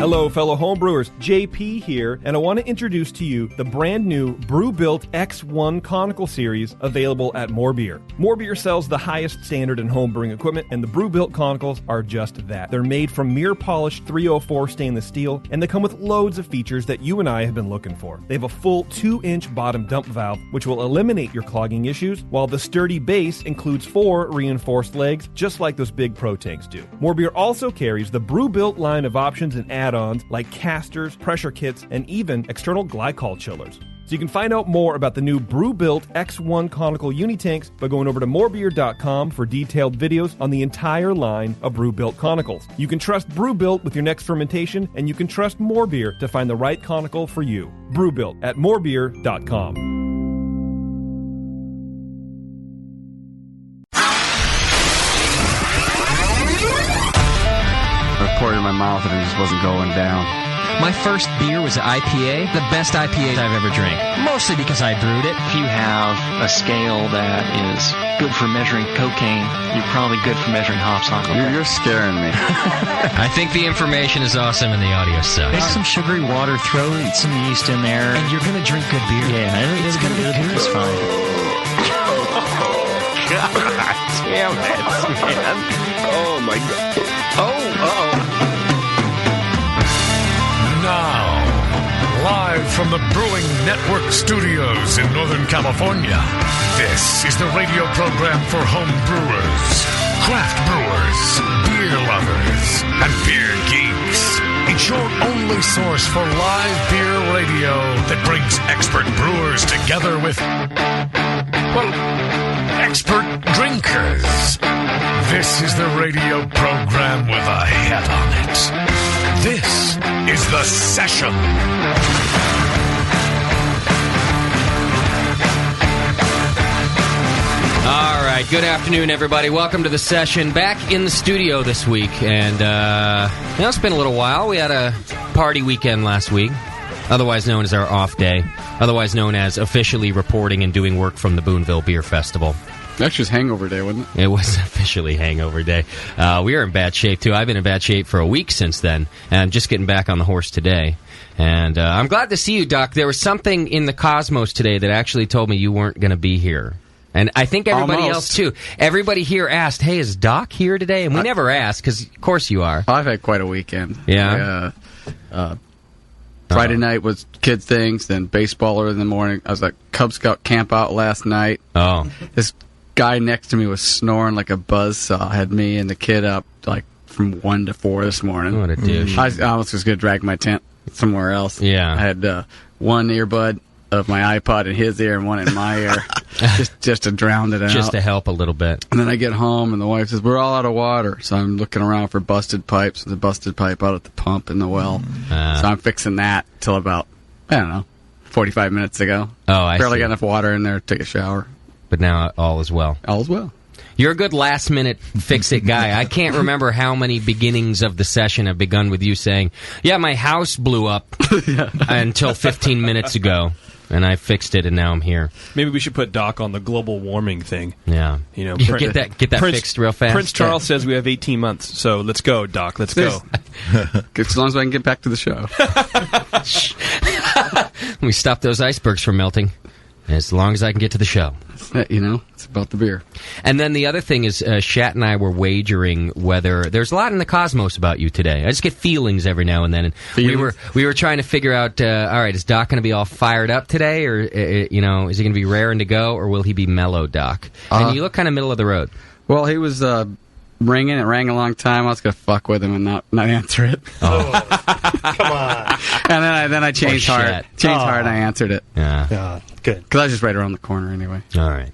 Hello, fellow homebrewers. JP here, and I want to introduce to you the brand new Brewbuilt X1 Conical Series available at More Beer. More Beer sells the highest standard in homebrewing equipment, and the Brewbuilt Conicals are just that. They're made from mirror-polished 304 stainless steel, and they come with loads of features that you and I have been looking for. They have a full 2-inch bottom dump valve, which will eliminate your clogging issues, while the sturdy base includes 4 reinforced legs, just like those big Pro tanks do. More Beer also carries the Brewbuilt line of options and add-ons like casters, pressure kits, and even external glycol chillers. So you can find out more about the new Brewbuilt X1 Conical Unitanks by going over to morebeer.com for detailed videos on the entire line of Brewbuilt Conicals. You can trust Brewbuilt with your next fermentation, and you can trust More Beer to find the right conical for you. Brewbuilt at morebeer.com. I poured it in my mouth and it just wasn't going down. My first beer was an IPA, the best IPA I've ever drank. Mostly because I brewed it. If you have a scale that is good for measuring cocaine, you're probably good for measuring hops on cocaine. You're scaring me. I think the information is awesome and the audio sucks. Make some sugary water, throw some yeast in there. And you're going to drink good beer. Yeah, it's going to be good. It's fine. God damn it, man. Oh, my God. Now, live from the Brewing Network studios in Northern California, this is the radio program for home brewers, craft brewers, beer lovers, and beer geeks. It's your only source for live beer radio that brings expert brewers together with, well, expert drinkers. This is the radio program with a head on it. This is The Session. All right, good afternoon, everybody. Welcome to The Session. Back in the studio this week, and it's been a little while. We had a party weekend last week, otherwise known as our off day, otherwise known as officially reporting and doing work from the Boonville Beer Festival. That's just hangover day, wasn't it? It was officially hangover day. We are in bad shape, too. I've been in bad shape for a week since then, and I'm just getting back on the horse today. And I'm glad to see you, Doc. There was something in the cosmos today that actually told me you weren't going to be here. And I think everybody else, too. Everybody here asked, hey, is Doc here today? And we never asked, because, of course, you are. I've had quite a weekend. Yeah? Friday night was kid things, then baseball early in the morning. I was at Cub Scout camp out last night. Oh. This guy next to me was snoring like a buzzsaw. Had me and the kid up like from 1 to 4 this morning. What a douche. I was just going to drag my tent somewhere else. Yeah. I had one earbud of my iPod in his ear and one in my ear just to drown it out. Just to help a little bit. And then I get home and the wife says, we're all out of water. So I'm looking around for busted pipes. There's a busted pipe out at the pump in the well. So I'm fixing that till about, 45 minutes ago. Oh, I Barely see. got enough water in there to take a shower. But now all is well. All is well. You're a good last-minute fix-it guy. I can't remember how many beginnings of the session have begun with you saying, yeah, my house blew up until 15 minutes ago, and I fixed it, and now I'm here. Maybe we should put Doc on the global warming thing. Yeah. You know, get that fixed real fast. Prince Charles says we have 18 months, so let's go, Doc. Let's go. As long as I can get back to the show. We stop those icebergs from melting. As long as I can get to the show. It's about the beer. And then the other thing is, Shat and I were wagering whether there's a lot in the cosmos about you today. I just get feelings every now and then. And we were trying to figure out, all right, is Doc going to be all fired up today, or is he going to be raring to go, or will he be mellow, Doc? And you look kind of middle of the road. Well, he was ringing. It rang a long time. I was going to fuck with him and not answer it. Oh, come on. And then I changed heart. Heart, and I answered it. Yeah. Good. Because I was just right around the corner anyway. All right.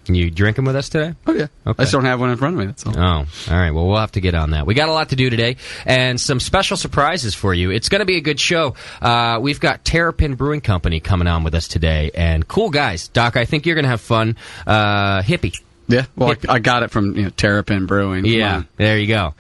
You drinking with us today? Oh, yeah. Okay. I just don't have one in front of me, that's all. Oh, all right. Well, we'll have to get on that. We got a lot to do today, and some special surprises for you. It's going to be a good show. We've got Terrapin Brewing Company coming on with us today, and cool guys. Doc, I think you're going to have fun. Hippie. Yeah, well, I got it from Terrapin Brewing. Yeah, there you go.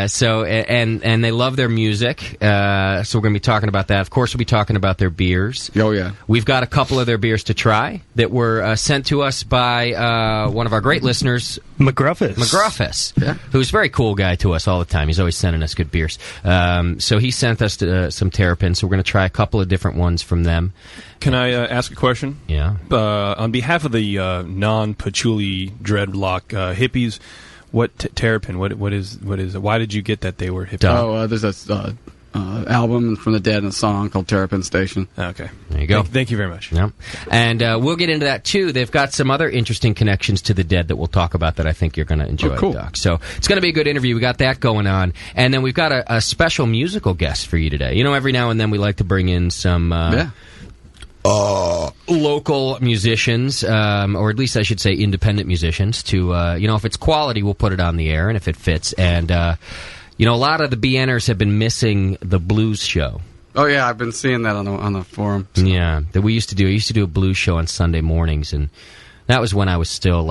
So they love their music. So we're going to be talking about that. Of course, we'll be talking about their beers. Oh yeah, we've got a couple of their beers to try that were sent to us by one of our great listeners, McGruffus, who's a very cool guy to us all the time. He's always sending us good beers. So he sent us some Terrapin, so we're going to try a couple of different ones from them. Can I ask a question? Yeah. On behalf of the non-patchouli dreadlock hippies, what Terrapin? What is it? Why did you get that they were hippies? Oh, there's a album from the Dead and a song called Terrapin Station. Okay. There you go. Thank you very much. Yeah. And we'll get into that, too. They've got some other interesting connections to the Dead that we'll talk about that I think you're going to enjoy, cool. Doc. So it's going to be a good interview. We got that going on. And then we've got a special musical guest for you today. You know, every now and then we like to bring in some... local musicians, or at least I should say independent musicians, to, if it's quality, we'll put it on the air, and if it fits. And, a lot of the BNers have been missing the blues show. Oh, yeah, I've been seeing that on the forum. So. Yeah, that we used to do. I used to do a blues show on Sunday mornings, and that was when I was still,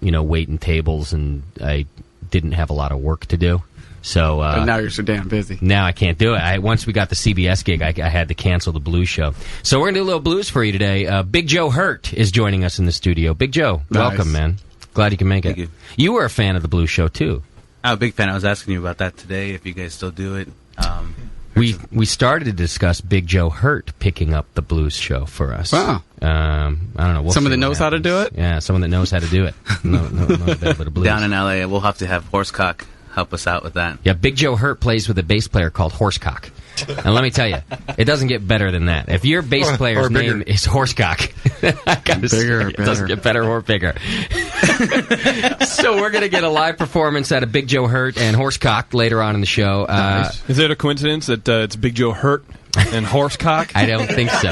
waiting tables, and I didn't have a lot of work to do. So but now you're so damn busy. Now I can't do it. Once we got the CBS gig, I had to cancel the blues show. So we're going to do a little blues for you today. Big Joe Hurt is joining us in the studio. Big Joe, welcome, man. Glad you can make it. Thank you. You were a fan of the blues show, too. I'm a big fan. I was asking you about that today, if you guys still do it. We started to discuss Big Joe Hurt picking up the blues show for us. Wow. I don't know. Someone that knows how to do it? Yeah, someone that knows how to do it. No, a bit of blues. Down in L.A., we'll have to have Horsecock help us out with that. Yeah, Big Joe Hurt plays with a bass player called Horsecock. And let me tell you, it doesn't get better than that. If your bass player's name is Horsecock, I gotta say, it doesn't get better or bigger. So we're going to get a live performance out of Big Joe Hurt and Horsecock later on in the show. Nice. Is it a coincidence that it's Big Joe Hurt and Horsecock? I don't think so.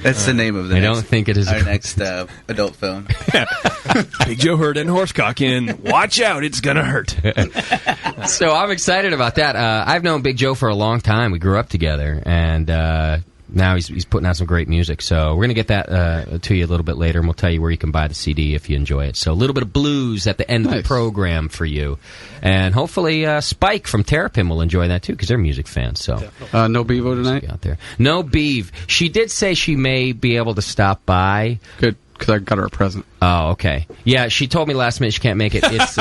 That's the name of I don't think it is our next adult film. Big Joe Hurt and Horsecock in Watch Out, It's Gonna Hurt. So I'm excited about that. I've known Big Joe for a long time. We grew up together, and now he's putting out some great music. So we're going to get that to you a little bit later, and we'll tell you where you can buy the CD if you enjoy it. So a little bit of blues at the end of the program for you. And hopefully Spike from Terrapin will enjoy that, too, because they're music fans. So no Bevo tonight? Out there. No Beeve. She did say she may be able to stop by. Good, because I got her a present. Oh, okay. Yeah, she told me last minute she can't make it. It's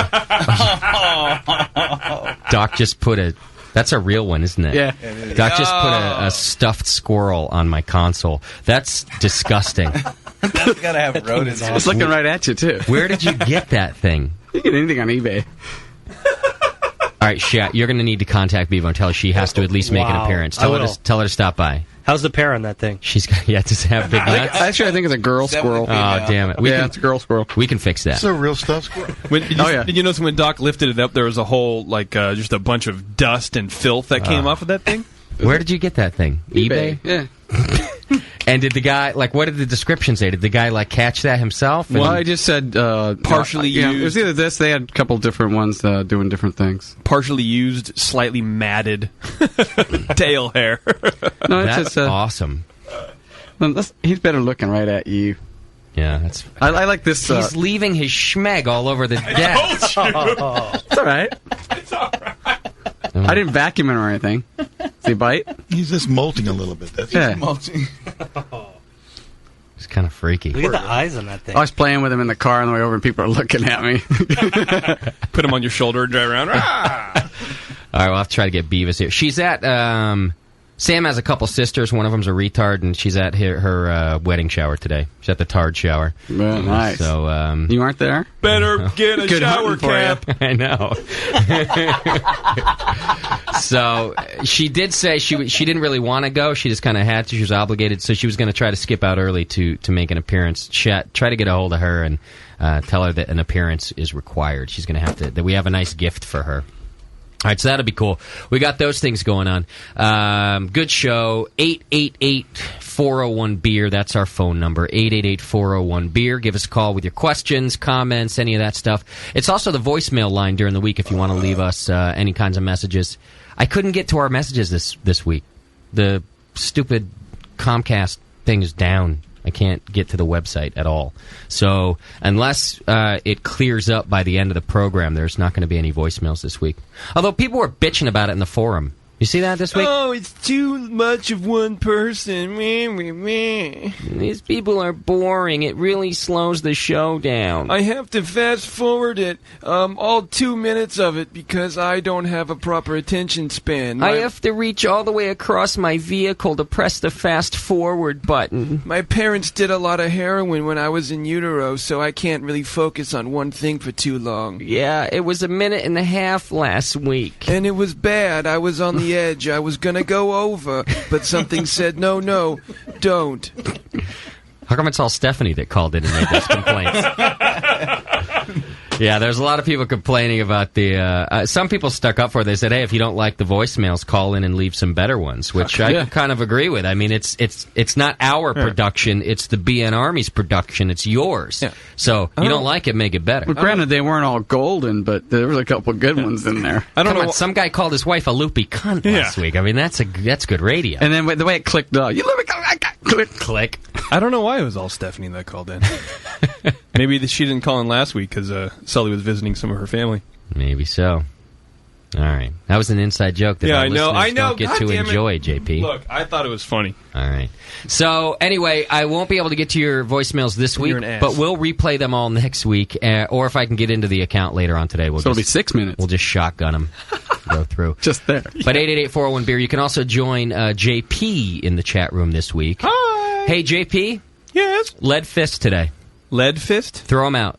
Doc just put a... That's a real one, isn't it? Yeah. Doc just put a stuffed squirrel on my console. That's disgusting. That's got to have rodents. It's looking right at you, too. Where did you get that thing? You get anything on eBay. All right, Shat, you're going to need to contact Bevo and tell her she has to at least make an appearance. Tell her to stop by. How's the pair on that thing? She's got to have big nuts. Actually, I think it's a girl squirrel. Oh, damn it. It's a girl squirrel. We can fix that. It's a real stuffed squirrel. Did you notice when Doc lifted it up, there was a whole, just a bunch of dust and filth that came off of that thing? Where did you get that thing? eBay? Yeah. And did the guy, what did the description say? Did the guy, catch that himself? Well, I just said... partially used. It was either this, they had a couple different ones doing different things. Partially used, slightly matted tail hair. No, it's That's just, awesome. He's better looking right at you. Yeah, that's... I like this... He's leaving his schmeg all over the desk. It's all right. It's all right. I didn't vacuum him or anything. Does he bite? He's just molting a little bit. That's molting. It's kind of freaky. Look at the eyes on that thing. I was playing with him in the car on the way over, and people are looking at me. Put him on your shoulder and drive around. All right, we'll have to try to get Beavis here. She's at... Sam has a couple sisters. One of them's a retard, and she's at her wedding shower today. She's at the Tard shower. Well, nice. So you aren't there? Better get a Good shower cap. I know. So she did say she didn't really want to go. She just kind of had to. She was obligated, so she was going to try to skip out early to make an appearance. Try to get a hold of her and tell her that an appearance is required. She's going to have to. That we have a nice gift for her. All right, so that'll be cool. We got those things going on. Good show. 888-401-BEER. That's our phone number. 888-401-BEER. Give us a call with your questions, comments, any of that stuff. It's also the voicemail line during the week if you want to leave us any kinds of messages. I couldn't get to our messages this week. The stupid Comcast thing is down. I can't get to the website at all. So unless it clears up by the end of the program, there's not going to be any voicemails this week. Although people were bitching about it in the forum. You see that this week? Oh, it's too much of one person. These people are boring. It really slows the show down. I have to fast forward it, all 2 minutes of it, because I don't have a proper attention span. I have to reach all the way across my vehicle to press the fast forward button. My parents did a lot of heroin when I was in utero, so I can't really focus on one thing for too long. Yeah, it was a minute and a half last week. And it was bad. I was on the edge. I was gonna go over, but something said, no, don't. How come it's all Stephanie that called in and made those complaints? Yeah, there's a lot of people complaining about the... some people stuck up for it. They said, hey, if you don't like the voicemails, call in and leave some better ones, which I kind of agree with. I mean, it's not our production. It's the BN Army's production. It's yours. Yeah. So you don't like it, make it better. Well, granted, they weren't all golden, but there was a couple good ones in there. I don't know. Some guy called his wife a loopy cunt last week. I mean, that's good radio. And then the way it clicked, you loopy cunt, click. I don't know why it was all Stephanie that called in. Maybe she didn't call in last week because Sully was visiting some of her family. Maybe so. All right. That was an inside joke that our listeners don't get to enjoy, JP. Look, I thought it was funny. All right. So, anyway, I won't be able to get to your voicemails this week, but we'll replay them all next week, or if I can get into the account later on today. It'll be 6 minutes. We'll just shotgun them, go through. Just there. But 888-401-BEER. You can also join JP in the chat room this week. Hi. Hey, JP. Yes? Lead fist today. Lead fist? Throw them out.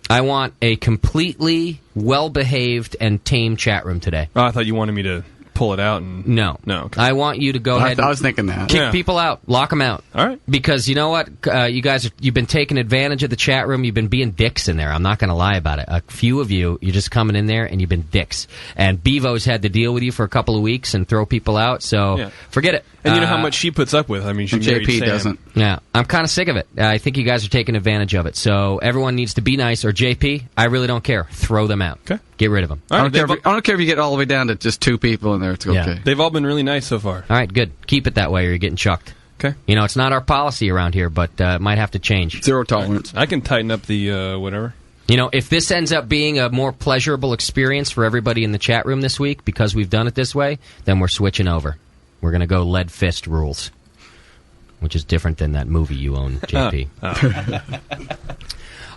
I want a completely well-behaved and tame chat room today. Oh, I thought you wanted me to pull it out and... No. Okay. I want you to go ahead. I was thinking that. Kick people out. Lock them out. All right. Because you know what? You guys, you've been taking advantage of the chat room. You've been being dicks in there. I'm not going to lie about it. A few of you're just coming in there and you've been dicks. And Bevo's had to deal with you for a couple of weeks and throw people out, so forget it. And you know how much she puts up with. I mean, she married JP Sam. doesn't. Yeah, I'm kind of sick of it. I think you guys are taking advantage of it. So everyone needs to be nice. Or JP, I really don't care. Throw them out. Okay. Get rid of them. I don't care if you get all the way down to just 2 people in there. It's okay. They've all been really nice so far. All right, good. Keep it that way or you're getting chucked. Okay. You know, it's not our policy around here, but it might have to change. Zero tolerance. I can tighten up the whatever. You know, if this ends up being a more pleasurable experience for everybody in the chat room this week because we've done it this way, then we're switching over. We're going to go lead fist rules, which is different than that movie you own, JP.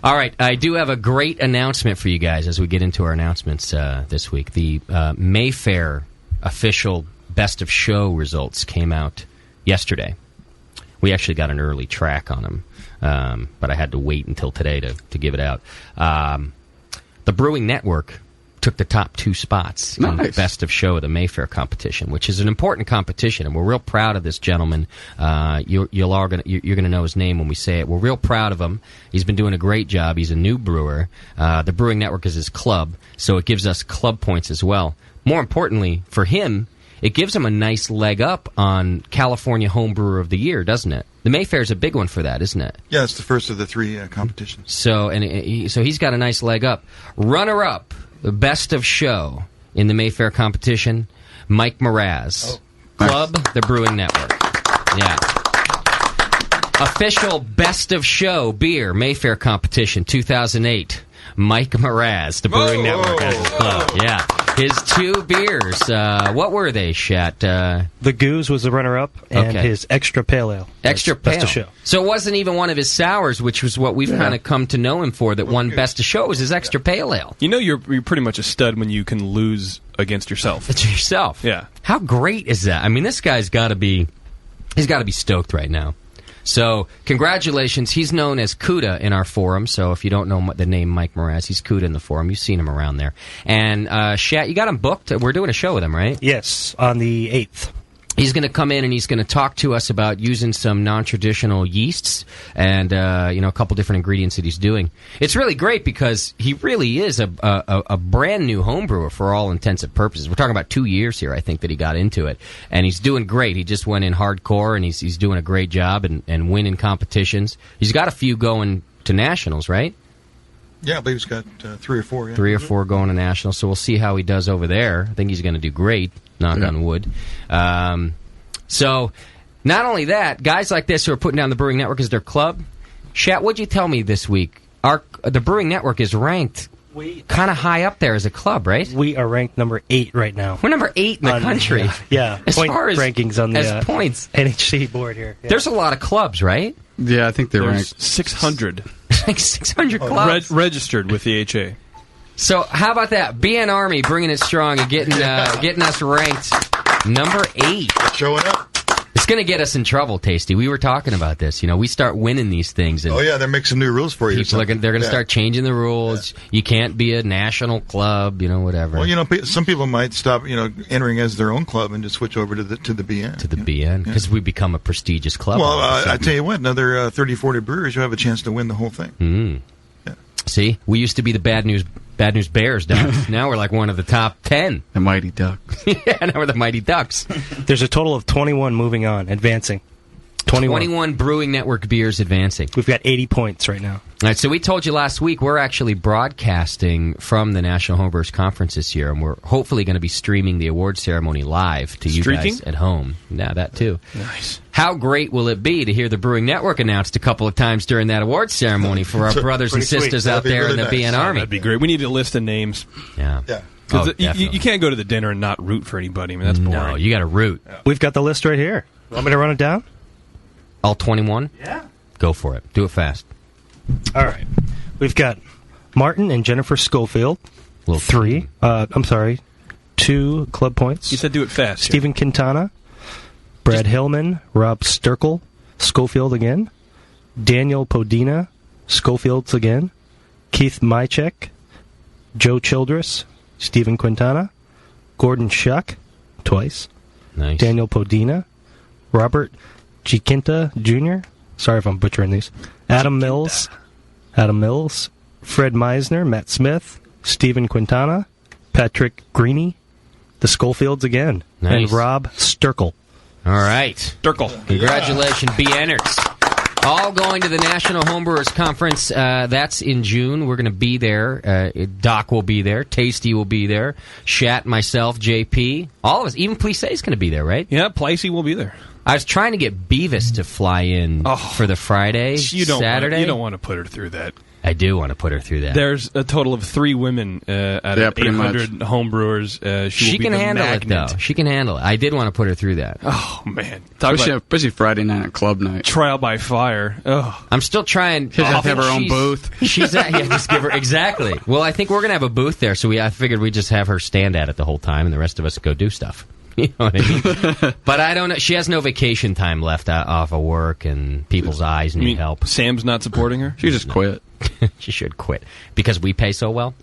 All right, I do have a great announcement for you guys as we get into our announcements this week. The Mayfair official Best of Show results came out yesterday. We actually got an early track on them, but I had to wait until today to give it out. The Brewing Network took the top 2 spots in the Best of Show of the Mayfair competition, which is an important competition, and we're real proud of this gentleman. You're gonna know his name when we say it. We're real proud of him. He's been doing a great job. He's a new brewer. The Brewing Network is his club, so it gives us club points as well. More importantly, for him, it gives him a nice leg up on California Home Brewer of the Year, doesn't it? The Mayfair's a big one for that, isn't it? Yeah, it's the first of the 3 competitions. So he's got a nice leg up. Runner-up, the Best of Show in the Mayfair competition, Mike Mraz. Club, the Brewing Network. Yeah. Official Best of Show beer Mayfair competition 2008. Mike Mraz, the Brewing Network has his club. Yeah. His 2 beers. What were they, Shat? The Goose was the runner-up, and his Extra Pale Ale. Extra Pale. Best of Show. So it wasn't even one of his sours, which was what we've kind of come to know him for, that won Best of Show was his Extra Pale Ale. You know you're pretty much a stud when you can lose against yourself. It's yourself. Yeah. How great is that? I mean, this guy's got to be... He's got to be stoked right now. So, congratulations. He's known as Kuda in our forum, so if you don't know the name Mike Mraz, he's Kuda in the forum. You've seen him around there. And, Shat, you got him booked? We're doing a show with him, right? Yes, on the 8th. He's going to come in and he's going to talk to us about using some non-traditional yeasts and a couple different ingredients that he's doing. It's really great because he really is a brand new home brewer for all intents and purposes. We're talking about 2 years here, I think, that he got into it, and he's doing great. He just went in hardcore and he's doing a great job and winning competitions. He's got a few going to nationals, right? Yeah, I believe he's got 3 or 4. Yeah. 3 or 4 going to nationals, so we'll see how he does over there. I think he's going to do great. Knock on wood. So, not only that, guys like this who are putting down the Brewing Network as their club. Shat, what'd you tell me this week? The Brewing Network is ranked kind of high up there as a club, right? We are ranked number 8 right now. We're number 8 in the country. Yeah, as point far as rankings on the points NHC board here. Yeah. There's a lot of clubs, right? Yeah, I think they're ranked 600. Like 600 clubs registered with the HA. So how about that? BN Army bringing it strong and getting us ranked number 8. Showing up. It's going to get us in trouble, Tasty. We were talking about this. You know, we start winning these things. And they're making some new rules for you. They're going to start changing the rules. Yeah. You can't be a national club, whatever. Well, some people might stop, entering as their own club and just switch over to the BN. To the BN, because we become a prestigious club. Well, I tell you what, another 30, 40 brewers, you'll have a chance to win the whole thing. Mm. Yeah. See, we used to be the Bad News Bears, Doc. Now we're like one of the top 10. The Mighty Ducks. Yeah, now we're the Mighty Ducks. There's a total of 21 moving on, advancing. 21 Brewing Network beers advancing. We've got 80 points right now. All right, so we told you last week we're actually broadcasting from the National Homebrewers Conference this year, and we're hopefully going to be streaming the award ceremony live to you guys at home. Yeah, that too. Nice. How great will it be to hear the Brewing Network announced a couple of times during that award ceremony for our brothers and sisters out there in the BN Army? That'd be great. We need a list of names. Yeah. Because you can't go to the dinner and not root for anybody. I mean, that's boring. No, you got to root. Yeah. We've got the list right here. Want me to run it down? All 21? Yeah. Go for it. Do it fast. All right. We've got Martin and Jennifer Schofield. 3. 2 club points. You said do it fast. Stephen Quintana. Brad Hillman. Rob Sturkle. Schofield again. Daniel Podina. Schofields again. Keith Mychek. Joe Childress. Stephen Quintana. Gordon Shuck. Twice. Nice. Daniel Podina. Robert Giquinta Jr. Sorry if I'm butchering these. Adam Mills. Fred Meisner. Matt Smith. Stephen Quintana. Patrick Greeny. The Schofields again. Nice. And Rob Sturkle. All right. Sturkle. Congratulations, BNers. All going to the National Homebrewers Conference. That's in June. We're going to be there. Doc will be there. Tasty will be there. Shat, myself, JP. All of us. Even Plissé going to be there, right? Yeah, Plissé will be there. I was trying to get Beavis to fly in for the Friday, Saturday. You don't want to put her through that. I do want to put her through that. There's a total of 3 women out of 800 homebrewers. She can handle it, though. She can handle it. I did want to put her through that. Oh, man. Especially Friday night at club night. Trial by fire. Oh. I'm still trying. She'll have her own booth. She's at, just give her, exactly. Well, I think we're going to have a booth there, so I figured we'd just have her stand at it the whole time, and the rest of us go do stuff. You know what I mean? But I don't know. She has no vacation time left off of work, and people's eyes need help. Sam's not supporting her? She just quit. She should quit because we pay so well.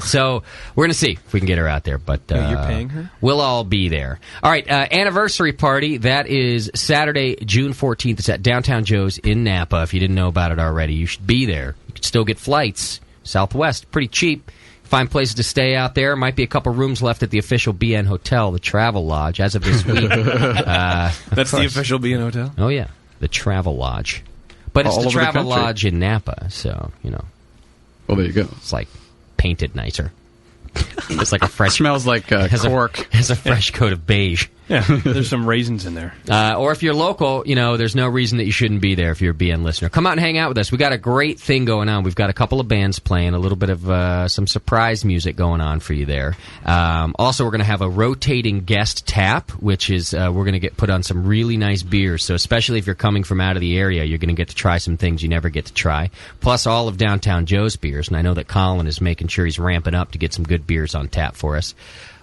So we're going to see if we can get her out there. But you're paying her? We'll all be there. All right, anniversary party. That is Saturday, June 14th. It's at Downtown Joe's in Napa. If you didn't know about it already, you should be there. You can still get flights. Southwest, pretty cheap. Find places to stay out there. Might be a couple rooms left at the official BN Hotel, the Travel Lodge, as of this week. That's the official BN Hotel? Oh, yeah. The Travel Lodge. But it's the Travel Lodge in Napa, so, Well, there you go. It's like painted nicer. It's like a fresh... smells like cork. Has a fresh coat of beige. Yeah, there's some raisins in there. Or if you're local, there's no reason that you shouldn't be there if you're a BN listener. Come out and hang out with us. We got a great thing going on. We've got a couple of bands playing, a little bit of some surprise music going on for you there. Also, we're going to have a rotating guest tap, which is we're going to get put on some really nice beers. So especially if you're coming from out of the area, you're going to get to try some things you never get to try. Plus all of Downtown Joe's beers. And I know that Colin is making sure he's ramping up to get some good beers on tap for us.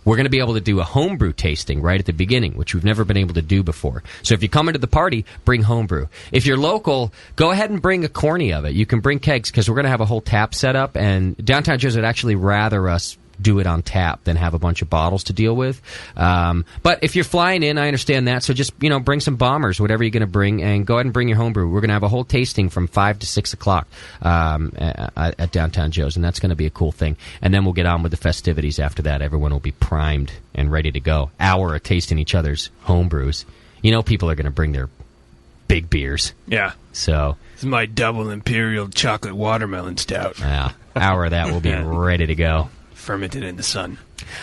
We're going to be able to do a homebrew tasting right at the beginning, which we've never been able to do before. So if you come into the party, bring homebrew. If you're local, go ahead and bring a corny of it. You can bring kegs because we're going to have a whole tap set up, and Downtown Joe's would actually rather us do it on tap than have a bunch of bottles to deal with. But if you're flying in, I understand that. So just, bring some bombers, whatever you're going to bring, and go ahead and bring your homebrew. We're going to have a whole tasting from 5 to 6 o'clock at Downtown Joe's, and that's going to be a cool thing. And then we'll get on with the festivities after that. Everyone will be primed and ready to go. Hour of tasting each other's homebrews. People are going to bring their big beers. Yeah. So this is my double imperial chocolate watermelon stout. Yeah. Hour of that will be ready to go. Fermented in the sun.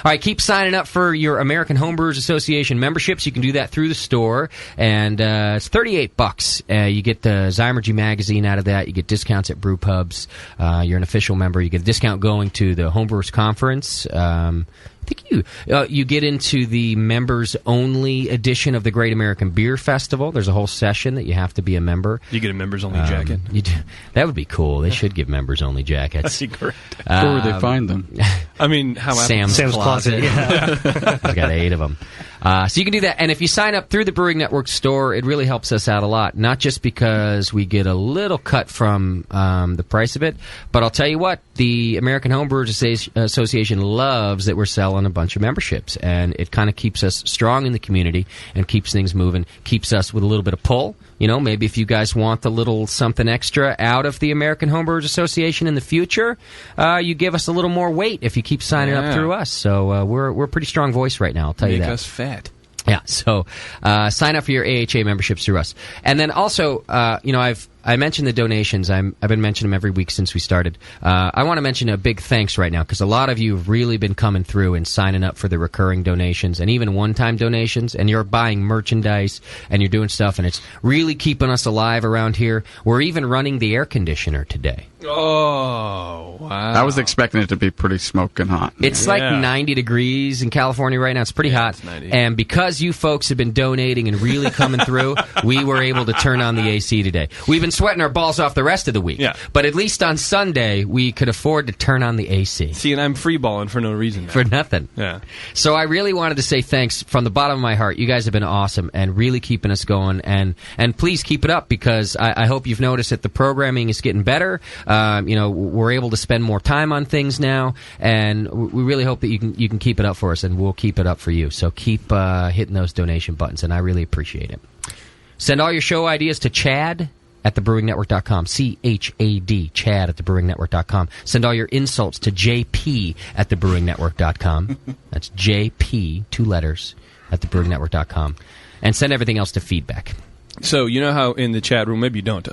All right, keep signing up for your American Homebrewers Association memberships. You can do that through the store, and it's $38. You get the Zymergy magazine out of that. You get discounts at brew pubs. You're an official member. You get a discount going to the Homebrewers Conference. I think you get into the members-only edition of the Great American Beer Festival. There's a whole session that you have to be a member. You get a members-only jacket. That would be cool. They should give members-only jackets. That'd be great. Where would they find them? I mean, how Sam's Closet. Yeah. I've got 8 of them. So you can do that. And if you sign up through the Brewing Network store, it really helps us out a lot. Not just because we get a little cut from the price of it, but I'll tell you what, the American Homebrewers Association loves that we're selling a bunch of memberships. And it kind of keeps us strong in the community and keeps things moving, keeps us with a little bit of pull. You know, maybe if you guys want a little something extra out of the American Homebrewers Association in the future, you give us a little more weight if you keep signing up through us. So we're a pretty strong voice right now, I'll tell you that. Make us fat. Yeah, so sign up for your AHA memberships through us. And then also, I mentioned the donations. I've been mentioning them every week since we started. I want to mention a big thanks right now because a lot of you have really been coming through and signing up for the recurring donations and even one-time donations, and you're buying merchandise and you're doing stuff, and it's really keeping us alive around here. We're even running the air conditioner today. Oh, wow. I was expecting it to be pretty smoking hot. It's like 90 degrees in California right now. It's pretty hot. It's 90. And because you folks have been donating and really coming through, we were able to turn on the AC today. We've been sweating our balls off the rest of the week. Yeah. But at least on Sunday, we could afford to turn on the AC. See, and I'm freeballing for no reason now. For nothing. Yeah. So I really wanted to say thanks from the bottom of my heart. You guys have been awesome and really keeping us going. And please keep it up because I hope you've noticed that the programming is getting better. We're able to spend more time on things now, and we really hope that you can keep it up for us, and we'll keep it up for you. So keep hitting those donation buttons, and I really appreciate it. Send all your show ideas to Chad at thebrewingnetwork.com. C-H-A-D, Chad at thebrewingnetwork.com. Send all your insults to JP at thebrewingnetwork.com. That's JP, 2 letters, at thebrewingnetwork.com. And send everything else to feedback. So, you know how in the chat room, maybe you don't,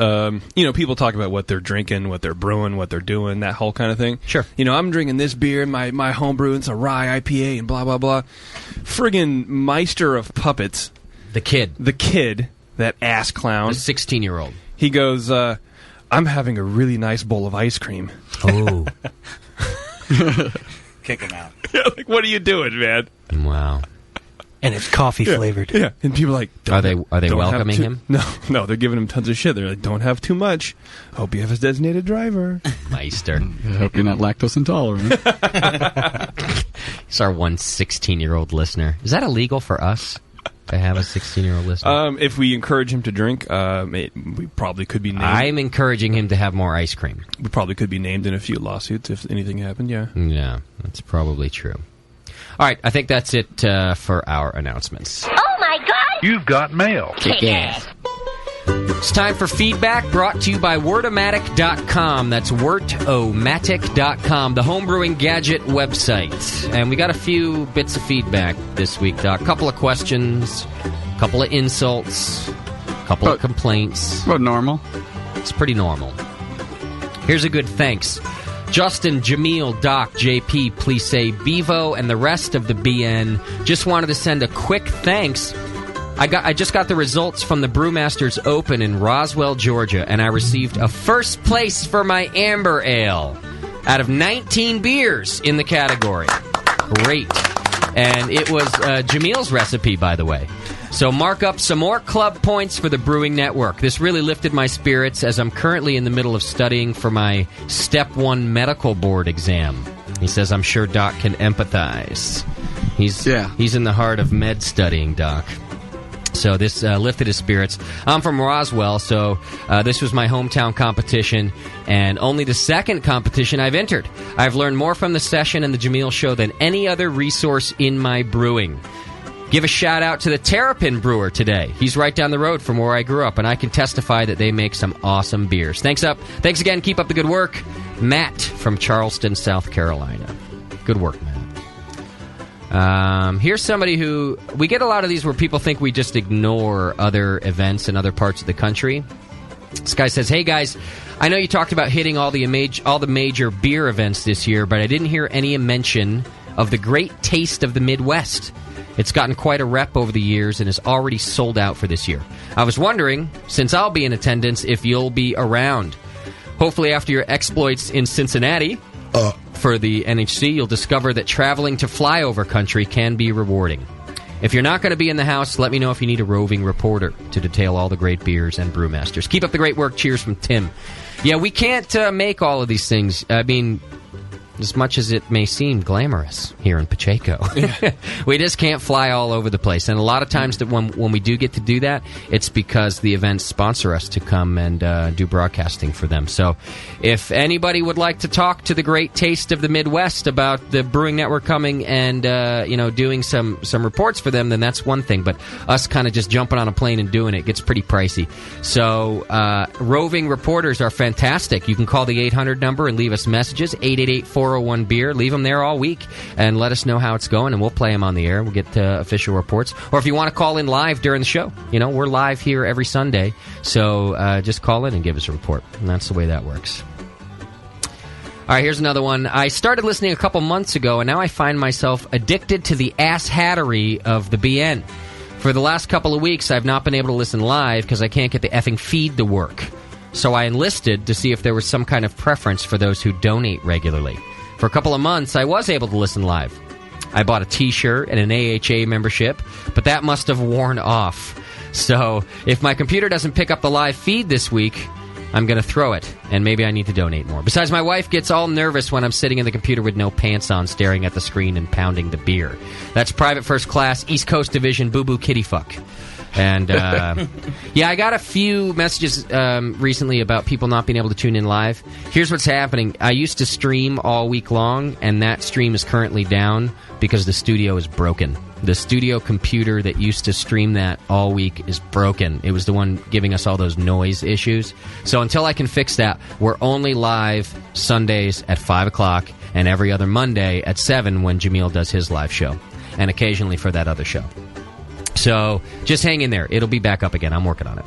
people talk about what they're drinking, what they're brewing, what they're doing, that whole kind of thing. Sure. I'm drinking this beer, my home brew, it's a rye IPA, and blah, blah, blah. Friggin' Meister of Puppets. The kid, that ass clown. the 16-year-old. He goes, I'm having a really nice bowl of ice cream. Oh. Kick him out. Yeah, like, what are you doing, man? Wow. And it's coffee flavored. Yeah, and people are like, Are they welcoming him? No, they're giving him tons of shit. They're like, don't have too much. Hope you have a designated driver. Meister. I hope you're not lactose intolerant. He's our one 16-year-old listener. Is that illegal for us to have a 16-year-old listener? If we encourage him to drink, we probably could be named. I'm encouraging him to have more ice cream. We probably could be named in a few lawsuits if anything happened, yeah. Yeah, that's probably true. All right, I think that's it for our announcements. Oh my God! You've got mail. Kick ass. It's time for feedback brought to you by Wortomatic.com. That's Wortomatic.com, the homebrewing gadget website. And we got a few bits of feedback this week, Doc. A couple of questions, a couple of insults, a couple of complaints. About normal. It's pretty normal. Here's a good thanks. Justin, Jameel, Doc, JP, please say Bevo, and the rest of the BN. Just wanted to send a quick thanks. I just got the results from the Brewmasters Open in Roswell, Georgia, and I received a first place for my Amber Ale out of 19 beers in the category. Great. And it was Jameel's recipe, by the way. So mark up some more club points for the Brewing Network. This really lifted my spirits as I'm currently in the middle of studying for my Step 1 medical board exam. He says, I'm sure Doc can empathize. He's in the heart of med studying, Doc. So this lifted his spirits. I'm from Roswell, so this was my hometown competition, and only the second competition I've entered. I've learned more from the session and the Jameel Show than any other resource in my brewing. Give a shout-out to the Terrapin brewer today. He's right down the road from where I grew up, and I can testify that they make some awesome beers. Thanks again. Keep up the good work. Matt from Charleston, South Carolina. Good work, Matt. Here's somebody who... We get a lot of these where people think we just ignore other events in other parts of the country. This guy says, hey, guys, I know you talked about hitting all the major beer events this year, but I didn't hear any mention of the Great Taste of the Midwest. It's gotten quite a rep over the years and is already sold out for this year. I was wondering, since I'll be in attendance, if you'll be around. Hopefully after your exploits in Cincinnati for the NHC, you'll discover that traveling to flyover country can be rewarding. If you're not going to be in the house, let me know if you need a roving reporter to detail all the great beers and brewmasters. Keep up the great work. Cheers from Tim. Yeah, we can't make all of these things. I mean, as much as it may seem glamorous here in Pacheco. We just can't fly all over the place. And a lot of times that when we do get to do that, it's because the events sponsor us to come and do broadcasting for them. So if anybody would like to talk to the Great Taste of the Midwest about the Brewing Network coming and doing some reports for them, then that's one thing. But us kind of just jumping on a plane and doing it gets pretty pricey. So roving reporters are fantastic. You can call the 800 number and leave us messages, 888-401-BEER. Leave them there all week and let us know how it's going, and we'll play them on the air. We'll get official reports. Or if you want to call in live during the show, we're live here every Sunday, so just call in and give us a report, and that's the way that works. All right, here's another one. I started listening a couple months ago, and now I find myself addicted to the ass-hattery of the BN. For the last couple of weeks, I've not been able to listen live because I can't get the effing feed to work. So I enlisted to see if there was some kind of preference for those who donate regularly. For a couple of months, I was able to listen live. I bought a T-shirt and an AHA membership, but that must have worn off. So if my computer doesn't pick up the live feed this week, I'm going to throw it, and maybe I need to donate more. Besides, my wife gets all nervous when I'm sitting in the computer with no pants on, staring at the screen and pounding the beer. That's Private First Class, East Coast Division, Boo Boo Kitty Fuck. And, yeah, I got a few messages recently about people not being able to tune in live. Here's what's happening. I used to stream all week long, and that stream is currently down because the studio is broken. The studio computer that used to stream that all week is broken. It was the one giving us all those noise issues. So until I can fix that, we're only live Sundays at 5 o'clock and every other Monday at 7 when Jameel does his live show, and occasionally for that other show. So just hang in there. It'll be back up again. I'm working on it.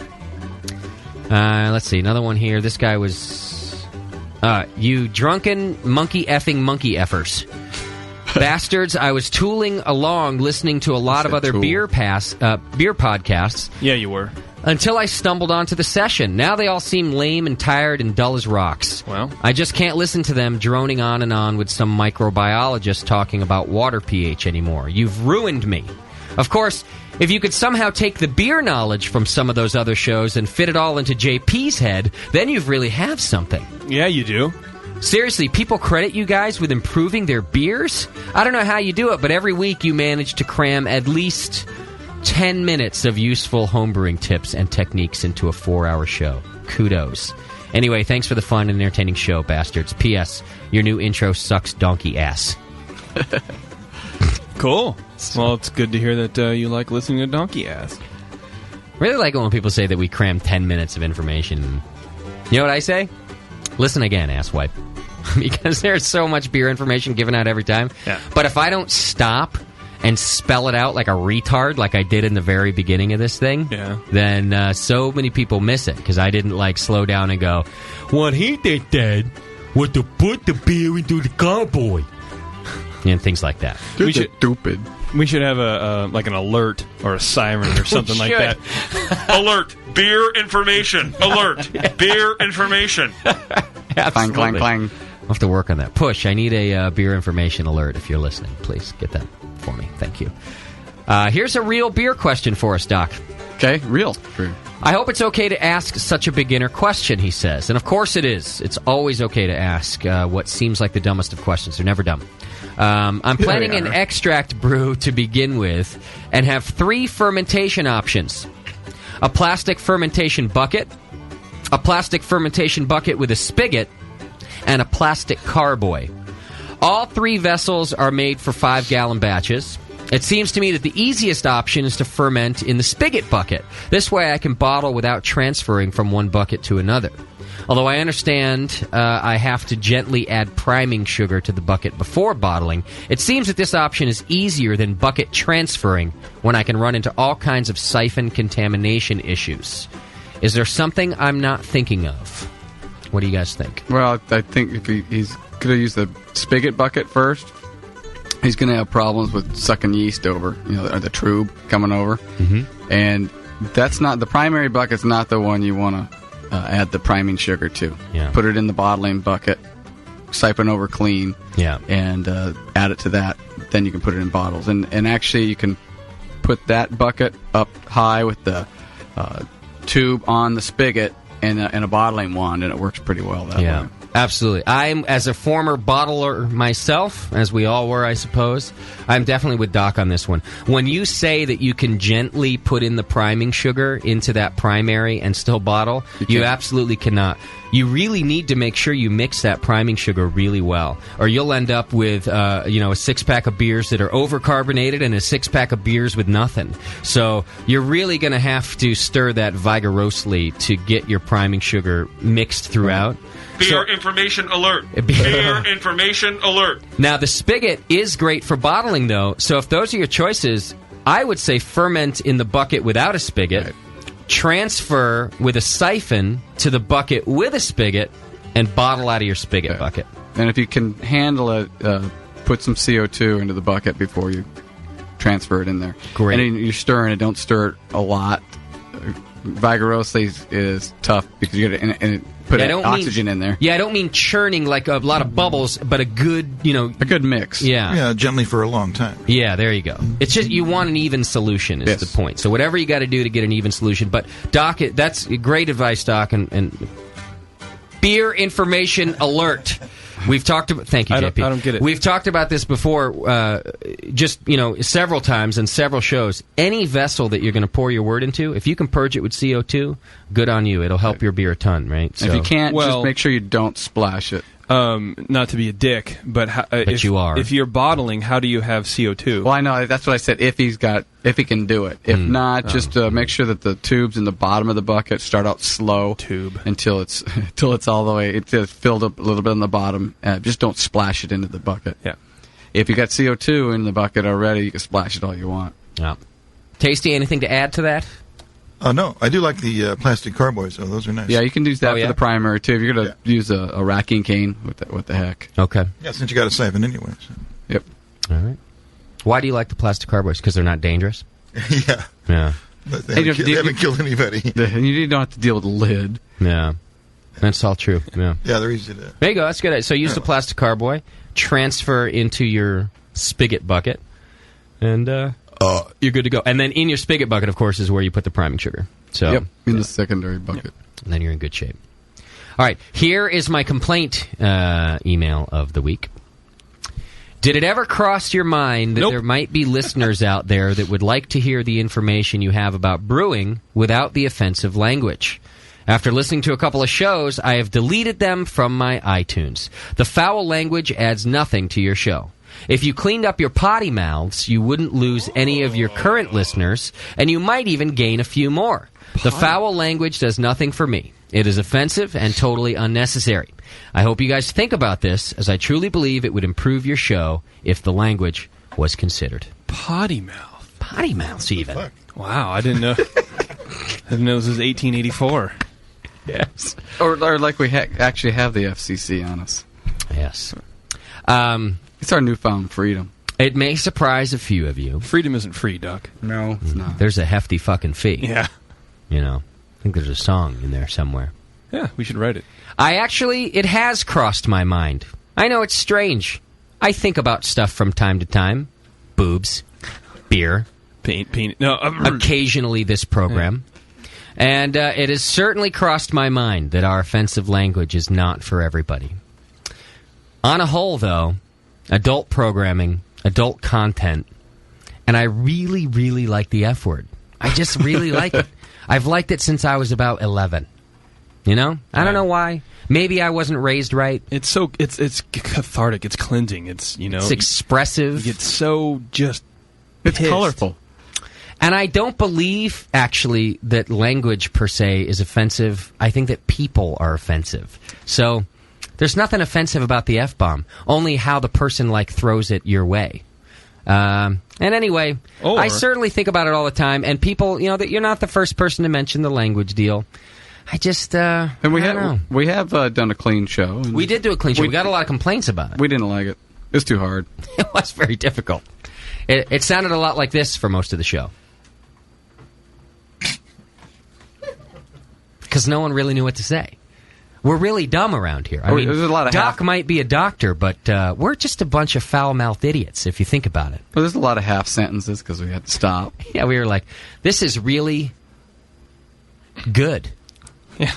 Let's see. Another one here. This guy was... you drunken monkey effers. Bastards, I was tooling along listening to a lot of other beer podcasts. Yeah, you were. Until I stumbled onto the session. Now they all seem lame and tired and dull as rocks. Well, I just can't listen to them droning on and on with some microbiologist talking about water pH anymore. You've ruined me. Of course, if you could somehow take the beer knowledge from some of those other shows and fit it all into JP's head, then you really have something. Yeah, you do. Seriously, people credit you guys with improving their beers? I don't know how you do it, but every week you manage to cram at least 10 minutes of useful homebrewing tips and techniques into a 4-hour show. Kudos. Anyway, thanks for the fun and entertaining show, bastards. P.S. Your new intro sucks donkey ass. Cool. Well, it's good to hear that you like listening to donkey ass. Really like it when people say that we cram 10 minutes of information. You know what I say? Listen again, asswipe. Because there's so much beer information given out every time. Yeah. But if I don't stop and spell it out like a retard, like I did in the very beginning of this thing, then so many people miss it. Because I didn't slow down and go, what he did was to put the beer into the carboy. And things like that. Stupid. We should have an alert or a siren or something like that. Alert! Beer information! Alert! Beer information! Absolutely. Clang, clang, clang. I'll have to work on that. Push, I need a beer information alert if you're listening. Please get that for me. Thank you. Here's a real beer question for us, Doc. Okay, real. I hope it's okay to ask such a beginner question, he says. And of course it is. It's always okay to ask what seems like the dumbest of questions. They're never dumb. I'm planning an extract brew to begin with and have 3 fermentation options. A plastic fermentation bucket, a plastic fermentation bucket with a spigot, and a plastic carboy. All 3 vessels are made for 5-gallon batches. It seems to me that the easiest option is to ferment in the spigot bucket. This way I can bottle without transferring from one bucket to another. Although I understand I have to gently add priming sugar to the bucket before bottling, it seems that this option is easier than bucket transferring when I can run into all kinds of siphon contamination issues. Is there something I'm not thinking of? What do you guys think? Well, I think if he's could have used the spigot bucket first. he's going to have problems with sucking yeast over, or the tube coming over. Mm-hmm. And that's not the primary bucket's not the one you want to add the priming sugar to. Yeah. Put it in the bottling bucket, siphon over clean, and add it to that. Then you can put it in bottles. And actually, you can put that bucket up high with the tube on the spigot and a bottling wand, and it works pretty well that way. Absolutely. I'm, as a former bottler myself, as we all were, I suppose, I'm definitely with Doc on this one. When you say that you can gently put in the priming sugar into that primary and still bottle, you absolutely cannot. You really need to make sure you mix that priming sugar really well, or you'll end up with a six-pack of beers that are overcarbonated and a six-pack of beers with nothing. So you're really going to have to stir that vigorously to get your priming sugar mixed throughout. Beer information alert. Beer information alert. Now, the spigot is great for bottling, though, so if those are your choices, I would say ferment in the bucket without a spigot. Right. Transfer with a siphon to the bucket with a spigot, and bottle out of your spigot bucket. And if you can handle it, put some CO2 into the bucket before you transfer it in there. Great. And you're stirring it. Don't stir it a lot. Vigorosely is tough because you got to put oxygen in there. Yeah, I don't mean churning like a lot of bubbles, but a good, a good mix. Yeah, gently for a long time. Yeah, there you go. It's just you want an even solution is the point. So whatever you got to do to get an even solution. But Doc, that's great advice, Doc. And beer information alert. We've talked about. Thank you, JP. I don't get it. We've talked about this before, several times in several shows. Any vessel that you're going to pour your wort into, if you can purge it with CO2, good on you. It'll help your beer a ton, right? So, if you can't, just make sure you don't splash it. Not to be a dick, but if you are. If you're bottling, how do you have CO2? Well, I know that's what I said. If he can do it. If not, just make sure that the tubes in the bottom of the bucket start out slow until it's all the way it's filled up a little bit on the bottom. Just don't splash it into the bucket. Yeah. If you got CO2 in the bucket already, you can splash it all you want. Yeah. Tasty, anything to add to that? No, I do like the plastic carboys, though. Those are nice. Yeah, you can use that for the primary, too. If you're going to use a racking cane, what the heck? Okay. Yeah, since you got a siphon anyway. So. Yep. All right. Why do you like the plastic carboys? Because they're not dangerous? Yeah. Yeah. They haven't killed anybody. You don't have to deal with the lid. Yeah. That's all true. Yeah. Yeah, they're easy to... There you go. That's good. So use the plastic carboy, transfer into your spigot bucket, and... you're good to go. And then in your spigot bucket, of course, is where you put the priming sugar. So in the secondary bucket. Yep. And then you're in good shape. All right, here is my complaint email of the week. Did it ever cross your mind that there might be listeners out there that would like to hear the information you have about brewing without the offensive language? After listening to a couple of shows, I have deleted them from my iTunes. The foul language adds nothing to your show. If you cleaned up your potty mouths, you wouldn't lose any of your current listeners, and you might even gain a few more. The foul language does nothing for me. It is offensive and totally unnecessary. I hope you guys think about this, as I truly believe it would improve your show if the language was considered. Potty mouth. Potty mouths, even. Wow, I didn't know. I didn't know this was 1884. Yes. Or like we actually have the FCC on us. Yes. It's our newfound freedom. It may surprise a few of you. Freedom isn't free, Doc. No, it's not. There's a hefty fucking fee. Yeah. I think there's a song in there somewhere. Yeah, we should write it. It has crossed my mind. I know it's strange. I think about stuff from time to time. Boobs. Beer. Peanut. No. Occasionally this program. Yeah. And it has certainly crossed my mind that our offensive language is not for everybody. On a whole, though, adult programming, adult content, and I really, really like the F word. I just really like it. I've liked it since I was about 11. I don't know why. Maybe I wasn't raised right. It's cathartic. It's cleansing. It's expressive. It's so just. It's colorful. And I don't believe, actually, that language per se is offensive. I think that people are offensive. So there's nothing offensive about the F-bomb, only how the person throws it your way. And anyway, I certainly think about it all the time. And people, that you're not the first person to mention the language deal. I just, and we have done a clean show. We did do a clean show. We got a lot of complaints about it. We didn't like it. was too hard. It was very difficult. It sounded a lot like this for most of the show. Because no one really knew what to say. We're really dumb around here. I mean, there's a lot of Doc might be a doctor, but we're just a bunch of foul-mouthed idiots, if you think about it. Well, there's a lot of half sentences because we had to stop. Yeah, we were like, this is really good. Yeah.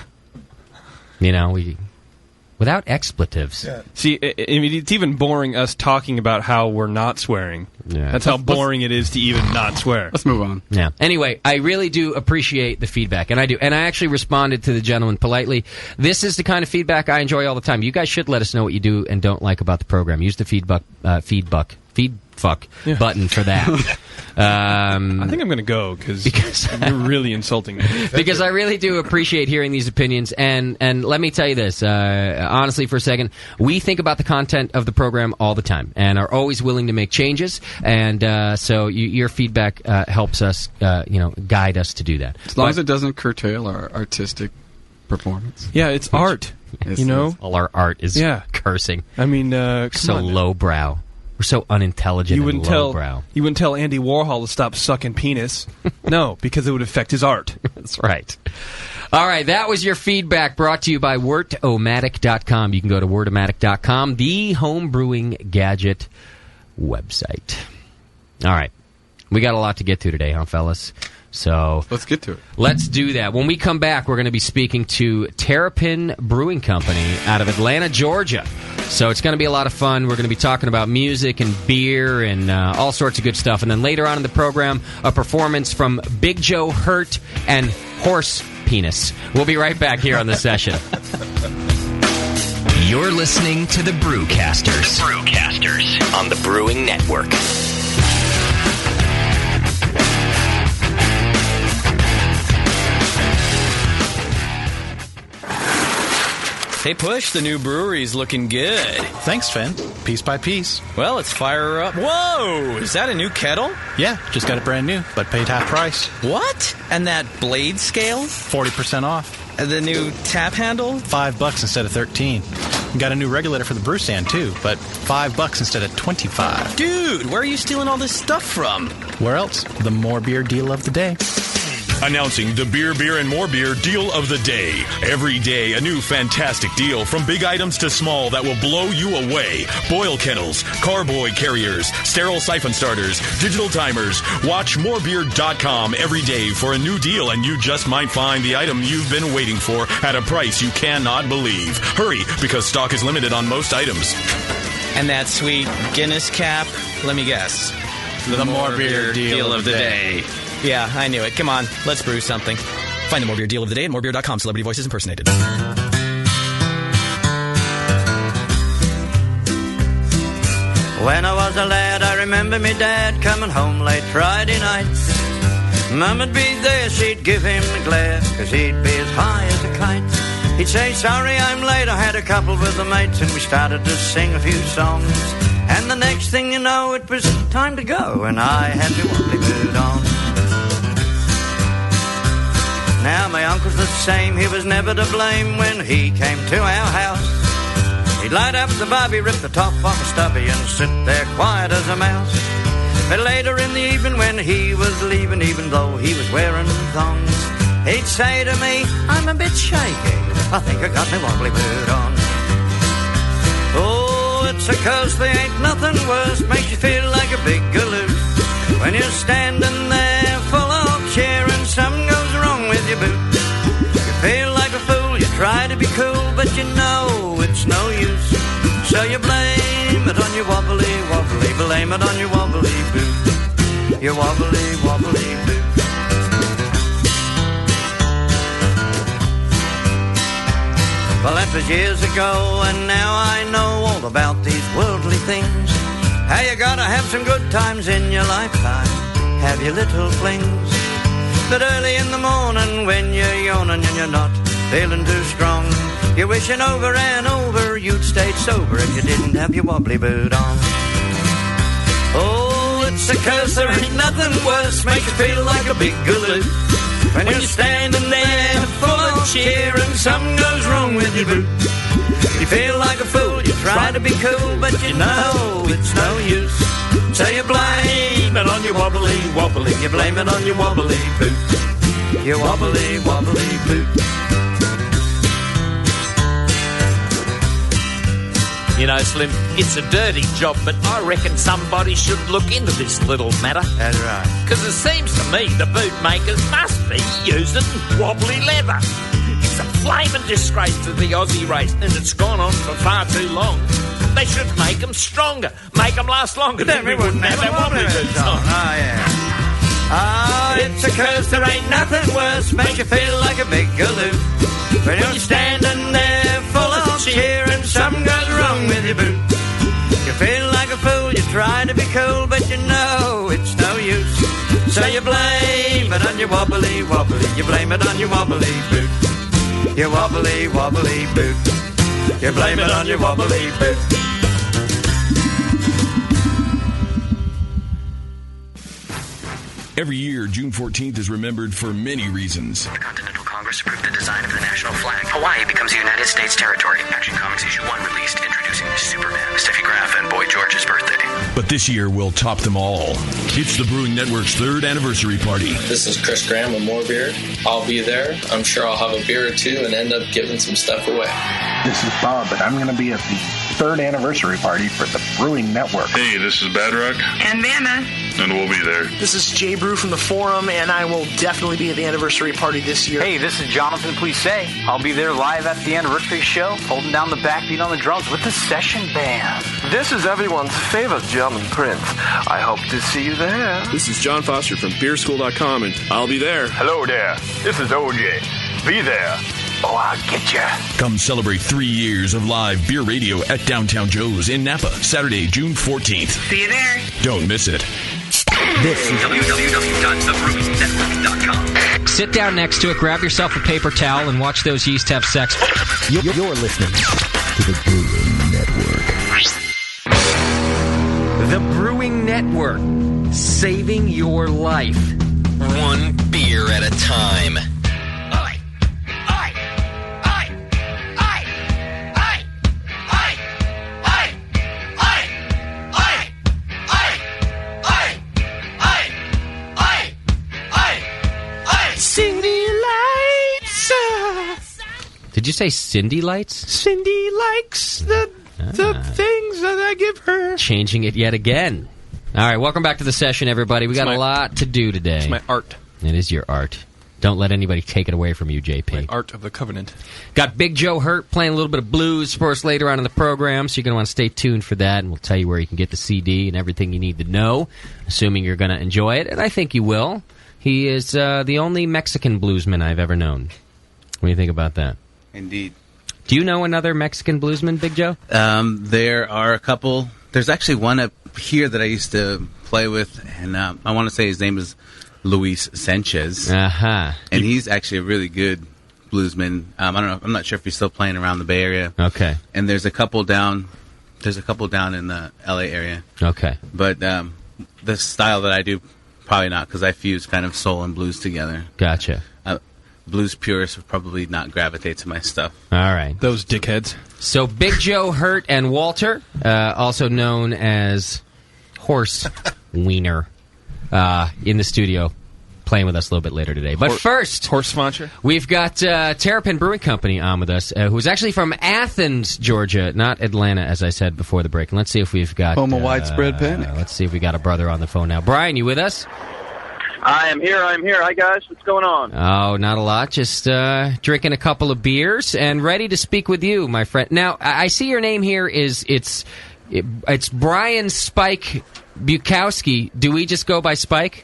You know, without expletives. Yeah. See, I mean, it's even boring us talking about how we're not swearing. Yeah. That's how boring it is to even not swear. Let's move on. Yeah. Anyway, I really do appreciate the feedback, and I do. And I actually responded to the gentleman politely. This is the kind of feedback I enjoy all the time. You guys should let us know what you do and don't like about the program. Use the feedfuck button for that. I think I'm going to go because you're really insulting me. Because I really do appreciate hearing these opinions, and let me tell you this, honestly for a second, we think about the content of the program all the time and are always willing to make changes, and so your feedback helps us, guide us to do that. As long as it doesn't curtail our artistic performance. Yeah, it's art, you know? All our art is cursing. I mean, so lowbrow. We're so unintelligent and lowbrow. You wouldn't tell Andy Warhol to stop sucking penis. No, because it would affect his art. That's right. All right, that was your feedback brought to you by Wortomatic.com. You can go to Wortomatic.com, the home brewing gadget website. All right. We got a lot to get to today, huh, fellas? So let's get to it. Let's do that. When we come back, we're going to be speaking to Terrapin Brewing Company out of Atlanta, Georgia. So it's going to be a lot of fun. We're going to be talking about music and beer and all sorts of good stuff. And then later on in the program, a performance from Big Joe Hurt and Horse Penis. We'll be right back here on the session. You're listening to the Brewcasters. On the Brewing Network. Hey, Push, the new brewery's looking good. Thanks, Finn. Piece by piece. Well, let's fire her up. Whoa! Is that a new kettle? Yeah, just got it brand new, but paid half price. What? And that blade scale? 40% off. The new tap handle? $5 instead of 13. Got a new regulator for the brew stand, too, but $5 instead of 25. Dude, where are you stealing all this stuff from? Where else? The More Beer deal of the day. Announcing the Beer, and More Beer deal of the day. Every day, a new fantastic deal from big items to small that will blow you away. Boil kettles, carboy carriers, sterile siphon starters, digital timers. Watch morebeer.com every day for a new deal, and you just might find the item you've been waiting for at a price you cannot believe. Hurry, because stock is limited on most items. And that sweet Guinness cap, let me guess. The More Beer deal of the day. Yeah, I knew it. Come on, let's brew something. Find the More Beer deal of the day at morebeer.com. Celebrity voices impersonated. When I was a lad, I remember me dad coming home late Friday nights. Mum'd be there, she'd give him the glare, 'cause he'd be as high as a kite. He'd say, sorry I'm late, I had a couple with the mates, and we started to sing a few songs. And the next thing you know, it was time to go, and I had my wobbly boot on. Now my uncle's the same, he was never to blame when he came to our house. He'd light up the bobby, rip the top off a stubby, and sit there quiet as a mouse. But later in the evening when he was leaving, even though he was wearing thongs, he'd say to me, I'm a bit shaky, I think I got my wobbly boot on. Oh, it's 'cause there ain't nothing worse, makes you feel like a big galoot. When you're standing there full of cheer and something goes wrong with your boot. You feel like a fool, you try to be cool, but you know it's no use. So you blame it on your wobbly, wobbly, blame it on your wobbly boot. Your wobbly, wobbly boot. Well, that was years ago, and now I know all about these worldly things. How you gotta have some good times in your lifetime, have your little flings. But early in the morning when you're yawning and you're not feeling too strong, you're wishing over and over you'd stayed sober if you didn't have your wobbly boot on. Oh, it's 'cause there ain't nothing worse, makes you feel like a big galoot. When you're standing there full of cheer and something goes wrong with your boot. You feel like a fool, you try to be cool, but you know it's no use. So you blame it on your wobbly wobbly, you blame it on your wobbly boot. Your wobbly wobbly boot. You know, Slim, it's a dirty job, but I reckon somebody should look into this little matter. That's right. Because it seems to me the bootmakers must be using wobbly leather. It's a flaming disgrace to the Aussie race, and it's gone on for far too long. They should make them stronger, make them last longer. Then we wouldn't have that wobbly boots on. Oh, yeah. Oh, it's a curse, there ain't nothing worse. Makes you feel like a big galoot. When you're standing there full of cheer and something goes wrong with your boot. You feel like a fool, you try to be cool, but you know it's no use. So you blame it on your wobbly wobbly, you blame it on your wobbly boot. Your wobbly wobbly boot. You blame it on your wobbly boot. Every year, June 14th is remembered for many reasons. The Continental Congress approved the design of the national flag. Hawaii becomes a United States territory. Action Comics issue 1 released, introducing Superman, Steffi Graf, and Boy George's birthday. But this year will top them all. It's the Brewing Network's 3rd anniversary party. This is Chris Graham with More Beer. I'll be there. I'm sure I'll have a beer or two and end up giving some stuff away. This is Bob, and I'm going to be at the 3rd anniversary party for the Brewing Network. Hey, this is Badrock. And Vanna. And we'll be there. This is Jay Brew from the Forum, and I will definitely be at the anniversary party this year. Hey, this is Jonathan Plissé. I'll be there live at the anniversary show, holding down the backbeat on the drums with the session band. This is everyone's favorite German prince. I hope to see you there. This is John Foster from BeerSchool.com, and I'll be there. Hello there. This is OJ. Be there. Oh, I'll get ya. Come celebrate 3 years of live beer radio at Downtown Joe's in Napa, Saturday, June 14th. See you there. Don't miss it. This is www.thebrewingnetwork.com. Sit down next to it, grab yourself a paper towel, and watch those yeast have sex. You're listening to the Brewing Network. The Brewing Network. Saving your life. One beer at a time. Cindy Lights. Did you say Cindy Lights? Cindy likes the things that I give her. Changing it yet again. All right, welcome back to the session, everybody. We got a lot to do today. It's my art. It is your art. Don't let anybody take it away from you, JP. My Art of the Covenant. Got Big Joe Hurt playing a little bit of blues for us later on in the program, so you're going to want to stay tuned for that, and we'll tell you where you can get the CD and everything you need to know, assuming you're going to enjoy it, and I think you will. He is the only Mexican bluesman I've ever known. What do you think about that? Indeed. Do you know another Mexican bluesman, Big Joe? There are a couple. There's actually one up here that I used to play with, and I want to say his name is Luis Sanchez. Uh-huh. And he's actually a really good bluesman. I don't know. I'm not sure if he's still playing around the Bay Area. Okay. And there's a couple down in the LA area. Okay. But the style that I do, probably not, because I fuse kind of soul and blues together. Gotcha. Blues purists would probably not gravitate to my stuff. All right. Those dickheads. So Big Joe Hurt and Walter, also known as Horse Wiener, in the studio, playing with us a little bit later today. But first, Horse sponsor, we've got Terrapin Brewing Company on with us, who's actually from Athens, Georgia, not Atlanta, as I said before the break. And let's see if we've got home of widespread panic. Let's see if we got a brother on the phone now. Brian, you with us? I'm here. Hi, guys. What's going on? Oh, not a lot. Just drinking a couple of beers and ready to speak with you, my friend. Now, I see your name here it's Brian Spike Buckowski. Do we just go by Spike?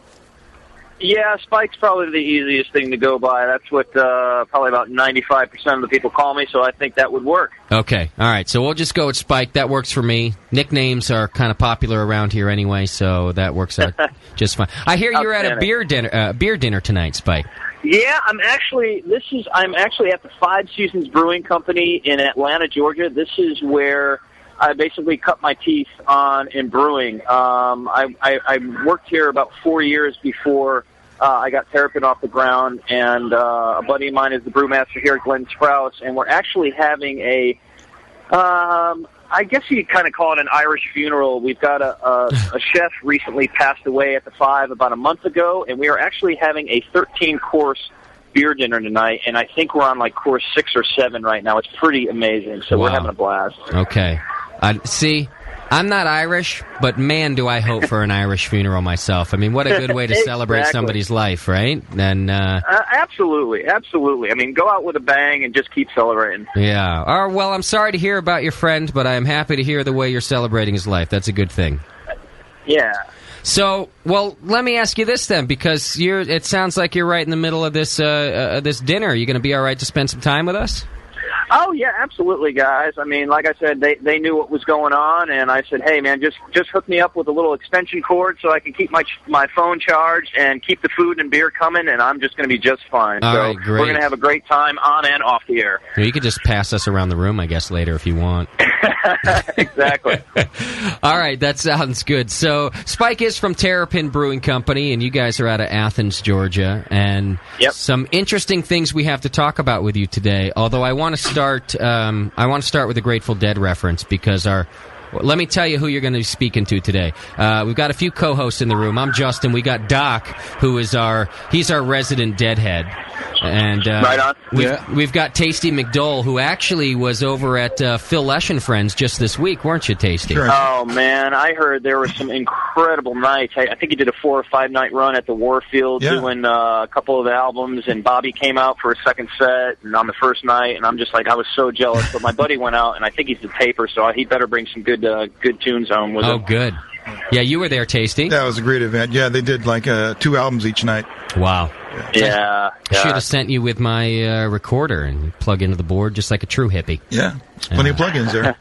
Yeah, Spike's probably the easiest thing to go by. That's what probably about 95% of the people call me, so I think that would work. Okay, all right. So we'll just go with Spike. That works for me. Nicknames are kind of popular around here anyway, so that works out just fine. I hear you're at a beer dinner tonight, Spike. Yeah, I'm actually at the Five Seasons Brewing Company in Atlanta, Georgia. This is where I basically cut my teeth in brewing. I worked here about 4 years before I got Terrapin off the ground, and a buddy of mine is the brewmaster here at Glen Sprouse, and we're actually having a I guess you kind of call it an Irish funeral. We've got a chef recently passed away at the 5 about a month ago, and we are actually having a 13-course beer dinner tonight, and I think we're on like course 6 or 7 right now. It's pretty amazing, so we're having a blast. Okay. See, I'm not Irish, but man, do I hope for an Irish funeral myself. I mean, what a good way to celebrate somebody's life, right? And absolutely. I mean, go out with a bang and just keep celebrating. Yeah. Well, I'm sorry to hear about your friend, but I am happy to hear the way you're celebrating his life. That's a good thing. Yeah. So, well, let me ask you this then, because it sounds like you're right in the middle of this this dinner. Are you going to be all right to spend some time with us? Oh, yeah, absolutely, guys. I mean, like I said, they knew what was going on, and I said, hey, man, just hook me up with a little extension cord so I can keep my phone charged and keep the food and beer coming, and I'm just going to be just fine. All so right, great. We're going to have a great time on and off the air. Well, you could just pass us around the room, I guess, later if you want. Exactly. All right, that sounds good. So Spike is from Terrapin Brewing Company, and you guys are out of Athens, Georgia, and some interesting things we have to talk about with you today. Although I want to start with a Grateful Dead reference because let me tell you who you're going to be speaking to today. We've got a few co-hosts in the room. I'm Justin. We got Doc, who is he's our resident Deadhead. And right on. We've got Tasty McDole, who actually was over at Phil Lesh and Friends just this week, weren't you, Tasty? Sure. Oh, man, I heard there were some incredible nights. I think he did a 4 or 5 night run at the Warfield doing a couple of albums, and Bobby came out for a second set and on the first night, and I'm just like, I was so jealous. But my buddy went out, and I think he's the taper, so he better bring some good tunes home with him. Oh, good. Yeah, you were there, Tasty. That was a great event. Yeah, they did like 2 albums each night. Wow. Yeah. I should have sent you with my recorder and plug into the board just like a true hippie. Yeah, there's plenty of plugins there.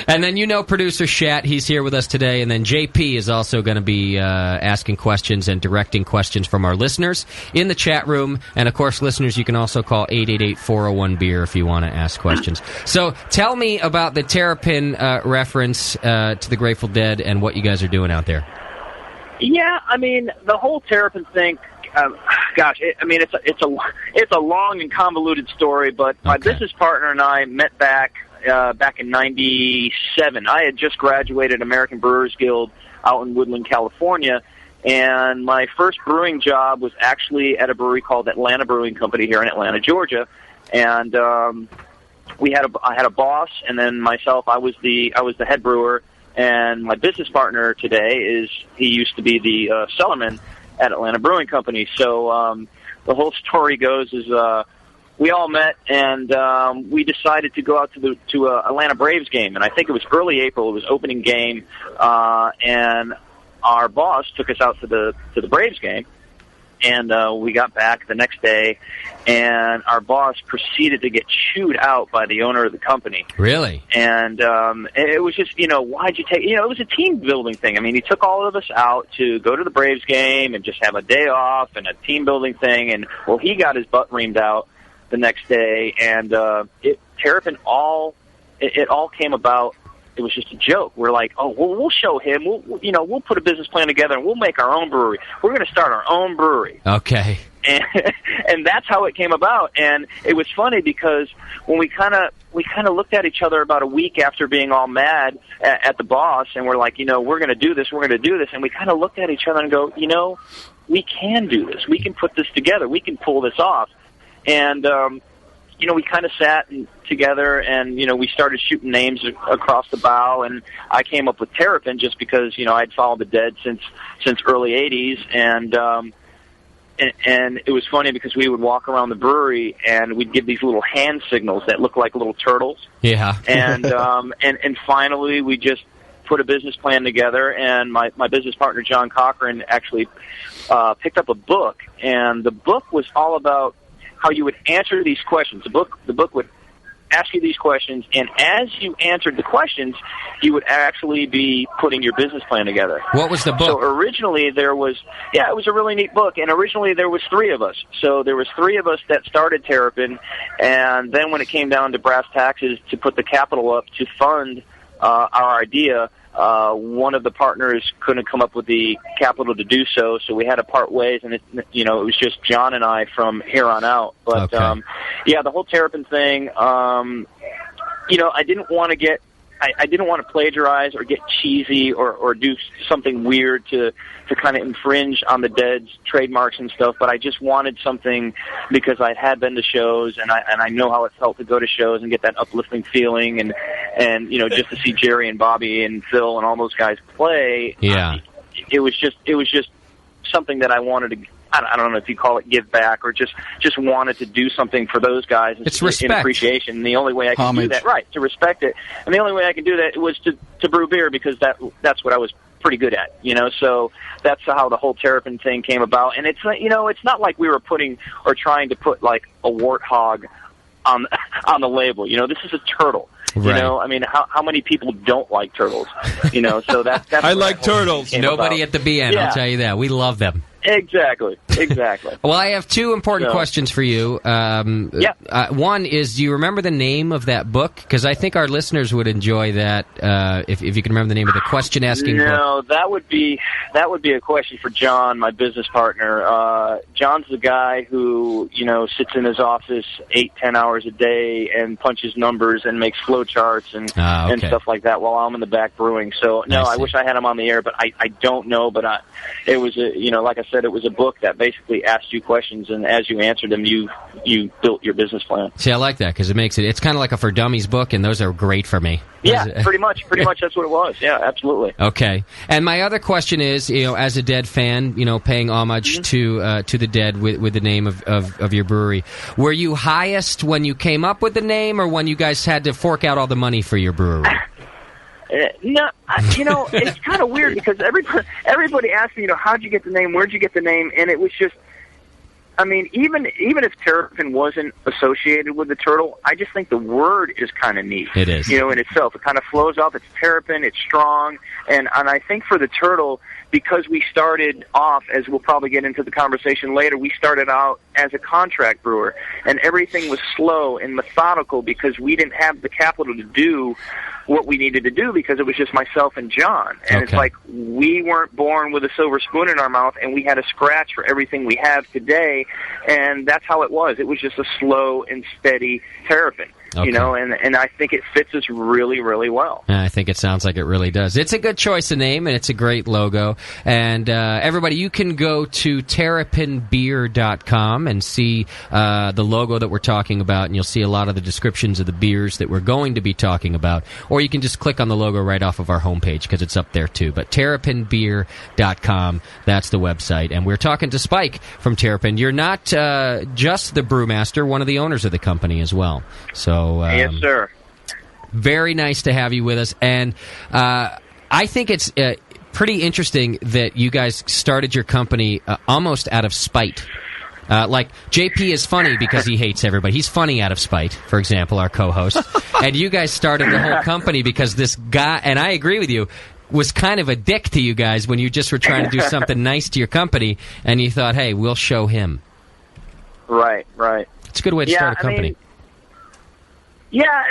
And then producer Shat, he's here with us today. And then JP is also going to be asking questions and directing questions from our listeners in the chat room. And, of course, listeners, you can also call 888-401-BEER if you want to ask questions. So tell me about the Terrapin reference to the Grateful Dead and what you guys are doing out there. Yeah, I mean, the whole Terrapin thing, it's a long and convoluted story, but my business partner and I met back in '97. I had just graduated American Brewers Guild out in Woodland, California, and my first brewing job was actually at a brewery called Atlanta Brewing Company here in Atlanta, Georgia, and I had a boss, and then myself, I was the head brewer, and my business partner today he used to be the cellarman at Atlanta Brewing Company. So the whole story goes is we all met, and we decided to go out to a Atlanta Braves game, and I think it was early April. It was opening game, and our boss took us out to the Braves game. And we got back the next day, and our boss proceeded to get chewed out by the owner of the company. Really? And it was just, why'd you take... it was a team-building thing. I mean, he took all of us out to go to the Braves game and just have a day off and a team-building thing. And, well, he got his butt reamed out the next day. And Terrapin it all came about... It was just a joke. We're like, oh, we'll show him. We'll put a business plan together, and we'll make our own brewery. We're going to start our own brewery. Okay. And that's how it came about. And it was funny because when we kind of looked at each other about a week after being all mad at the boss, and we're like, we're going to do this, and we kind of looked at each other and go, we can do this. We can put this together. We can pull this off. And we kind of sat together, and we started shooting names across the bow, and I came up with Terrapin just because I'd followed the Dead since early '80s, and it was funny because we would walk around the brewery and we'd give these little hand signals that look like little turtles. Yeah. and finally we just put a business plan together, and my business partner John Cochran actually picked up a book, and the book was all about how you would answer these questions. The book would ask you these questions, and as you answered the questions, you would actually be putting your business plan together. What was the book? So originally it was a really neat book, and originally there was 3 of us. So there was 3 of us that started Terrapin, and then when it came down to brass taxes to put the capital up to fund our idea, one of the partners couldn't come up with the capital to do so we had to part ways, and it was just John and I from here on out. But okay. the whole Terrapin thing, I didn't want to get. I didn't want to plagiarize or get cheesy or do something weird to kind of infringe on the Dead's trademarks and stuff, but I just wanted something because I had been to shows and I know how it felt to go to shows and get that uplifting feeling and just to see Jerry and Bobby and Phil and all those guys play. Yeah. It was just something that I wanted to. I don't know if you call it give back or just wanted to do something for those guys. It's respect. In appreciation. And the only way I can do that, right, to respect it. And the only way I can do that was to brew beer because that's what I was pretty good at, So that's how the whole Terrapin thing came about. And it's it's not like we were putting or trying to put like a warthog on the label. This is a turtle. Right. I mean, how many people don't like turtles? So that's I like turtles. Nobody at the BN, Yeah. I'll tell you that. We love them. Exactly. Well, I have two important questions for you. One is, do you remember the name of that book? Because I think our listeners would enjoy that if you can remember the name of the question-asking book. No, that would be a question for John, my business partner. John's the guy who sits in his office 8-10 hours a day and punches numbers and makes flow charts and stuff like that while I'm in the back brewing. So no, I wish I had him on the air, but I don't know. But it was like I said, it was a book that basically asked you questions, and as you answered them, you built your business plan. See, I like that because it's kind of like a for dummies book, and those are great for me. Yeah, pretty much that's what it was. Yeah, absolutely. Okay. And my other question is, as a Dead fan, paying homage to the Dead with the name of your brewery, were you highest when you came up with the name, or when you guys had to fork out all the money for your brewery? No, it's kind of weird because everybody asks me, how'd you get the name? Where'd you get the name? And it was just, I mean, even if Terrapin wasn't associated with the turtle, I just think the word is kind of neat. It is. In itself. It kind of flows off. It's Terrapin. It's strong. And I think for the turtle, because we started off, as we'll probably get into the conversation later, we started out as a contract brewer. And everything was slow and methodical because we didn't have the capital to do what we needed to do because it was just myself and John. And It's like we weren't born with a silver spoon in our mouth, and we had to scratch for everything we have today, and that's how it was. It was just a slow and steady Terrapin. And I think it fits us really, really well. I think it sounds like it really does. It's a good choice of name, and it's a great logo. And everybody, you can go to terrapinbeer.com and see the logo that we're talking about, and you'll see a lot of the descriptions of the beers that we're going to be talking about. Or you can just click on the logo right off of our homepage, because it's up there too. But terrapinbeer.com, that's the website. And we're talking to Spike from Terrapin. You're not just the brewmaster, one of the owners of the company as well. So yes, sir. Very nice to have you with us, and I think it's pretty interesting that you guys started your company almost out of spite. Like, JP is funny because he hates everybody. He's funny out of spite, for example, our co-host. And you guys started the whole company because this guy, and I agree with you, was kind of a dick to you guys when you just were trying to do something nice to your company, and you thought, hey, we'll show him. Right. It's a good way to start a company. Yeah,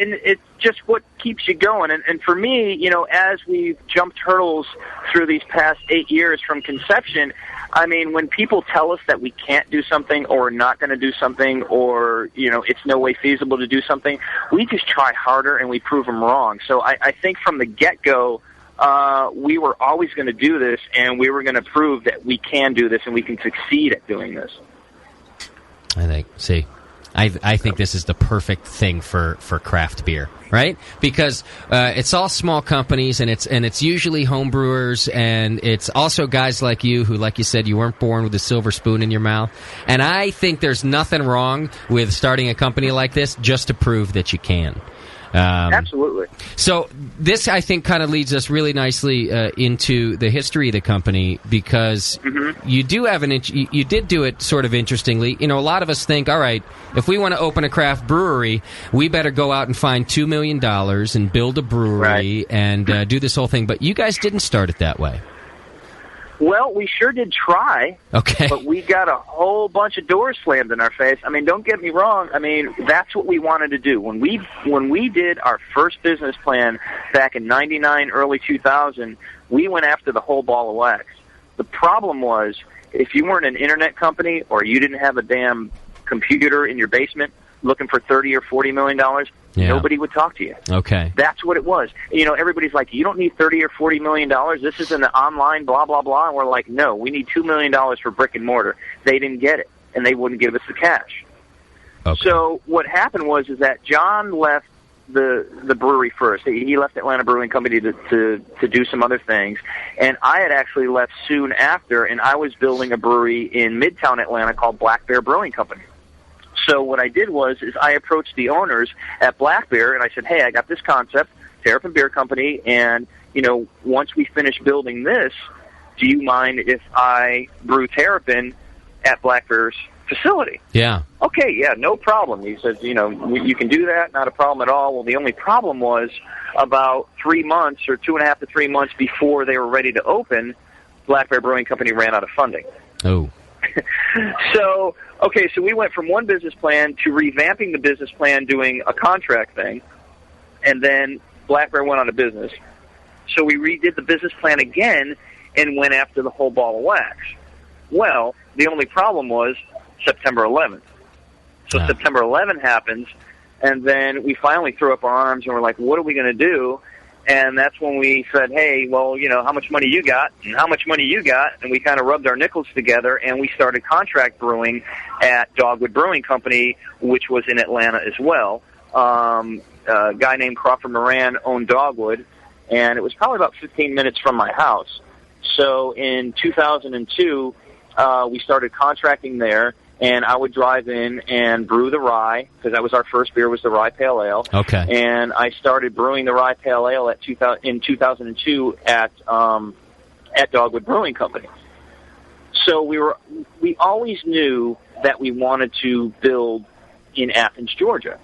and it's just what keeps you going. And for me, as we've jumped hurdles through these past 8 years from conception, I mean, when people tell us that we can't do something or not going to do something or, it's no way feasible to do something, we just try harder and we prove them wrong. So I think from the get-go, we were always going to do this, and we were going to prove that we can do this and we can succeed at doing this. I think this is the perfect thing for craft beer, right? Because it's all small companies, and it's usually home brewers, and it's also guys like you who, like you said, you weren't born with a silver spoon in your mouth. And I think there's nothing wrong with starting a company like this just to prove that you can. Absolutely. So this, I think, kind of leads us really nicely into the history of the company, because you do have you did do it sort of interestingly. A lot of us think, all right, if we want to open a craft brewery, we better go out and find $2 million and build a brewery and do this whole thing. But you guys didn't start it that way. Well, we sure did try. Okay. But we got a whole bunch of doors slammed in our face. I mean, don't get me wrong. I mean, that's what we wanted to do. When we did our first business plan back in 99, early 2000, we went after the whole ball of wax. The problem was, if you weren't an internet company or you didn't have a damn computer in your basement, looking for $30 or $40 million, nobody would talk to you. Okay. That's what it was. Everybody's like, you don't need $30 or $40 million. This is an online blah, blah, blah. And we're like, no, we need $2 million for brick and mortar. They didn't get it, and they wouldn't give us the cash. Okay. So what happened was that John left the brewery first. He left Atlanta Brewing Company to do some other things, and I had actually left soon after, and I was building a brewery in Midtown Atlanta called Black Bear Brewing Company. So what I did was I approached the owners at Black Bear, and I said, hey, I got this concept, Terrapin Beer Company, and, once we finish building this, do you mind if I brew Terrapin at Black Bear's facility? Yeah. Okay, yeah, no problem. He says, you can do that, not a problem at all. Well, the only problem was about 3 months or 2.5 to 3 months before they were ready to open, Black Bear Brewing Company ran out of funding. Oh. So we went from one business plan to revamping the business plan, doing a contract thing, and then Black Bear went out of business. So we redid the business plan again and went after the whole ball of wax. Well, the only problem was September 11th. So September 11th happens, and then we finally threw up our arms and we're like, what are we going to do? And that's when we said, hey, well, how much money you got and how much money you got? And we kind of rubbed our nickels together, and we started contract brewing at Dogwood Brewing Company, which was in Atlanta as well. A guy named Crawford Moran owned Dogwood, and it was probably about 15 minutes from my house. So in 2002, we started contracting there, and I would drive in and brew the rye, because that was our first beer, was the Rye Pale Ale. Okay. And I started brewing the Rye Pale Ale in 2002 at Dogwood Brewing Company. So we always knew that we wanted to build in Athens, Georgia.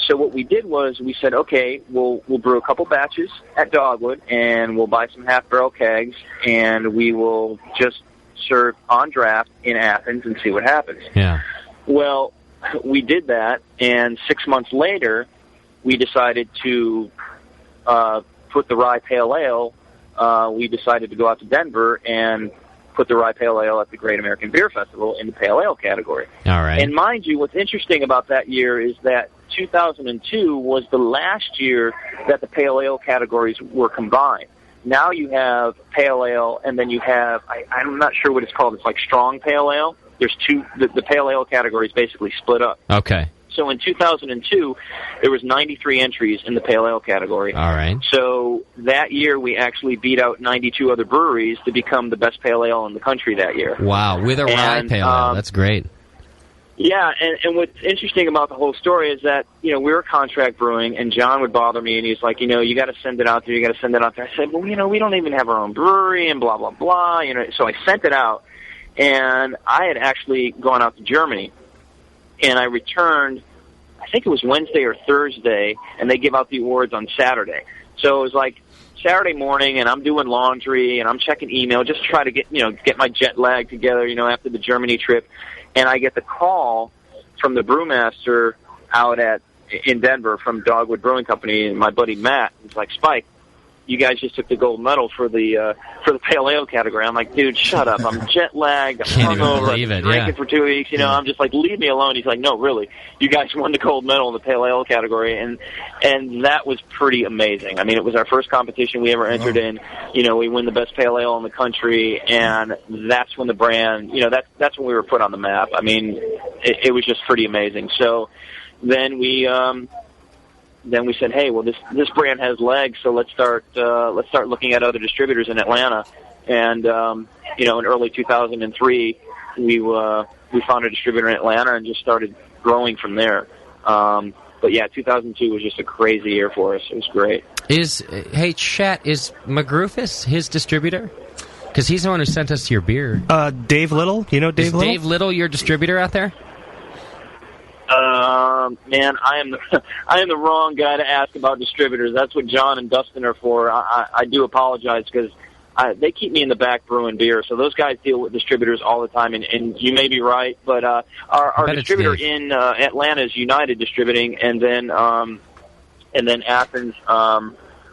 So what we did was we said, okay, we'll brew a couple batches at Dogwood, and we'll buy some half-barrel kegs, and we will just serve on draft in Athens and see what happens. Yeah. Well, we did that, and 6 months later, we decided to put the Rye Pale Ale. We decided to go out to Denver and put the Rye Pale Ale at the Great American Beer Festival in the Pale Ale category. All right. And mind you, what's interesting about that year is that 2002 was the last year that the Pale Ale categories were combined. Now you have Pale Ale, and then you have, I'm not sure what it's called, it's like Strong Pale Ale. There's two, the Pale Ale category is basically split up. Okay. So in 2002, there was 93 entries in the Pale Ale category. All right. So that year, we actually beat out 92 other breweries to become the best Pale Ale in the country that year. Wow, with a Rye Pale Ale. That's great. Yeah, and what's interesting about the whole story is that, we were contract brewing, and John would bother me, and he's like, you got to send it out there, you got to send it out there. I said, well, we don't even have our own brewery, and blah, blah, blah. So I sent it out, and I had actually gone out to Germany, and I returned, I think it was Wednesday or Thursday, and they give out the awards on Saturday. So it was like Saturday morning, and I'm doing laundry, and I'm checking email, just to try to get my jet lag together, after the Germany trip. And I get the call from the brewmaster out in Denver from Dogwood Brewing Company, and my buddy Matt. He's like, Spike, you guys just took the gold medal for the Pale Ale category. I'm like, dude, shut up. I'm jet lagged. I'm hungover. I've been drinking for 2 weeks. I'm just like, leave me alone. He's like, no, really. You guys won the gold medal in the Pale Ale category, and that was pretty amazing. I mean, it was our first competition we ever entered in. We win the best Pale Ale in the country, and that's when the brand, that's when we were put on the map. I mean, it was just pretty amazing. So then we said, hey, well, this brand has legs, so let's start looking at other distributors in Atlanta. And in early 2003, we found a distributor in Atlanta and just started growing from there. But yeah, 2002 was just a crazy year for us. It was great. Hey, Chet, is McGrufus his distributor? Because he's the one who sent us your beer. Dave Little, Dave Little? Is Dave Little your distributor out there? Man, I am the wrong guy to ask about distributors. That's what John and Dustin are for. I do apologize because they keep me in the back brewing beer. So those guys deal with distributors all the time, and you may be right. But our distributor in Atlanta is United Distributing, and then Athens.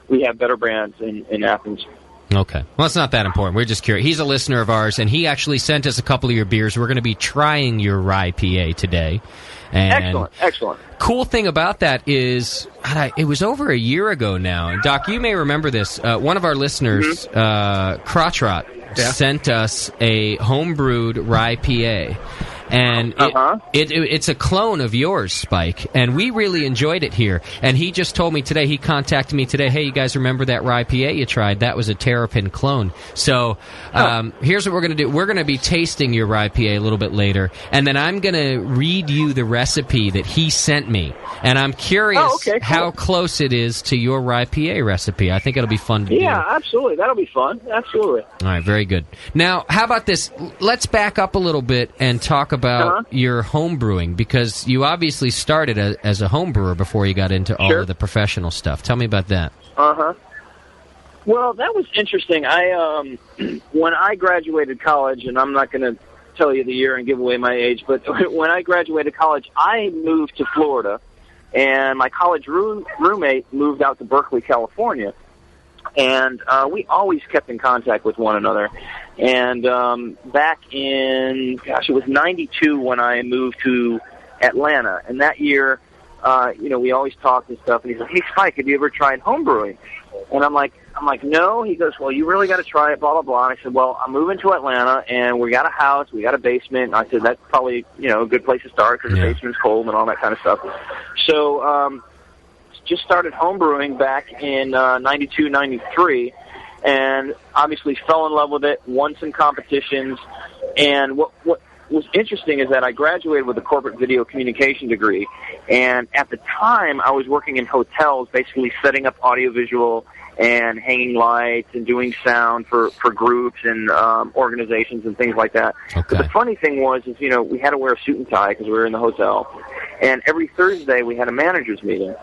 We have Better Brands in Athens. Okay. Well, it's not that important. We're just curious. He's a listener of ours, and he actually sent us a couple of your beers. We're going to be trying your rye PA today. And Excellent. Cool thing about that is, it was over a year ago now. And Doc, you may remember this. One of our listeners, Crotch Rot, sent us a homebrewed rye PA. And it's a clone of yours, Spike, and we really enjoyed it here. And he just told me today, he contacted me today, hey, you guys remember that rye PA you tried? That was a Terrapin clone. So here's what we're going to do. We're going to be tasting your rye PA a little bit later, and then I'm going to read you the recipe that he sent me. And I'm curious how close it is to your rye PA recipe. I think it'll be fun to do. Yeah, absolutely. That'll be fun. Absolutely. All right, very good. Now, how about this? Let's back up a little bit and talk about your home brewing, because you obviously started as a home brewer before you got into all of the professional stuff. Tell me about that. Well, that was interesting. I when I graduated college, and I'm not going to tell you the year and give away my age, but when I graduated college, I moved to Florida, and my college roommate moved out to Berkeley, California. And we always kept in contact with one another. And back in, it was 92 when I moved to Atlanta. And that year, we always talked and stuff. And he's like, hey, Spike, have you ever tried home brewing? And I'm like, no. He goes, well, you really got to try it, blah, blah, blah. And I said, well, I'm moving to Atlanta, and we got a house, we got a basement. And I said, that's probably, a good place to start because the basement's cold and all that kind of stuff. So, just started homebrewing back in 92, 93, and obviously fell in love with it, won some competitions. And what was interesting is that I graduated with a corporate video communication degree, and at the time I was working in hotels, basically setting up audiovisual and hanging lights and doing sound for groups and organizations and things like that. Okay. But the funny thing was, we had to wear a suit and tie because we were in the hotel, and every Thursday we had a manager's meeting.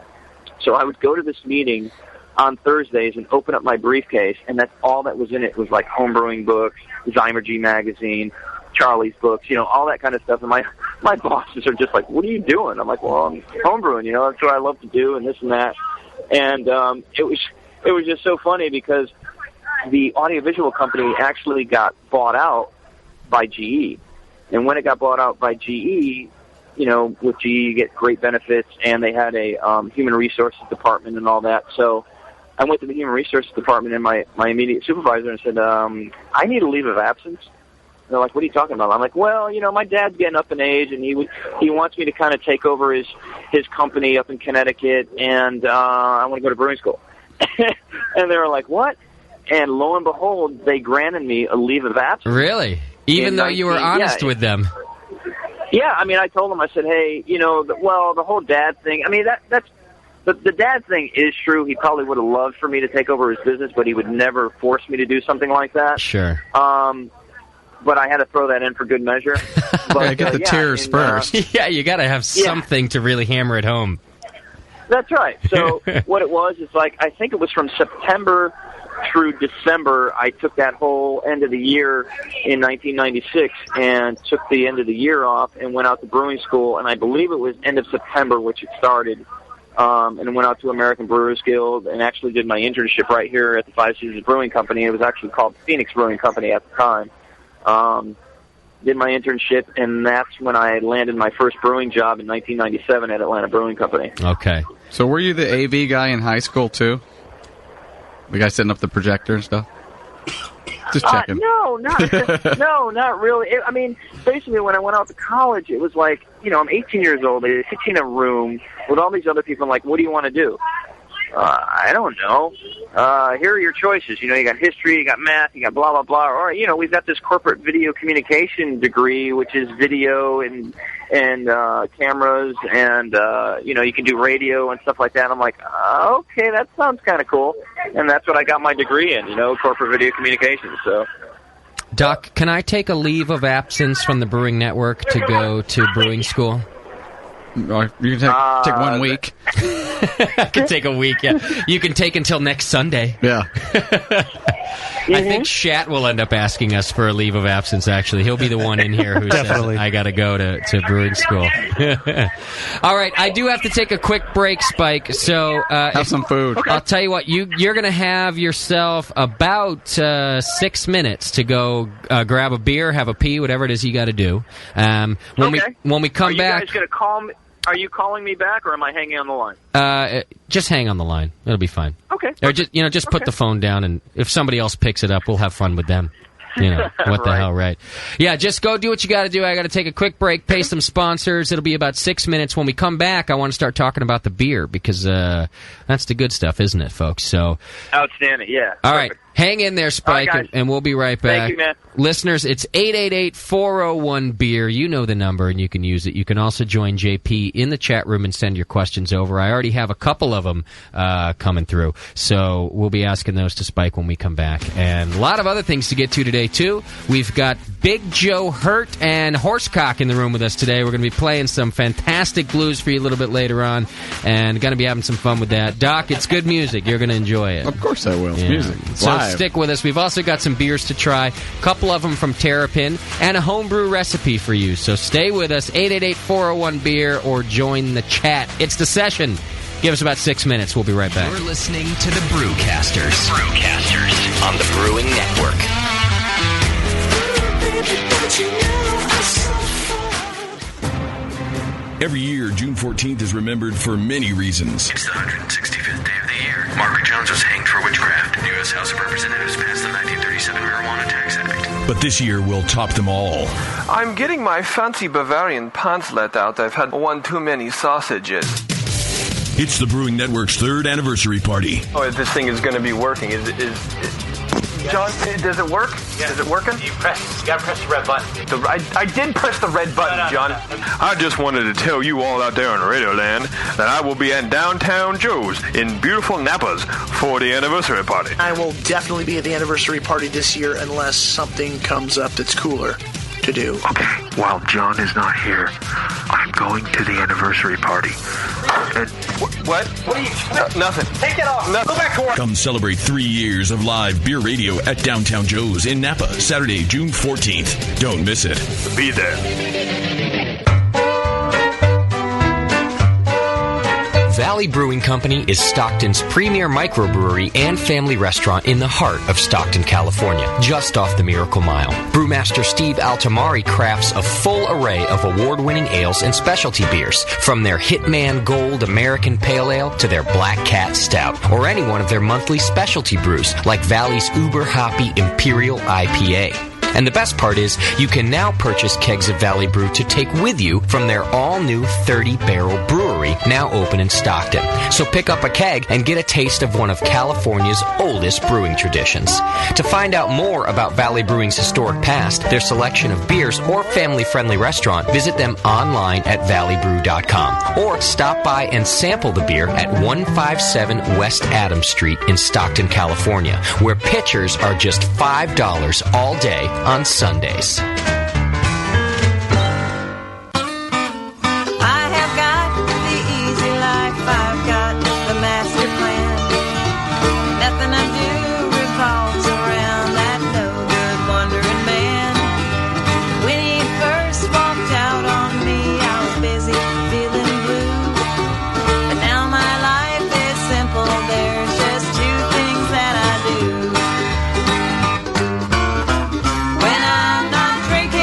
So I would go to this meeting on Thursdays and open up my briefcase, and that's all that was in it. It was like homebrewing books, Zymergy magazine, Charlie's books, all that kind of stuff. And my bosses are just like, what are you doing? I'm like, well, I'm homebrewing, that's what I love to do and this and that. And it was just so funny because the audiovisual company actually got bought out by GE. And when it got bought out by GE, with GE you get great benefits, and they had a human resources department and all that. So I went to the human resources department and my immediate supervisor and said, I need a leave of absence. And they're like, what are you talking about? I'm like, well, my dad's getting up in age, and he wants me to kind of take over his company up in Connecticut, and I want to go to brewing school. And they were like, what? And lo and behold, they granted me a leave of absence. Really? Even though you were honest with them? Yeah, I told him, I said, hey, the whole dad thing, that's the dad thing is true. He probably would have loved for me to take over his business, but he would never force me to do something like that. Sure. But I had to throw that in for good measure. But, get the tears first. Yeah, you got to have something to really hammer it home. That's right. So what it was is I think it was from September through December, I took that whole end of the year in 1996 and took the end of the year off and went out to brewing school, and I believe it was end of September which it started, and went out to American Brewers Guild and actually did my internship right here at the Five Seasons Brewing Company. It was actually called Phoenix Brewing Company at the time. Did my internship, and that's when I landed my first brewing job in 1997 at Atlanta Brewing Company. Okay. So were you the AV guy in high school, too? The guy setting up the projector and stuff? Just checking. No, not really. Basically, when I went out to college, it was like, I'm 18 years old. They sit you in a room with all these other people. I'm like, what do you want to do? I don't know. Here are your choices. You got history, you got math, you got blah, blah, blah. Or, we've got this corporate video communication degree, which is video and cameras, and, you can do radio and stuff like that. I'm like, okay, that sounds kind of cool. And that's what I got my degree in, corporate video communications. So, Doc, can I take a leave of absence from the Brewing Network to go to brewing school? You can take 1 week. I can take a week, yeah. You can take until next Sunday. Yeah. I think Shat will end up asking us for a leave of absence, actually. He'll be the one in here who says, I got to go to brewing school. All right, I do have to take a quick break, Spike. So have some food. I'll tell you what, you're going to have yourself about 6 minutes to go grab a beer, have a pee, whatever it is you got to do. When we come back... Are you guys going to call me? Are you calling me back, or am I hanging on the line? Just hang on the line. It'll be fine. Okay. Or just put the phone down, and if somebody else picks it up, we'll have fun with them. What the hell, right? Yeah, just go do what you got to do. I got to take a quick break, pay some sponsors. It'll be about 6 minutes. When we come back, I want to start talking about the beer, because that's the good stuff, isn't it, folks? So outstanding, yeah. All right. Hang in there, Spike, right, and we'll be right back. Thank you, man. Listeners, it's 888-401-BEER. You know the number, and you can use it. You can also join JP in the chat room and send your questions over. I already have a couple of them coming through, so we'll be asking those to Spike when we come back. And a lot of other things to get to today, too. We've got Big Joe Hurt and Horsecock in the room with us today. We're going to be playing some fantastic blues for you a little bit later on, and going to be having some fun with that. Doc, it's good music. You're going to enjoy it. Of course I will. It's music. It's so live. Stick with us. We've also got some beers to try, a couple of them from Terrapin, and a homebrew recipe for you. So stay with us, 888-401-BEER, or join the chat. It's the session. Give us about 6 minutes. We'll be right back. You're listening to the Brewcasters. On the Brewing Network. Every year, June 14th is remembered for many reasons. It's the 165th day of the year. Margaret Jones was hanged for witchcraft. The U.S. House of Representatives passed the 1937 Marijuana Tax Act. But this year will top them all. I'm getting my fancy Bavarian pamphlet out. I've had one too many sausages. It's the Brewing Network's 3rd anniversary party. Oh, this thing is going to be working. John, does it work? Yeah. Is it working? You gotta press the red button. I did press the red button, John. I just wanted to tell you all out there on Radio Land that I will be at Downtown Joe's in beautiful Napa's for the anniversary party. I will definitely be at the anniversary party this year unless something comes up that's cooler to do. Okay, while John is not here, I'm going to the anniversary party. And what? What are you... Nothing. Take it off. Go back to work. Come celebrate 3 years of live beer radio at Downtown Joe's in Napa, Saturday, June 14th. Don't miss it. Be there. Valley Brewing Company is Stockton's premier microbrewery and family restaurant in the heart of Stockton, California, just off the Miracle Mile. Brewmaster Steve Altamari crafts a full array of award-winning ales and specialty beers, from their Hitman Gold American Pale Ale to their Black Cat Stout, or any one of their monthly specialty brews, like Valley's Uber Hoppy Imperial IPA. And the best part is, you can now purchase kegs of Valley Brew to take with you from their all-new 30-barrel brewery, now open in Stockton. So pick up a keg and get a taste of one of California's oldest brewing traditions. To find out more about Valley Brewing's historic past, their selection of beers, or family-friendly restaurant, visit them online at valleybrew.com. Or stop by and sample the beer at 157 West Adams Street in Stockton, California, where pitchers are just $5 all day on Sundays. I have got the easy life, I've got the master plan. Nothing I do revolves around that no-good wandering man. When he first walked out on me, I was busy feeling blue. But now my life is simple, there's just two things that I do. When I'm not drinking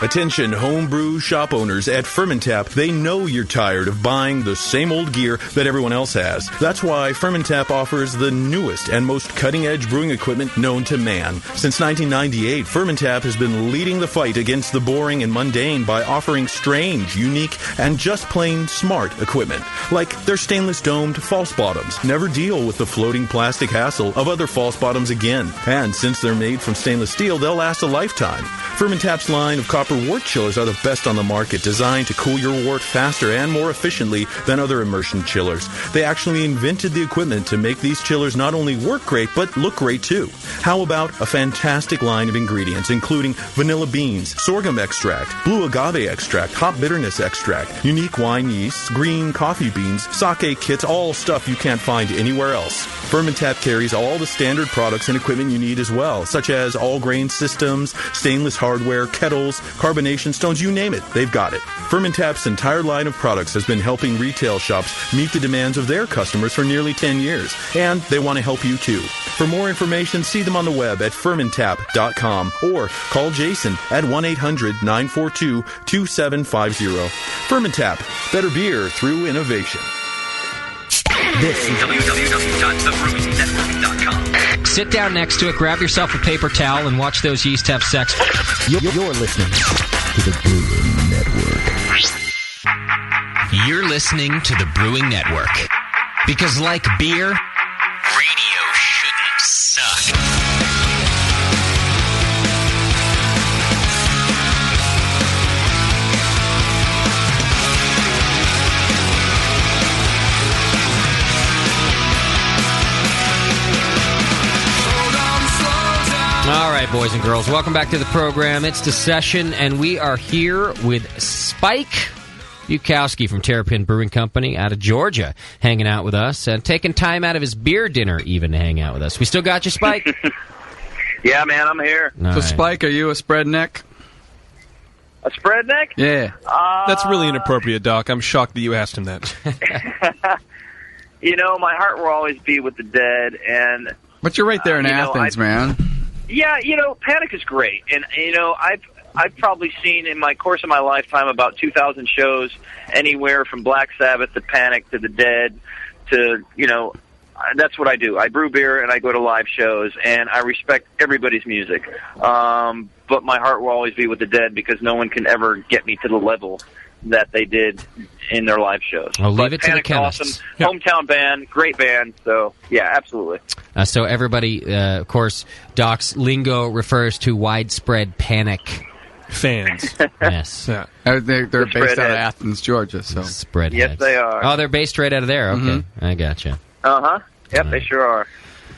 Attention homebrew shop owners at Fermentap. They know you're tired of buying the same old gear that everyone else has. That's why Fermentap offers the newest and most cutting-edge brewing equipment known to man. Since 1998, Fermentap has been leading the fight against the boring and mundane by offering strange, unique, and just plain smart equipment. Like their stainless domed false bottoms. Never deal with the floating plastic hassle of other false bottoms again. And since they're made from stainless steel, they'll last a lifetime. Fermentap's line of copper wort chillers are the best on the market, designed to cool your wort faster and more efficiently than other immersion chillers. They actually invented the equipment to make these chillers not only work great, but look great too. How about a fantastic line of ingredients, including vanilla beans, sorghum extract, blue agave extract, hop bitterness extract, unique wine yeasts, green coffee beans, sake kits, all stuff you can't find anywhere else. Fermentap carries all the standard products and equipment you need as well, such as all-grain systems, stainless hardware, kettles, carbonation stones, you name it, they've got it. Fermentap's entire line of products has been helping retail shops meet the demands of their customers for nearly 10 years, and they want to help you too. For more information, see them on the web at fermentap.com or call Jason at 1-800-942-2750. Fermentap, better beer through innovation. This is www.thebrewingnetwork.com. Sit down next to it, grab yourself a paper towel, and watch those yeast have sex. You're listening to the Brewing Network. You're listening to the Brewing Network. Because like beer, radio shouldn't suck. All right, boys and girls, welcome back to the program. It's The Session, and we are here with Spike Buckowski from Terrapin Brewing Company out of Georgia, hanging out with us and taking time out of his beer dinner even to hang out with us. We still got you, Spike? Yeah, man, I'm here. So, Spike, are you a spread neck? A spread neck? Yeah. That's really inappropriate, Doc. I'm shocked that you asked him that. You know, my heart will always be with the dead, and... But you're right there in Athens, man. Yeah, you know, Panic is great, and you know, I've probably seen in my course of my lifetime about 2,000 shows, anywhere from Black Sabbath to Panic to the Dead to, you know, that's what I do. I brew beer and I go to live shows, and I respect everybody's music. But my heart will always be with the Dead because no one can ever get me to the level that they did in their live shows. I'll leave it to the chemists. Awesome. Yep. Hometown band, great band. So, yeah, absolutely. So everybody, of course, Doc's lingo refers to widespread Panic fans. Yes. Yeah. They're based out of Athens, Georgia. So Spread Yes, heads. they are. Oh, they're based right out of there. Okay, I gotcha. Uh-huh. Yep, they sure are.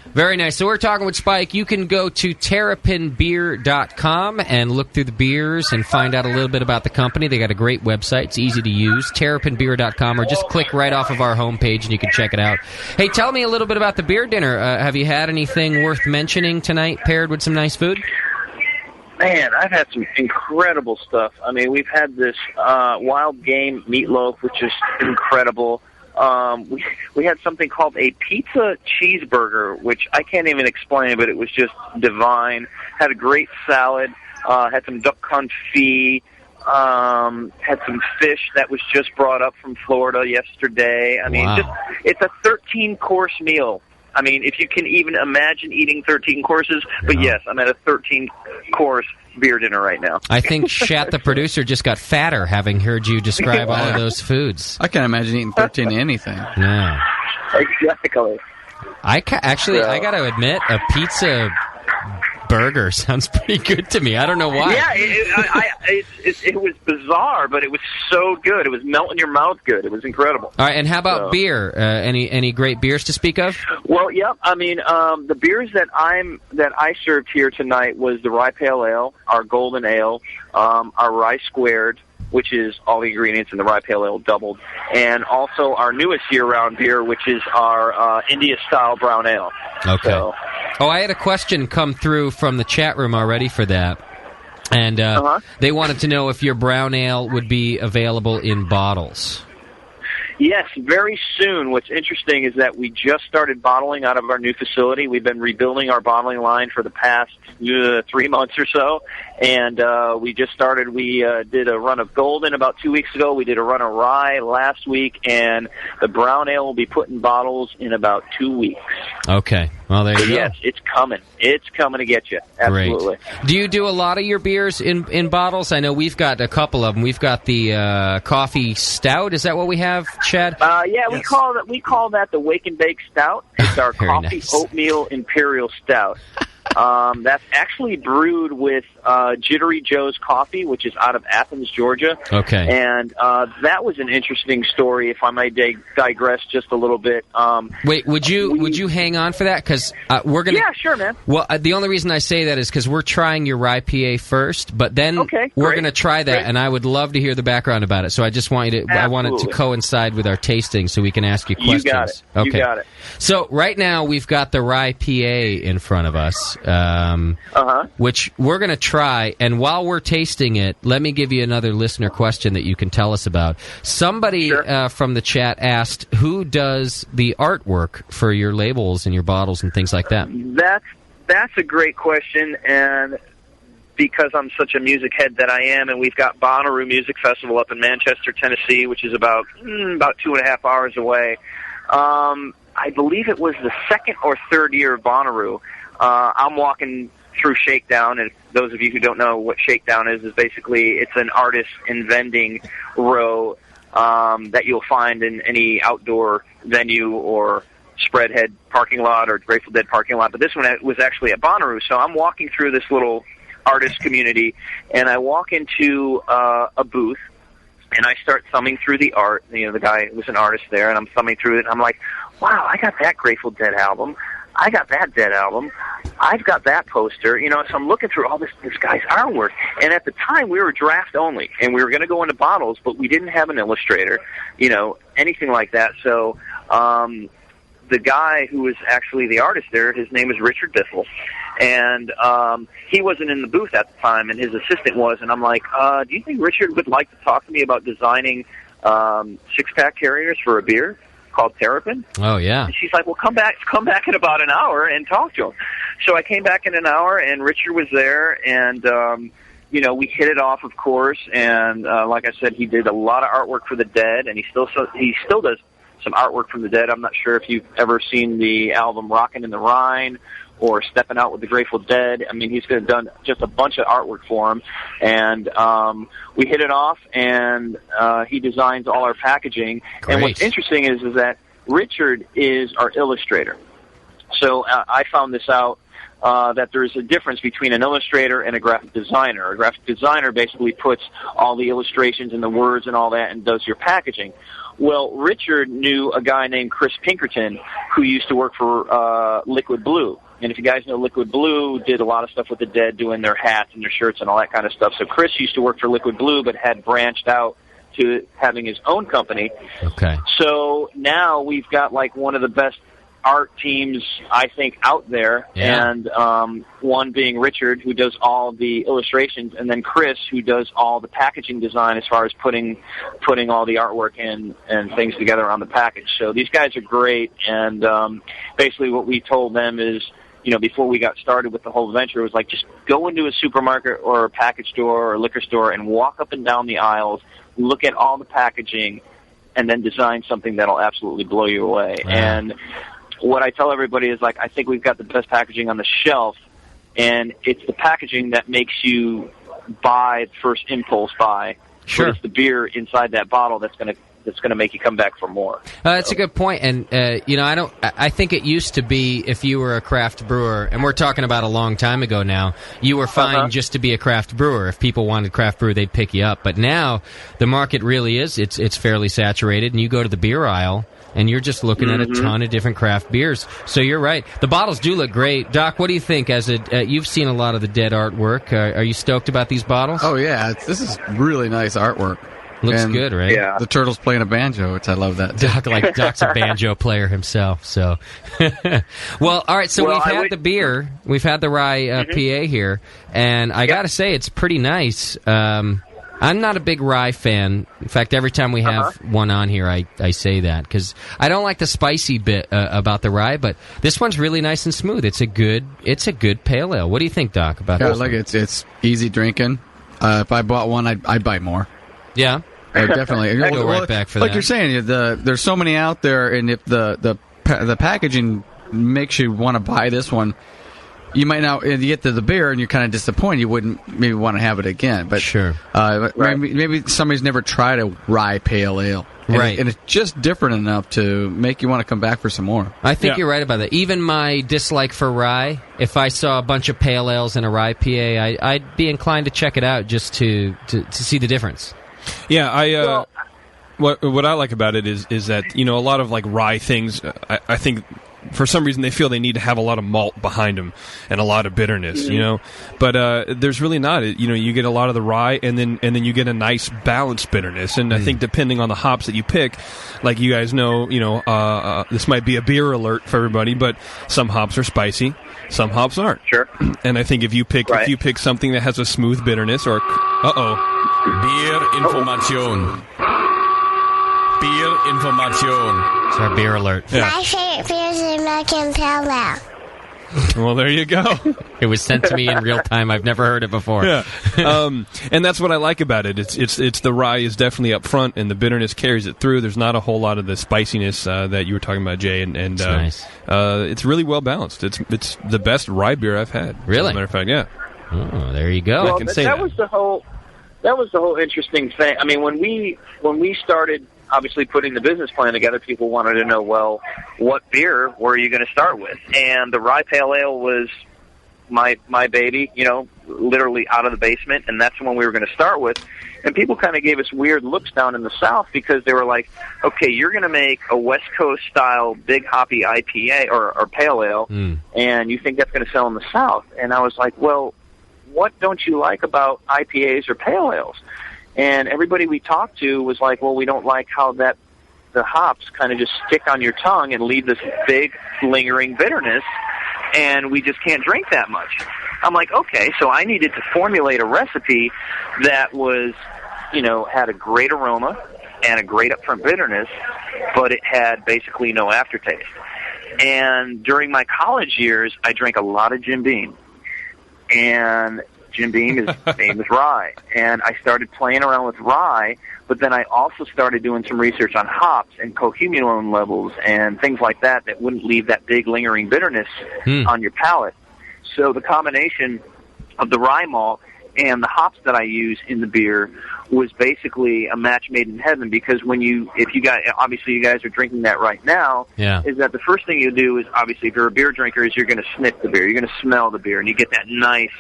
Very nice. So we're talking with Spike. You can go to terrapinbeer.com and look through the beers and find out a little bit about the company. They got a great website. It's easy to use, terrapinbeer.com, or just click right off of our homepage and you can check it out. Hey, tell me a little bit about the beer dinner. Have you had anything worth mentioning tonight paired with some nice food? Man, I've had some incredible stuff. I mean, we've had this wild game meatloaf, which is incredible. We had something called a pizza cheeseburger, which I can't even explain, but it was just divine. Had a great salad, had some duck confit, had some fish that was just brought up from Florida yesterday. I mean, it's a 13-course meal. I mean, if you can even imagine eating 13 courses, but yes, I'm at a 13-course beer dinner right now. I think Shat, the producer, just got fatter having heard you describe all of those foods. I can't imagine eating 13 anything. Yeah. Exactly. I got to admit, a pizza burger sounds pretty good to me. I don't know why. Yeah, it was bizarre, but it was so good. It was melt in your mouth good. It was incredible. All right, and how about beer? Any great beers to speak of? Well, yeah. I mean, the beers that I served here tonight was the Rye Pale Ale, our Golden Ale, our Rye Squared, which is all the ingredients in the Rye Pale Ale doubled, and also our newest year-round beer, which is our India-style Brown Ale. Okay. So, I had a question come through from the chat room already for that, and they wanted to know if your brown ale would be available in bottles. Yes, very soon. What's interesting is that we just started bottling out of our new facility. We've been rebuilding our bottling line for the past 3 months or so, and we just started. We did a run of Golden about 2 weeks ago. We did a run of Rye last week, and the Brown Ale will be put in bottles in about 2 weeks. Okay. Well, there you go. Yes, it's coming. It's coming to get you. Absolutely. Great. Do you do a lot of your beers in bottles? I know we've got a couple of them. We've got the coffee stout. Is that what we have, Chad? Yeah, Yes. we call that the Wake and Bake Stout. It's our Very coffee nice. oatmeal imperial stout. That's actually brewed with Jittery Joe's Coffee, which is out of Athens, Georgia. Okay. And that was an interesting story, if I may digress just a little bit. Wait, would you hang on for that? Because we're gonna. Yeah, sure, man. Well, the only reason I say that is because we're trying your rye PA first, but then we're going to try that, and I would love to hear the background about it. So I just want you to. I want it to Absolutely. coincide with our tasting, so we can ask you questions. You got it. Okay. You got it. So right now we've got the rye PA in front of us, which we're going to try. And while we're tasting it, let me give you another listener question that you can tell us about. Somebody from the chat asked, who does the artwork for your labels and your bottles and things like that? That's a great question, and because I'm such a music head that I am, and we've got Bonnaroo Music Festival up in Manchester, Tennessee, which is about 2.5 hours away. I believe it was the second or third year of Bonnaroo. I'm walking through Shakedown, and those of you who don't know what Shakedown is basically it's an artist in vending row that you'll find in any outdoor venue or Spreadhead parking lot or Grateful Dead parking lot. But this one was actually at Bonnaroo. So I'm walking through this little artist community, and I walk into a booth, and I start thumbing through the art. You know, the guy was an artist there, and I'm thumbing through it, and I'm like, wow, I got that Grateful Dead album. I got that Dead album. I've got that poster. You know, so I'm looking through all this guy's artwork. And at the time, we were draft only, and we were going to go into bottles, but we didn't have an illustrator, you know, anything like that. So the guy who was actually the artist there, his name is Richard Biffle, and he wasn't in the booth at the time, and his assistant was. And I'm like, do you think Richard would like to talk to me about designing six-pack carriers for a beer called Terrapin? Oh, yeah. And she's like, well, come back in about an hour and talk to him. So I came back in an hour, and Richard was there, and, you know, we hit it off, of course, and like I said, he did a lot of artwork for the Dead, and he still does some artwork from the Dead. I'm not sure if you've ever seen the album Rockin' in the Rhine or Stepping Out with the Grateful Dead. I mean, he's done just a bunch of artwork for him, and we hit it off, and he designs all our packaging. Great. And what's interesting is that Richard is our illustrator. So I found this out, that there's a difference between an illustrator and a graphic designer. A graphic designer basically puts all the illustrations and the words and all that and does your packaging. Well, Richard knew a guy named Chris Pinkerton who used to work for Liquid Blue. And if you guys know, Liquid Blue did a lot of stuff with the Dead, doing their hats and their shirts and all that kind of stuff. So Chris used to work for Liquid Blue but had branched out to having his own company. Okay. So now we've got like one of the best art teams, I think, out there, and one being Richard, who does all the illustrations, and then Chris, who does all the packaging design as far as putting all the artwork in and things together on the package. So these guys are great, and basically what we told them is, you know, before we got started with the whole venture, it was like, just go into a supermarket or a package store or a liquor store and walk up and down the aisles, look at all the packaging, and then design something that'll absolutely blow you away. Wow. And what I tell everybody is, like, I think we've got the best packaging on the shelf, and it's the packaging that makes you buy the first impulse buy. Sure. But it's the beer inside that bottle that's going to make you come back for more. That's a good point, and you know, I think it used to be, if you were a craft brewer, and we're talking about a long time ago now, you were fine just to be a craft brewer. If people wanted craft brew, they'd pick you up. But now the market really is it's fairly saturated, and you go to the beer aisle, and you're just looking at a ton of different craft beers. So you're right. The bottles do look great. Doc, what do you think? You've seen a lot of the Dead artwork. Are you stoked about these bottles? Oh, yeah. This is really nice artwork. Looks good, right? Yeah. The turtle's playing a banjo, which I love that. Doc's a banjo player himself. So, well, all right. So we've had the beer, we've had the rye PA here, and I got to say it's pretty nice. I'm not a big rye fan. In fact, every time we have one on here, I say that because I don't like the spicy bit about the rye. But this one's really nice and smooth. It's a good pale ale. What do you think, Doc? About this? Like it's easy drinking. If I bought one, I'd buy more. Yeah, definitely. I'd go right back for like that. You're saying, there's so many out there, and if the packaging makes you want to buy this one, you might not. You get to the beer and you're kind of disappointed. You wouldn't maybe want to have it again. But sure, maybe somebody's never tried a rye pale ale, and it's just different enough to make you want to come back for some more. I think you're right about that. Even my dislike for rye, if I saw a bunch of pale ales and a rye PA, I'd be inclined to check it out just to see the difference. Yeah, what I like about it is that a lot of like rye things, I think. For some reason, they feel they need to have a lot of malt behind them and a lot of bitterness, But there's really not. You get a lot of the rye, and then you get a nice balanced bitterness. And I think depending on the hops that you pick, like you guys know, this might be a beer alert for everybody, but some hops are spicy, some hops aren't. Sure. And I think if you pick something that has a smooth bitterness, or Beer information. Beer information. It's our beer alert. Yeah. My favorite beer is the American Pale Ale. Well, there you go. It was sent to me in real time. I've never heard it before. Yeah, and that's what I like about it. It's the rye is definitely up front, and the bitterness carries it through. There's not a whole lot of the spiciness that you were talking about, Jay, and nice. It's really well balanced. It's the best rye beer I've had. Really? As a matter of fact, yeah. Oh, there you go. Well, I can say that was the whole interesting thing. I mean, when we started obviously putting the business plan together, people wanted to know, well, what beer were you going to start with? And the rye pale ale was my baby, literally out of the basement, and that's the one we were going to start with. And people kind of gave us weird looks down in the South because they were like, okay, you're going to make a West Coast style big hoppy IPA or pale ale, and you think that's going to sell in the South? And I was like, well, what don't you like about IPAs or pale ales? And everybody we talked to was like, well, we don't like how the hops kind of just stick on your tongue and leave this big, lingering bitterness, and we just can't drink that much. I'm like, okay, so I needed to formulate a recipe that was, had a great aroma and a great upfront bitterness, but it had basically no aftertaste. And during my college years, I drank a lot of Jim Beam. And Jim Beam is famous rye. And I started playing around with rye, but then I also started doing some research on hops and cohumulone levels and things like that wouldn't leave that big lingering bitterness on your palate. So the combination of the rye malt and the hops that I use in the beer was basically a match made in heaven, because if you guys are drinking that right now, is that the first thing you do is, obviously, if you're a beer drinker, is you're going to sniff the beer, you're going to smell the beer, and you get that nice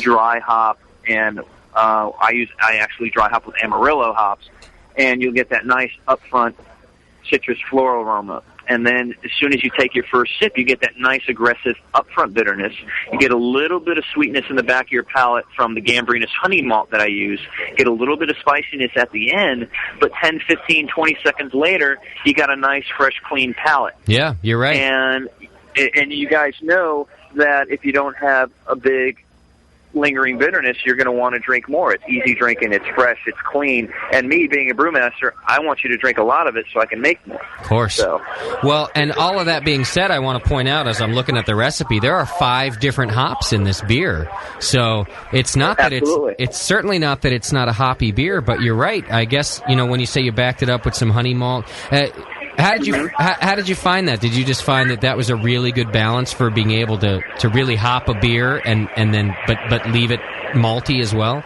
dry hop, and I actually dry hop with Amarillo hops, and you'll get that nice upfront citrus floral aroma. And then as soon as you take your first sip, you get that nice aggressive upfront bitterness. You get a little bit of sweetness in the back of your palate from the Gambrinus honey malt that I use. Get a little bit of spiciness at the end, but 10, 15, 20 seconds later, you got a nice, fresh, clean palate. Yeah, you're right. And you guys know that if you don't have a big lingering bitterness, you're going to want to drink more. It's easy drinking, it's fresh, it's clean. And me, being a brewmaster, I want you to drink a lot of it so I can make more. Of course. Well, and all of that being said, I want to point out, as I'm looking at the recipe, there are 5 different hops in this beer. So it's not that it's certainly not that it's not a hoppy beer, but you're right. I guess, when you say you backed it up with some honey malt, how did you find that? Did you just find that was a really good balance for being able to really hop a beer and then but leave it malty as well?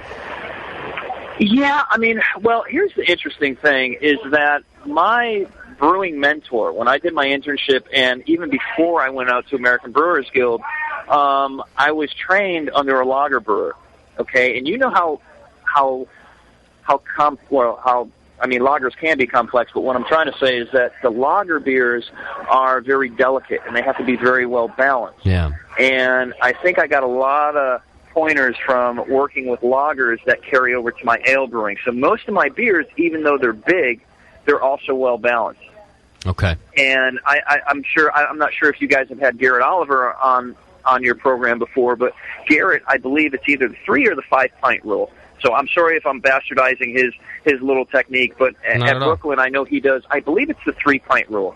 Yeah, well, here's the interesting thing is that my brewing mentor, when I did my internship and even before I went out to American Brewers Guild, I was trained under a lager brewer. Okay, and you know how lagers can be complex, but what I'm trying to say is that the lager beers are very delicate, and they have to be very well balanced. Yeah. And I think I got a lot of pointers from working with lagers that carry over to my ale brewing. So most of my beers, even though they're big, they're also well balanced. Okay. And I'm not sure if you guys have had Garrett Oliver on on your program before, but Garrett, I believe it's either the 3 or the 5 pint rule. So I'm sorry if I'm bastardizing his little technique, but at Brooklyn, I know he does. I believe it's the 3 pint rule.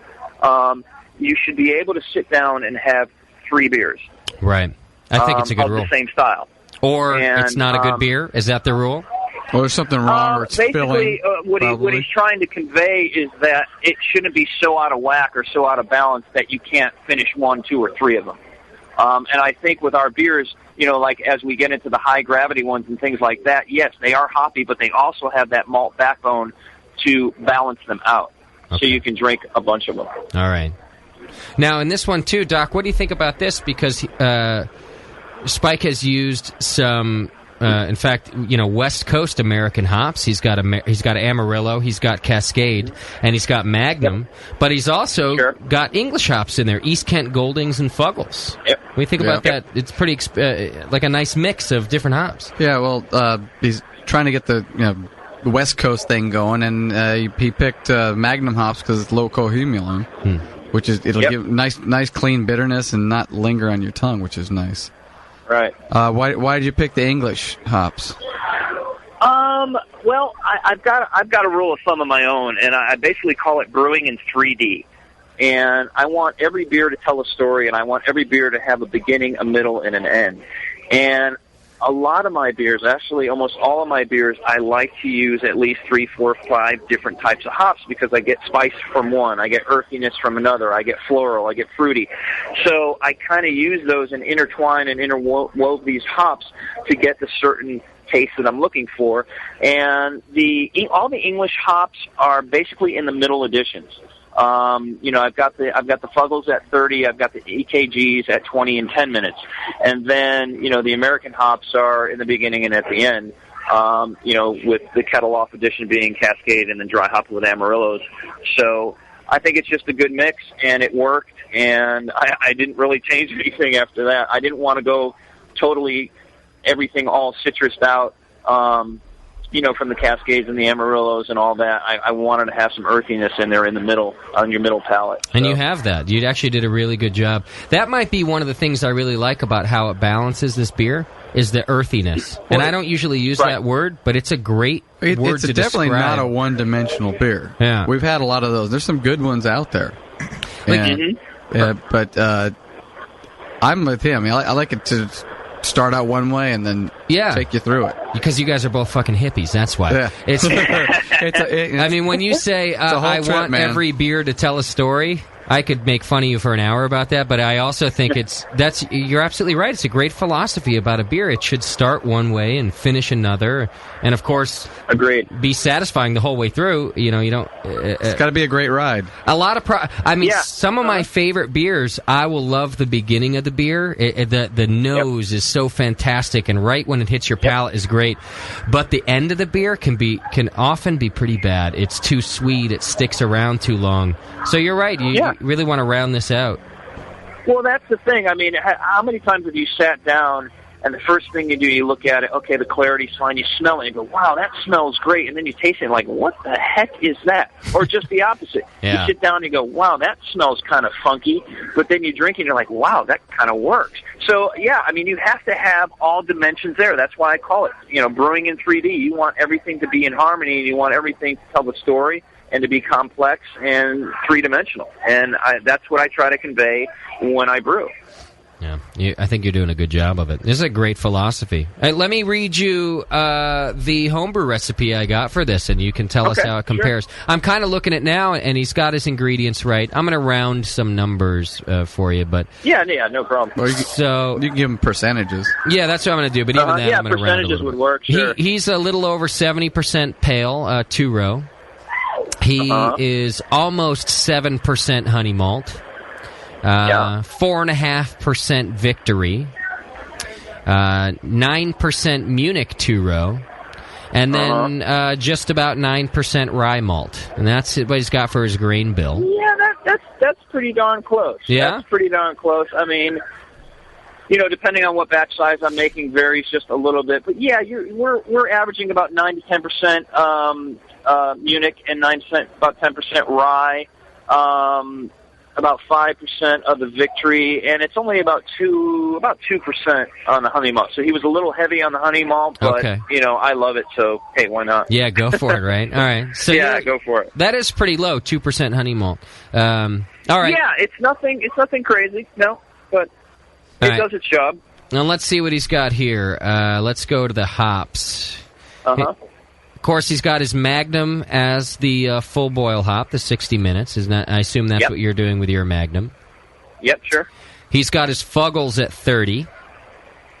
You should be able to sit down and have 3 beers. Right. I think it's a good rule. Of the same style. Or it's not a good beer. Is that the rule? Or there's something wrong, or it's basically, filling. What he's trying to convey is that it shouldn't be so out of whack or so out of balance that you can't finish 1, 2, or 3 of them. And I think with our beers, like as we get into the high gravity ones and things like that, yes, they are hoppy, but they also have that malt backbone to balance them out. Okay. So you can drink a bunch of them. All right. Now, in this one, too, Doc, what do you think about this? Because Spike has used some, in fact, West Coast American hops. He's got Amarillo, he's got Cascade, and he's got Magnum. Yep. But he's also got English hops in there, East Kent Goldings and Fuggles. Yep. When you think about that, it's pretty like a nice mix of different hops. Yeah, well, he's trying to get the the West Coast thing going, and he picked Magnum hops because it's low cohumulone. Which is it'll give nice clean bitterness and not linger on your tongue, which is nice. Right. Why did you pick the English hops? Well, I've got a rule of thumb of my own, and I basically call it brewing in 3D. And I want every beer to tell a story, and I want every beer to have a beginning, a middle, and an end. And a lot of my beers, actually almost all of my beers, I like to use at least 3, 4, 5 different types of hops because I get spice from one, I get earthiness from another, I get floral, I get fruity. So I kind of use those and intertwine and interwove these hops to get the certain taste that I'm looking for. And all the English hops are basically in the middle editions. I've got the Fuggles at 30, I've got the EKGs at 20 and 10 minutes. And then, the American hops are in the beginning and at the end, with the kettle off edition being Cascade and then dry hop with Amarillos. So I think it's just a good mix, and it worked, and I didn't really change anything after that. I didn't want to go totally everything all citrused out, from the Cascades and the Amarillos and all that. I wanted to have some earthiness in there in the middle, on your middle palate. And you have that. You actually did a really good job. That might be one of the things I really like about how it balances this beer, is the earthiness. And I don't usually use that word, but it's a great word to describe. It's definitely not a one-dimensional beer. Yeah. We've had a lot of those. There's some good ones out there. But I'm with him. I like it to start out one way and then take you through it. Because you guys are both fucking hippies, that's why. Yeah. I mean, when you say, I want every beer to tell a story, I could make fun of you for an hour about that, but I also think you're absolutely right. It's a great philosophy about a beer. It should start one way and finish another, and of course, be satisfying the whole way through. You don't. It's got to be a great ride. A lot of some of my favorite beers, I will love the beginning of the beer. The nose is so fantastic, and right when it hits your palate is great. But the end of the beer can often be pretty bad. It's too sweet. It sticks around too long. So you're right. You really want to round this out. Well, that's the thing. I mean, how many times have you sat down and the first thing you do, you look at it, okay, the clarity's fine, you smell it, and you go, wow, that smells great, and then you taste it, and like, what the heck is that? Or just the opposite. You sit down and you go, wow, that smells kind of funky, but then you drink it and you're like, wow, that kind of works. So, I mean, you have to have all dimensions there. That's why I call it, brewing in 3D. You want everything to be in harmony, and you want everything to tell the story and to be complex and three-dimensional. And that's what I try to convey when I brew. Yeah, I think you're doing a good job of it. This is a great philosophy. Let me read you the homebrew recipe I got for this, and you can tell us how it compares. Sure. I'm kind of looking at it now, and he's got his ingredients right. I'm going to round some numbers for you, but yeah, no problem. Or you can give him percentages. Yeah, that's what I'm going to do. But even that, I'm going to round a little percentages would bit. work. Sure. He's a little over 70% pale, 2-row. He is almost 7% honey malt. 4.5% Victory, 9% Munich 2-row, and then just about 9% rye malt, and that's what he's got for his grain bill. Yeah, that's pretty darn close. Yeah, that's pretty darn close. I mean, depending on what batch size I'm making varies just a little bit, but yeah, we're averaging about 9 to 10% Munich and about 10% rye. about 5% of the victory, and it's only about 2% on the honey malt. So he was a little heavy on the honey malt, but Okay. I love it. So hey, why not? Yeah, go for it. Right. All right. So yeah, go for it. That is pretty low, 2% honey malt. All right. Yeah, it's nothing crazy. No, but it All right. does its job. Now let's see what he's got here. Let's go to the hops. Uh-huh. Of course, he's got his Magnum as the full boil hop, the 60 minutes. I assume that's Yep. what you're doing with your Magnum. Yep, sure. He's got his Fuggles at 30.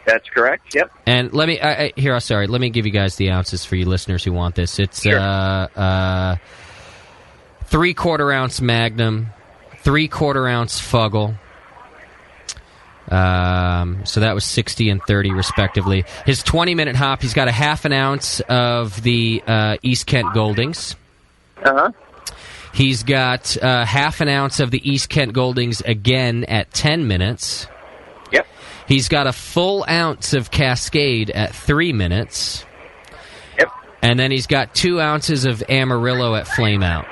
That's correct. Yep. And let me let me give you guys the ounces for you listeners who want this. It's 3/4 ounce Magnum, 3/4 ounce Fuggle. So that was 60 and 30 respectively. His 20-minute hop, he's got a half an ounce of the East Kent Goldings. Uh-huh. He's got half an ounce of the East Kent Goldings again at 10 minutes. Yep. He's got a full ounce of Cascade at 3 minutes. Yep. And then he's got 2 ounces of Amarillo at Flame Out.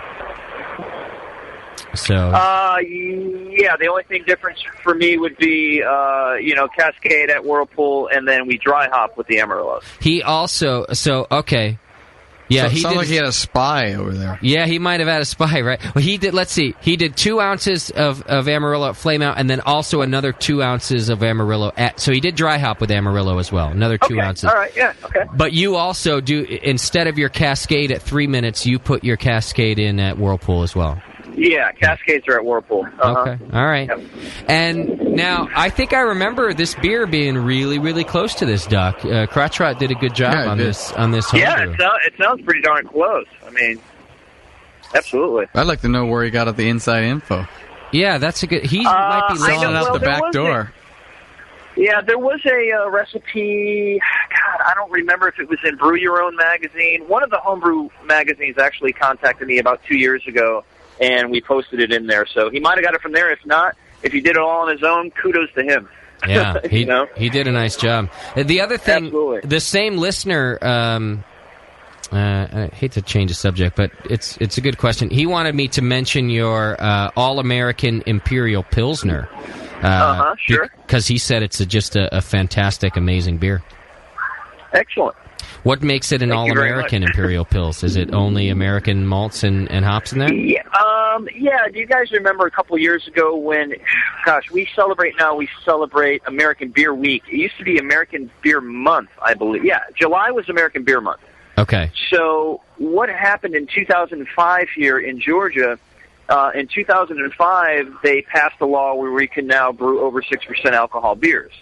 So yeah, the only thing difference for me would be Cascade at Whirlpool, and then we dry hop with the Amarillos. he also okay. Yeah, So, he sounds did. like he had a spy over there. Yeah, he might have had a spy, right? Well, he did. Let's see. He did 2 ounces of Amarillo at Flame Out, and then also another 2 ounces of Amarillo at. So he did dry hop with Amarillo as well. Another 2 ounces. All right. Yeah. Okay. But you also do, instead of your Cascade at 3 minutes, you put your Cascade in at Whirlpool as well. Yeah, Cascades are at Whirlpool. Uh-huh. Okay, all right. And now, I think I remember this beer being really, really close to this, Doc. Crotchrot did a good job on this Yeah, homebrew. it sounds pretty darn close. I mean, absolutely. I'd like to know where he got the inside info. Yeah, that's a good... He might be selling out the back door. Yeah, there was a recipe. God, I don't remember if it was in Brew Your Own magazine. One of the homebrew magazines actually contacted me about 2 years ago, and we posted it in there. So he might have got it from there. If not, if he did it all on his own, kudos to him. Yeah, he did a nice job. The other thing, the same listener, I hate to change the subject, but it's a good question. He wanted me to mention your All-American Imperial Pilsner. Sure. Because he said it's just a fantastic, amazing beer. Excellent. What makes it an Thank you very All-American much. Imperial Pils? Is it only American malts and hops in there? Yeah. Yeah. Do you guys remember a couple years ago when, we celebrate American Beer Week. It used to be American Beer Month, I believe. Yeah, July was American Beer Month. Okay. So what happened in 2005 here in Georgia? In 2005, they passed a law where we can now brew over 6% alcohol beers.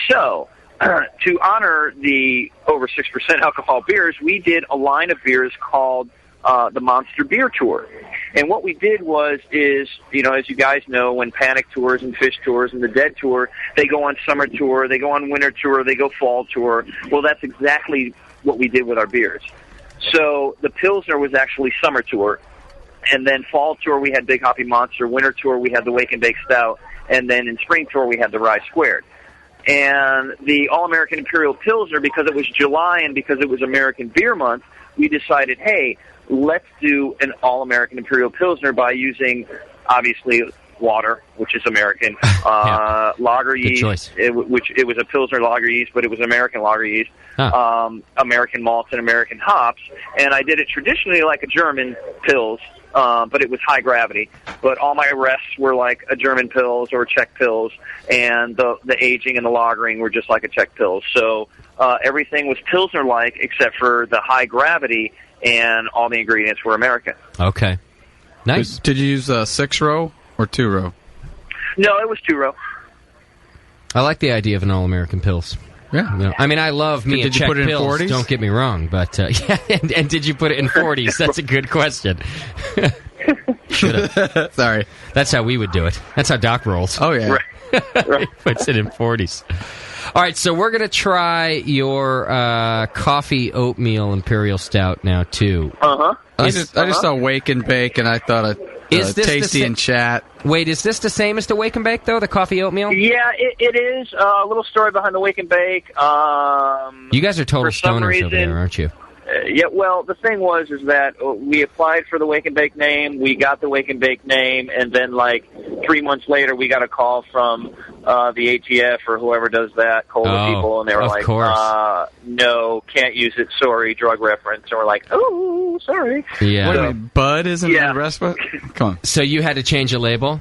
So, to honor the over 6% alcohol beers, we did a line of beers called the Monster Beer Tour. And what we did was, as you guys know, when Panic Tours and Fish Tours and the Dead Tour, they go on summer tour, they go on winter tour, they go fall tour. Well, that's exactly what we did with our beers. So the Pilsner was actually summer tour. And then fall tour, we had Big Hoppy Monster. Winter tour, we had the Wake and Bake Stout. And then in spring tour, we had the Rye Squared. And the All-American Imperial Pilsner, because it was July and because it was American Beer Month, we decided, hey, let's do an All-American Imperial Pilsner by using, obviously, water, which is American, lager yeast, choice. Which it was a Pilsner lager yeast, but it was American lager yeast, American malts and American hops. And I did it traditionally like a German Pils, but it was high gravity. But all my rests were like a German Pils or Czech Pils, and the aging and the lagering were just like a Czech Pils. So everything was Pilsner-like except for the high gravity, and all the ingredients were American. Okay. Nice. Did you use a 6-row or 2-row? No, it was 2-row. I like the idea of an All-American Pils. Yeah. I mean, I love me Did a you Czech put it in Pils, 40s? don't get me wrong, but yeah, and did you put it in 40s? That's a good question. Should've. Sorry. That's how we would do it. That's how Doc rolls. Oh, yeah. He puts it in 40s. All right, so we're going to try your coffee oatmeal imperial stout now, too. I just saw Wake and Bake, and I thought Is this Tasty and Chat. Wait, is this the same as the Wake and Bake, though, the coffee oatmeal? Yeah, it is. A little story behind the Wake and Bake. You guys are total for some stoners reason, over there, aren't you? Yeah, well, the thing is that we applied for the Wake and Bake name, we got the Wake and Bake name, and then, 3 months later, we got a call from the ATF or whoever does that, COLA people, and they were no, can't use it, sorry, drug reference. And we're like, oh, sorry. Yeah. What do you mean, Bud isn't the rest of it? Come on. So you had to change a label?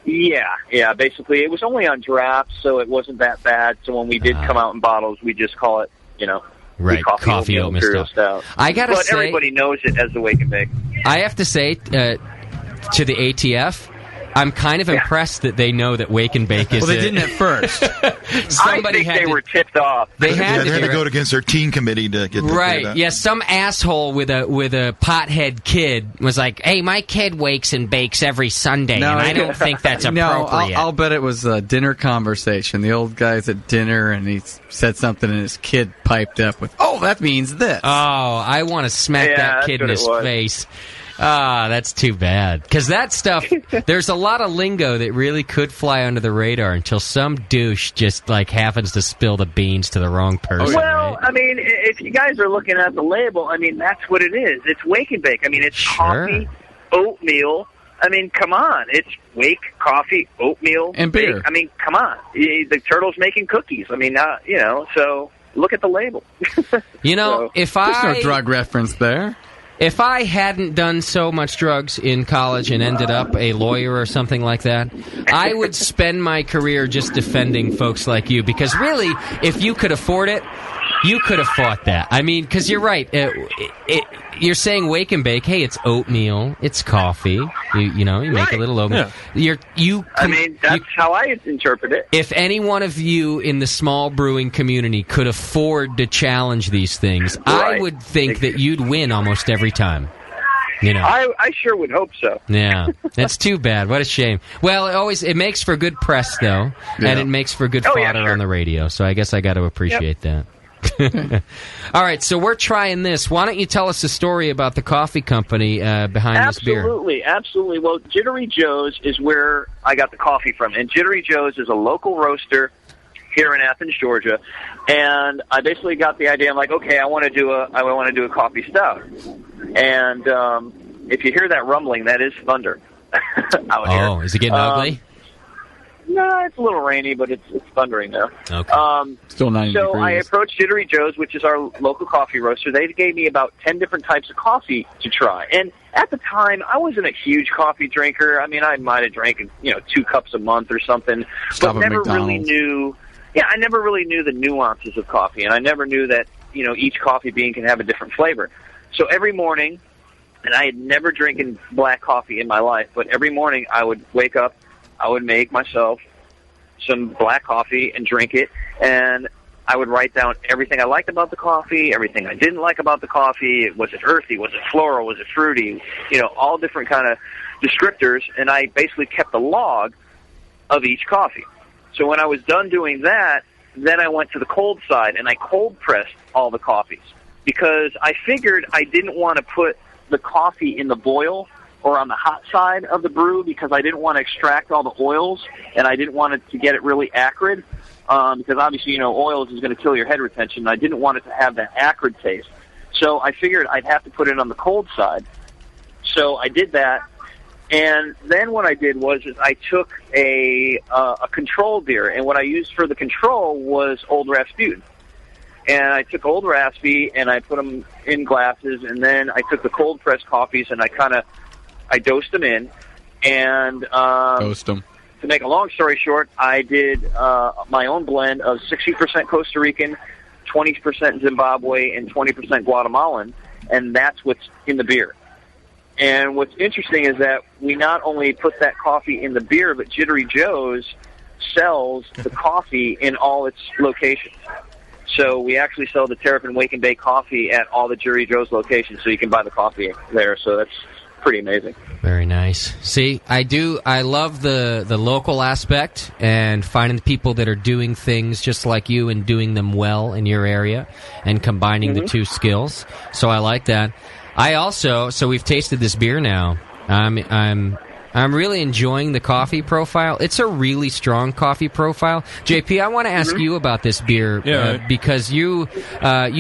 Yeah, basically. It was only on draft, so it wasn't that bad. So when we did come out in bottles, we just call it, Right, coffee oatmeal stout. But everybody knows it as the Wake and Bake. I have to say, to the ATF, I'm kind of impressed that they know that Wake and Bake is. Well, they didn't at first. I think they were tipped off. They had to go against their teen committee to get right. Yeah, some asshole with a pothead kid was like, "Hey, my kid wakes and bakes every Sunday, and I don't think that's appropriate." No, I'll bet it was a dinner conversation. The old guy's at dinner, and he said something, and his kid piped up with, "Oh, that means this." Oh, I want to smack that kid in his face. Ah, that's too bad. Because that stuff, there's a lot of lingo that really could fly under the radar until some douche just, happens to spill the beans to the wrong person. Well, right? I mean, if you guys are looking at the label, I mean, that's what it is. It's Wake and Bake. I mean, it's coffee, oatmeal. I mean, come on. It's Wake, coffee, oatmeal, and beer. Bake. I mean, come on. The turtle's making cookies. I mean, so look at the label. If There's no drug reference there. If I hadn't done so much drugs in college and ended up a lawyer or something like that, I would spend my career just defending folks like you. Because really, if you could afford it, you could have fought that. I mean, because you're right. You're saying Wake and Bake. Hey, it's oatmeal. It's coffee. You make a little oatmeal. Yeah. I mean, that's how I interpret it. If any one of you in the small brewing community could afford to challenge these things, I would think that you'd win almost every time. I sure would hope so. Yeah, that's too bad. What a shame. Well, it makes for good press though, and it makes for good fodder on the radio. So I guess I got to appreciate that. All right, so we're trying this. Why don't you tell us a story about the coffee company behind this beer? Absolutely. Well, Jittery Joe's is where I got the coffee from, and Jittery Joe's is a local roaster here in Athens, Georgia. And I basically got the idea. I'm like, okay, I want to do a coffee stout. And if you hear that rumbling, that is thunder out here. Oh, is it getting ugly? No, it's a little rainy, but it's thundering now. Okay. Still 90 So degrees. I approached Jittery Joe's, which is our local coffee roaster. They gave me about 10 different types of coffee to try. And at the time, I wasn't a huge coffee drinker. I mean, I might have drank 2 cups a month or something. Stop but at never McDonald's. really knew. Yeah, I never really knew the nuances of coffee, and I never knew that each coffee bean can have a different flavor. So every morning, and I had never drinking black coffee in my life, but every morning I would wake up, I would make myself some black coffee and drink it, and I would write down everything I liked about the coffee, everything I didn't like about the coffee. Was it earthy? Was it floral? Was it fruity? All different kind of descriptors, and I basically kept a log of each coffee. So when I was done doing that, then I went to the cold side, and I cold pressed all the coffees, because I figured I didn't want to put the coffee in the boil or on the hot side of the brew, because I didn't want to extract all the oils, and I didn't want it to get it really acrid, because obviously, oils is going to kill your head retention, and I didn't want it to have that acrid taste. So I figured I'd have to put it on the cold side. So I did that, and then what I did was I took a control beer, and what I used for the control was Old Rasputin. And I took Old Raspy, and I put them in glasses, and then I took the cold-pressed coffees, and I dosed them in, and Dosed them. To make a long story short, I did my own blend of 60% Costa Rican, 20% Zimbabwe, and 20% Guatemalan, and that's what's in the beer. And what's interesting is that we not only put that coffee in the beer, but Jittery Joe's sells the coffee in all its locations. So we actually sell the Terrapin Wake and Bake coffee at all the Jittery Joe's locations, so you can buy the coffee there. So that's pretty amazing. Very nice. See, I love the local aspect and finding people that are doing things just like you and doing them well in your area and combining the two skills. So I like that. So we've tasted this beer now. I'm I'm really enjoying the coffee profile. It's a really strong coffee profile. JP, I want to ask you about this beer because you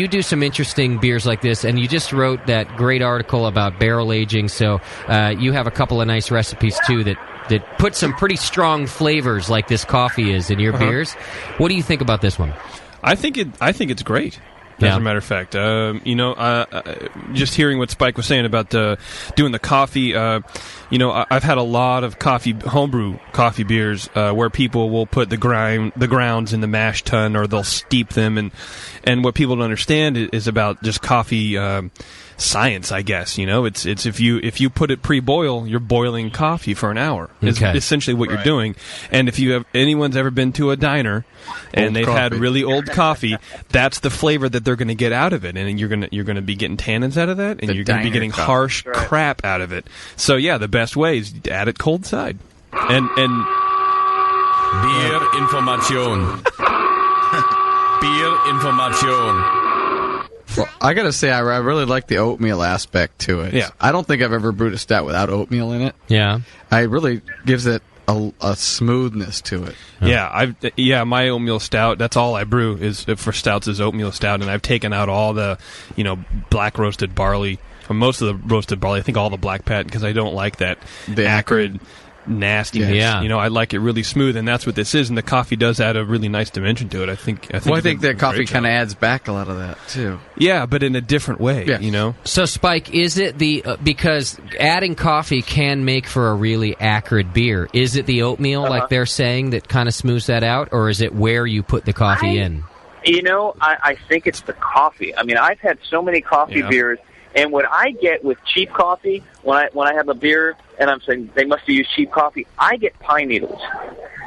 do some interesting beers like this, and you just wrote that great article about barrel aging. So you have a couple of nice recipes too that put some pretty strong flavors like this coffee is in your beers. What do you think about this one? I think it's great. As a matter of fact, just hearing what Spike was saying about doing the coffee, I've had a lot of homebrew coffee beers where people will put the grounds in the mash tun, or they'll steep them, and what people don't understand is about just coffee science, I guess. It's if you put it pre-boil, you're boiling coffee for an hour. Is essentially what you're doing. And if anyone's ever been to a diner and they've had really old coffee, that's the flavor that they're going to get out of it, and you're going to be getting tannins out of that, and you're going to be getting harsh crap out of it. So yeah, the best way is to add it cold side. And Beer Information. Beer Information. Well, I gotta say, I really like the oatmeal aspect to it. Yeah. I don't think I've ever brewed a stout without oatmeal in it. Yeah. It really gives it a smoothness to it. Yeah, my oatmeal stout, that's all I brew for stouts is oatmeal stout, and I've taken out all the, black roasted barley, or most of the roasted barley, I think all the black pat, because I don't like that acrid nastiness. Yeah. I like it really smooth, and that's what this is, and the coffee does add a really nice dimension to it. I think that coffee kind of adds back a lot of that too. Yeah, but in a different way. Yeah. So, Spike, is it because adding coffee can make for a really acrid beer? Is it the oatmeal, like they're saying, that kind of smooths that out, or is it where you put the coffee in? I think it's the coffee. I mean, I've had so many coffee beers, and what I get with cheap coffee, when I have a beer and I'm saying they must have used cheap coffee, I get pine needles.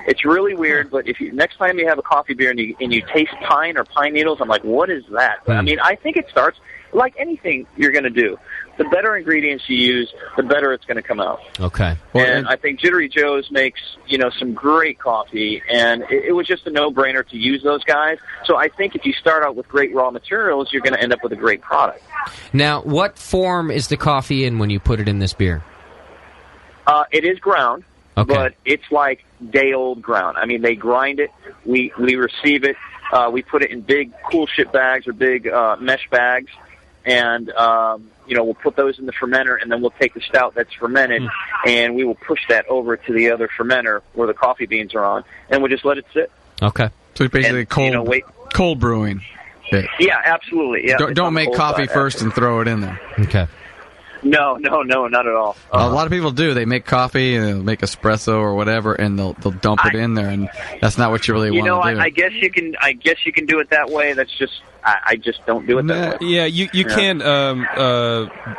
It's really weird, but next time you have a coffee beer and you taste pine or pine needles, I'm like, what is that? But, I mean, I think it starts like anything you're going to do. The better ingredients you use, the better it's going to come out. Okay. And I think Jittery Joe's makes, some great coffee, and it was just a no-brainer to use those guys. So I think if you start out with great raw materials, you're going to end up with a great product. Now, what form is the coffee in when you put it in this beer? It is ground, but it's like day-old ground. I mean, they grind it. We receive it. We put it in big cool ship bags or big mesh bags, and we'll put those in the fermenter, and then we'll take the stout that's fermented, and we will push that over to the other fermenter where the coffee beans are on, and we'll just let it sit. Okay. So it's basically cold brewing. Yeah, absolutely. Yeah. Don't make coffee first and throw it in there. Okay. No, not at all. A lot of people do. They make coffee and they'll make espresso or whatever, and they'll dump it in there, and that's not what you really want to do. I guess you can do it that way. That's just I just don't do it that way. Yeah, you can.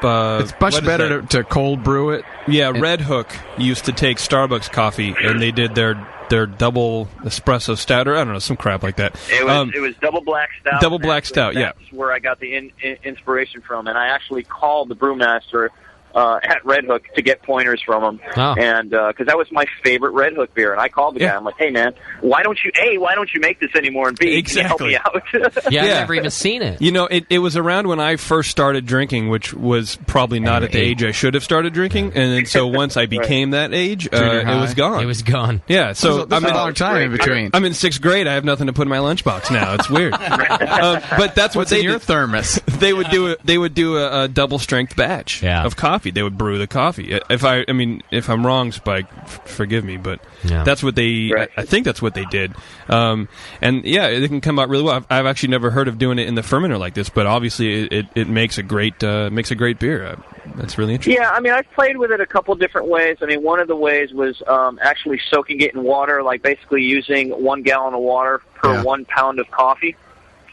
It's much better to cold brew it. Yeah, Red Hook used to take Starbucks coffee, and they did their double espresso stout, or I don't know, some crap like that. It was double black stout. Double black stout, yeah. That's where I got the inspiration from, and I actually called the brewmaster at Red Hook to get pointers from him, and because that was my favorite Red Hook beer, and I called the guy. I'm like, hey man, why don't you make this anymore, and B, can you help me out? I've never even seen it. It was around when I first started drinking, which was probably not at the age I should have started drinking, and then so once I became that age, it was gone. It was gone. Yeah, so I'm in a long time in between. I'm in 6th grade. I have nothing to put in my lunchbox now. It's weird, but that's what they do. Your thermos. They would do a double strength batch of coffee. They would brew the coffee. If I'm wrong, Spike, forgive me, but that's what they. I think that's what they did. And it can come out really well. I've actually never heard of doing it in the fermenter like this, but obviously it makes a great beer. That's really interesting. Yeah, I mean, I've played with it a couple different ways. I mean, one of the ways was actually soaking it in water, like basically using 1 gallon of water per 1 pound of coffee,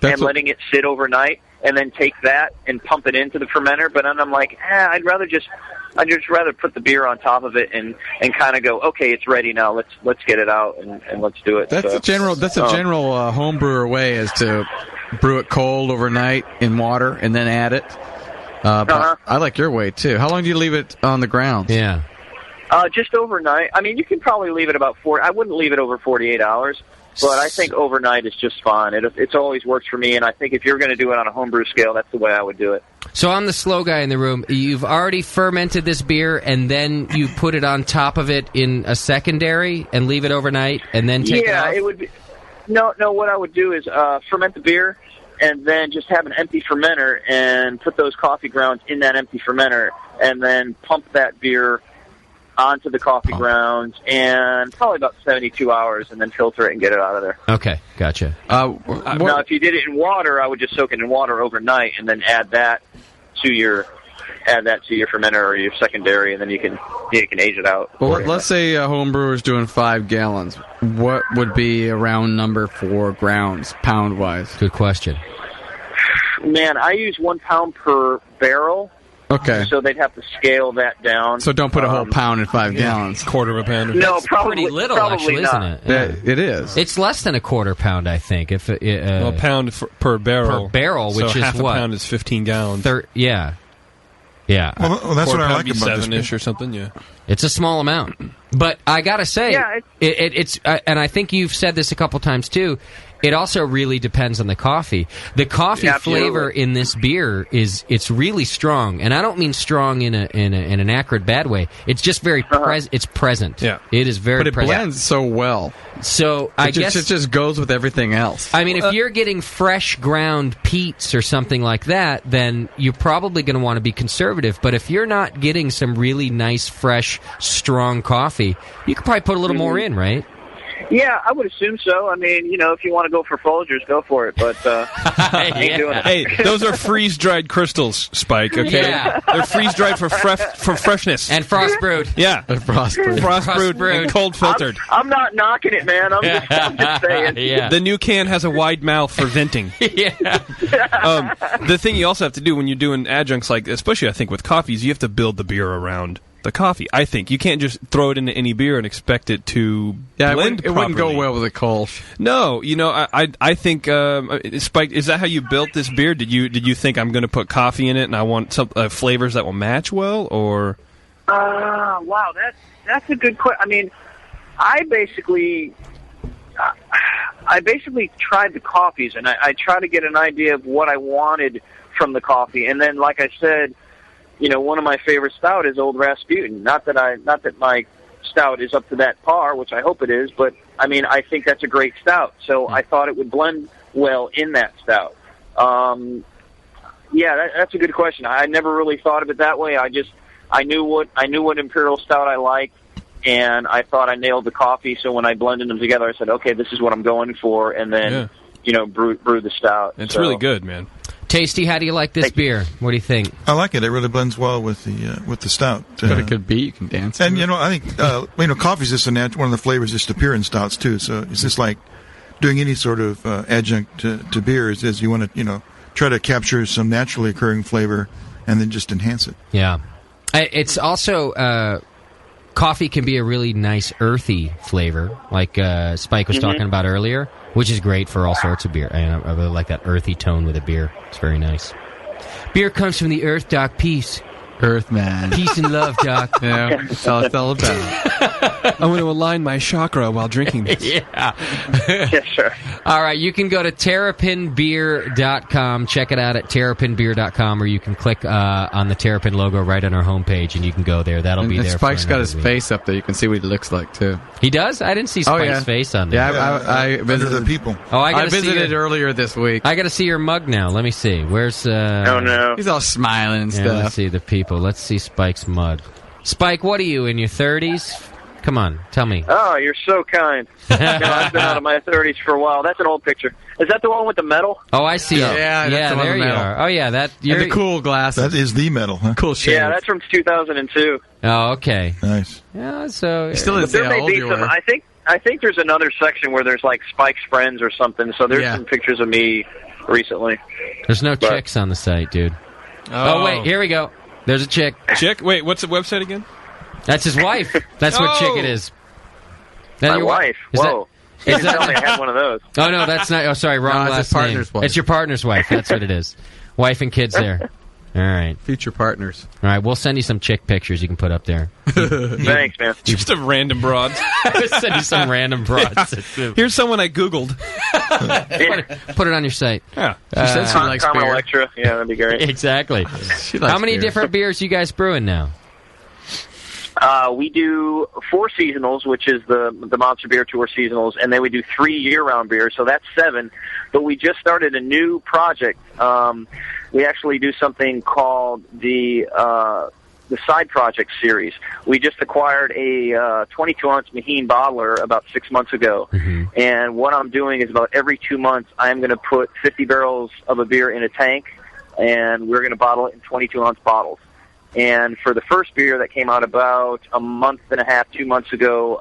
and letting it sit overnight, and then take that and pump it into the fermenter. But then I'm like, I'd just rather put the beer on top of it and kind of go, okay, it's ready now. Let's get it out and let's do it. That's a general home brewer way, is to brew it cold overnight in water and then add it. But I like your way too. How long do you leave it on the ground? Yeah. Just overnight. I mean, you can probably leave it about 4. I wouldn't leave it over 48 hours. But I think overnight is just fine. It's always worked for me, and I think if you're going to do it on a homebrew scale, that's the way I would do it. So I'm the slow guy in the room. You've already fermented this beer, and then you put it on top of it in a secondary and leave it overnight, and then take it off? It would be... No, what I would do is ferment the beer, and then just have an empty fermenter and put those coffee grounds in that empty fermenter, and then pump that beer onto the coffee grounds, and probably about 72 hours, and then filter it and get it out of there. Okay, gotcha. Now, if you did it in water, I would just soak it in water overnight, and then add that to your fermenter or your secondary, and then you can age it out. Well, let's say a home brewer is doing 5 gallons. What would be a round number for grounds, pound-wise? Good question. Man, I use 1 pound per barrel. Okay. So they'd have to scale that down. So don't put a whole pound in 5 gallons. Quarter of a pound. No, That's probably pretty little, probably actually, not. isn't it? It is. It's less than a quarter pound, I think. If a pound per barrel. Per barrel, which so is half what? a pound is 15 gallons. Yeah. Yeah. Well, that's what I like about this. 7-ish or something, yeah. It's a small amount. But I got to say, it's and I think you've said this a couple times too, it also really depends on the coffee. The coffee flavor in this beer it's really strong, and I don't mean strong in an acrid bad way. It's just very it's present. Yeah. It is very But it present. blends so well. So I guess it just goes with everything else. I mean, if you're getting fresh ground peats or something like that, then you're probably going to want to be conservative. But if you're not getting some really nice, fresh, strong coffee, you could probably put a little more in, right? Yeah, I would assume so. I mean, if you want to go for Folgers, go for it. But I ain't doing it. Hey, those are freeze-dried crystals, Spike, okay? Yeah. They're freeze-dried for freshness. And frost-brewed. Yeah. Frost-brewed. Frost-brewed and cold-filtered. I'm not knocking it, man. I'm just saying. The new can has a wide mouth for venting. The thing you also have to do when you're doing adjuncts, like especially I think with coffees, you have to build the beer around the coffee. I think you can't just throw it into any beer and expect it to blend it wouldn't go properly. well with a Kolsch. No, I think Spike, is that how you built this beer? Did you think I'm going to put coffee in it and I want some flavors that will match well, or? Wow, that's a good question. I mean, I basically tried the coffees, and I tried to get an idea of what I wanted from the coffee, and then, like I said, one of my favorite stout is Old Rasputin. Not that my stout is up to that par, which I hope it is, but I mean, I think that's a great stout. So I thought it would blend well in that stout. That's a good question. I never really thought of it that way. I knew what imperial stout I liked, and I thought I nailed the coffee. So when I blended them together, I said, okay, this is what I'm going for, and then brew the stout. It's really good, man. Tasty, how do you like this beer? What do you think? I like it. It really blends well with the stout. Got a good beat. You can dance. And I think coffee is just one of the flavors just appear in stouts too. So it's just like doing any sort of adjunct to beer is you want to try to capture some naturally occurring flavor and then just enhance it. Yeah, it's also coffee can be a really nice earthy flavor, like Spike was talking about earlier, which is great for all sorts of beer. And I really like that earthy tone with a beer. It's very nice. Beer comes from the earth, Doc. Peace. Earth, man. Peace and love, Doc. Yeah, that's all it's all about. I want to align my chakra while drinking this. Yes, sir. All right, you can go to terrapinbeer.com. Check it out at terrapinbeer.com, or you can click on the Terrapin logo right on our homepage, and you can go there. That'll be there. Spike's got his face up there. You can see what he looks like, too. He does? I didn't see Spike's face on there. Yeah, I visited the people. Oh, I visited earlier this week. I got to see your mug now. Let me see. Where's... oh, no. He's all smiling and stuff. Let's see the people. Let's see Spike's mug. Spike, what are you, in your 30s? Come on, tell me. Oh, you're so kind. I've been out of my 30s for a while. That's an old picture. Is that the one with the medal? Oh, I see it. Yeah, that's the one there with the you medal. are. Oh, yeah, that... And the cool glasses. That is the medal, huh? Cool shades. Yeah, that's from 2002. Oh, okay. Nice. Yeah, so... You still didn't say how old you were. I think there's another section where there's like Spike's friends or something, so there's some pictures of me recently. There's no chicks on the site, dude. Oh, wait, here we go. There's a chick. Chick? Wait, what's the website again? That's his wife. That's what chick it is. My wife? Whoa. Is that I had one of those. Oh, no, that's not... Oh, sorry, wrong No, it's last his partner's name. wife. It's your partner's wife. That's what it is. Wife and kids there. All right. Future partners. All right, we'll send you some chick pictures you can put up there. Thanks, man. Just a random broad. Send you some random broads. Here's someone I Googled. Put it on your site. Yeah. She said she likes Carmen beer. Electra. Yeah, that'd be great. Exactly. She likes How many beer. different beers you guys brewing now? We do 4 seasonals, which is the Monster Beer Tour seasonals, and then we do 3 year-round beers, so that's 7. But we just started a new project. We actually do something called the Side Project series. We just acquired a 22-ounce Maheen bottler about 6 months ago, and what I'm doing is about every 2 months I'm going to put 50 barrels of a beer in a tank, and we're going to bottle it in 22-ounce bottles. And for the first beer that came out about a month and a half, 2 months ago,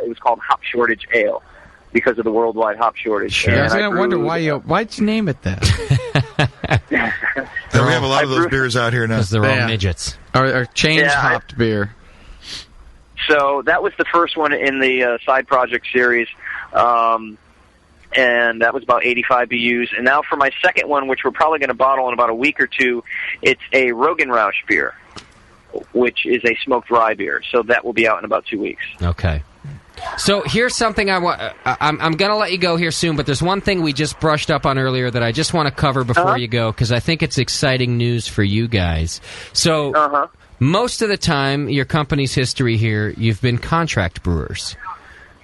it was called Hop Shortage Ale because of the worldwide hop shortage. Sure. I was going to wonder why'd you name it that? We have a lot of those beers out here now. Because they're all midgets. Or change-hopped beer. So that was the first one in the Side Project series, and that was about 85 BUs. And now for my second one, which we're probably going to bottle in about a week or two, it's a Rogenrausch beer, which is a smoked rye beer. So that will be out in about 2 weeks. Okay. So here's something I want. I'm going to let you go here soon, but there's one thing we just brushed up on earlier that I just want to cover before you go, because I think it's exciting news for you guys. So most of the time, your company's history here, you've been contract brewers.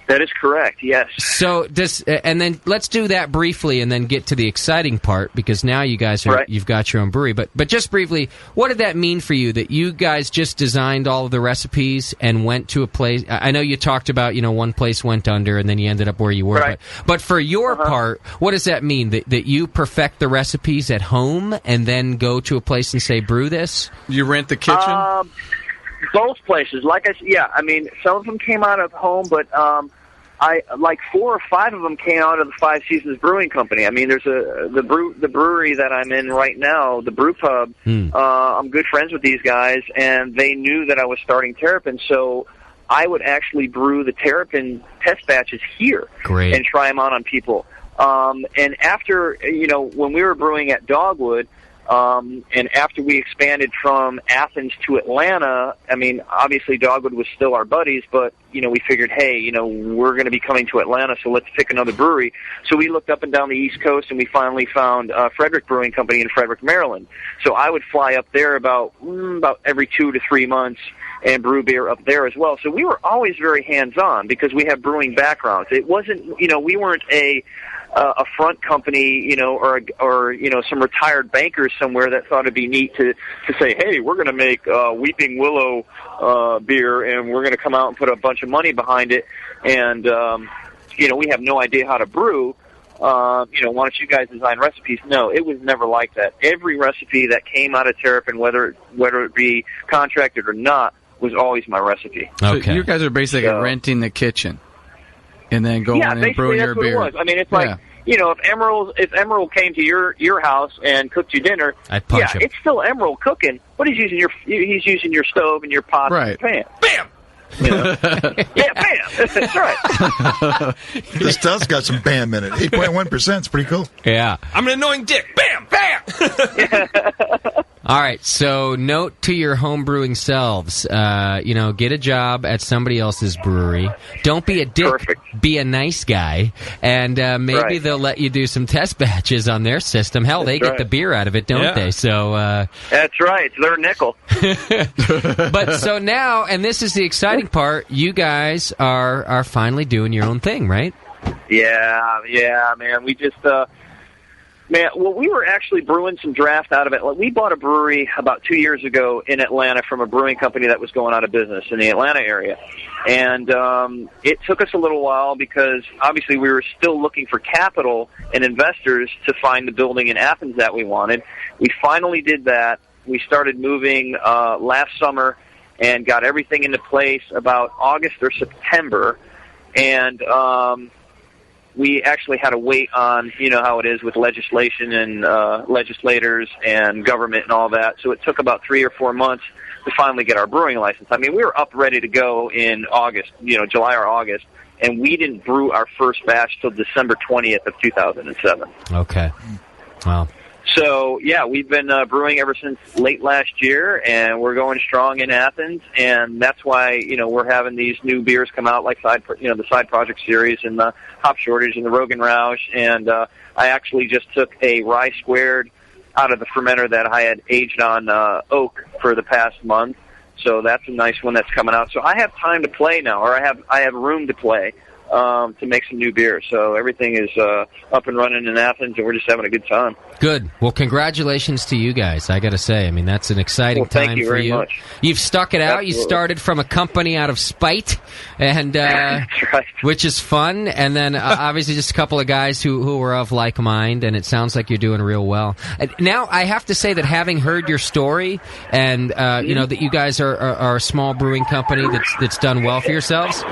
That is correct, yes. So and then let's do that briefly and then get to the exciting part, because now you guys you've got your own brewery. But just briefly, what did that mean for you that you guys just designed all of the recipes and went to a place? I know you talked about, one place went under and then you ended up where you were. Right. But for your part, what does that mean? That you perfect the recipes at home and then go to a place and say, brew this? You rent the kitchen? Both places. Like I said, I mean, some of them came out of home, but I like 4 or 5 of them came out of the Five Seasons Brewing Company. I mean, there's the brewery that I'm in right now, the Brew Pub. I'm good friends with these guys, and they knew that I was starting Terrapin, so I would actually brew the Terrapin test batches here and try them out on people. And after, when we were brewing at Dogwood, and after we expanded from Athens to Atlanta, I mean, obviously Dogwood was still our buddies, but, we figured, hey, we're going to be coming to Atlanta, so let's pick another brewery. So we looked up and down the East Coast, and we finally found Frederick Brewing Company in Frederick, Maryland. So I would fly up there about every 2 to 3 months and brew beer up there as well. So we were always very hands-on because we have brewing backgrounds. It wasn't, we weren't a front company, or some retired bankers somewhere that thought it'd be neat to say, hey, we're going to make Weeping Willow beer, and we're going to come out and put a bunch of money behind it, and we have no idea how to brew. Why don't you guys design recipes? No, it was never like that. Every recipe that came out of Terrapin, whether it be contracted or not, was always my recipe. Okay. So you guys are basically renting the kitchen and then going and brewing your beer. It was. I mean, it's like, if Emerald came to your house and cooked you dinner, I'd punch him. It's still Emerald cooking, but he's using your stove and your pot and pan. Bam! Yeah, bam! That's right. This stuff's got some bam in it. 8.1%. It's pretty cool. Yeah. I'm an annoying dick. Bam! Bam! All right, so note to your home brewing selves, get a job at somebody else's brewery. Don't be a dick, be a nice guy, and maybe they'll let you do some test batches on their system. Hell, they get the beer out of it, don't they? So that's right. It's their nickel. But so now, and this is the exciting part, you guys are finally doing your own thing, right? Yeah, man. We just... we were actually brewing some draft out of it. We bought a brewery about 2 years ago in Atlanta from a brewing company that was going out of business in the Atlanta area. And it took us a little while because, obviously, we were still looking for capital and investors to find the building in Athens that we wanted. We finally did that. We started moving last summer and got everything into place about August or September. And... we actually had to wait on, how it is with legislation and legislators and government and all that. So it took about 3 or 4 months to finally get our brewing license. I mean, we were up ready to go in August, July or August, and we didn't brew our first batch till December 20th of 2007. Okay. Wow. So, yeah, we've been brewing ever since late last year, and we're going strong in Athens, and that's why, we're having these new beers come out like the Side Project Series and the Hop Shortage and the Rogan Roush, and I actually just took a Rye Squared out of the fermenter that I had aged on oak for the past month, so that's a nice one that's coming out. So I have time to play now, or I have room to play. To make some new beer. So everything is up and running in Athens, and we're just having a good time. Good. Well, congratulations to you guys, I got to say. I mean, that's an exciting time thank you for very you. Much. You've stuck it out. Absolutely. You started from a company out of spite, and which is fun. And then, obviously, just a couple of guys who were of like mind, and it sounds like you're doing real well. Now, I have to say that having heard your story, and, that you guys are a small brewing company that's done well for yourselves,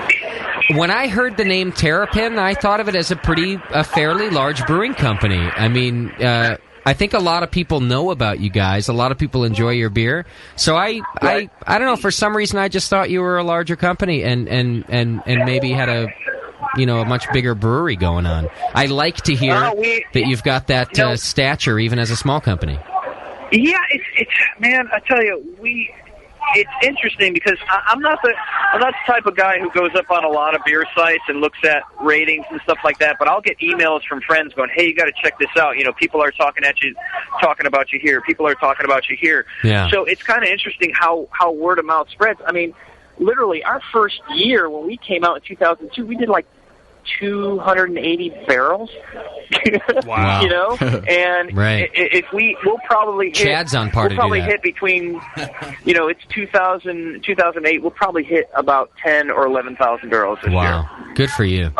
when I heard the name Terrapin, I thought of it as a fairly large brewing company. I mean, I think a lot of people know about you guys. A lot of people enjoy your beer. So I don't know. For some reason, I just thought you were a larger company and maybe had a much bigger brewery going on. I like to hear that you've got that stature even as a small company. Yeah, it's man, I tell you, it's interesting because I'm not the type of guy who goes up on a lot of beer sites and looks at ratings and stuff like that. But I'll get emails from friends going, "Hey, you got to check this out." People are talking about you here. People are talking about you here. Yeah. So it's kind of interesting how word of mouth spreads. I mean, literally, our first year when we came out in 2002, we did like 280 barrels. Wow. And right. If we'll probably hit, Chad's on part we'll probably to do that. hit between, it's 2008. We'll probably hit about 10 or 11,000 barrels this year. Wow, good for you.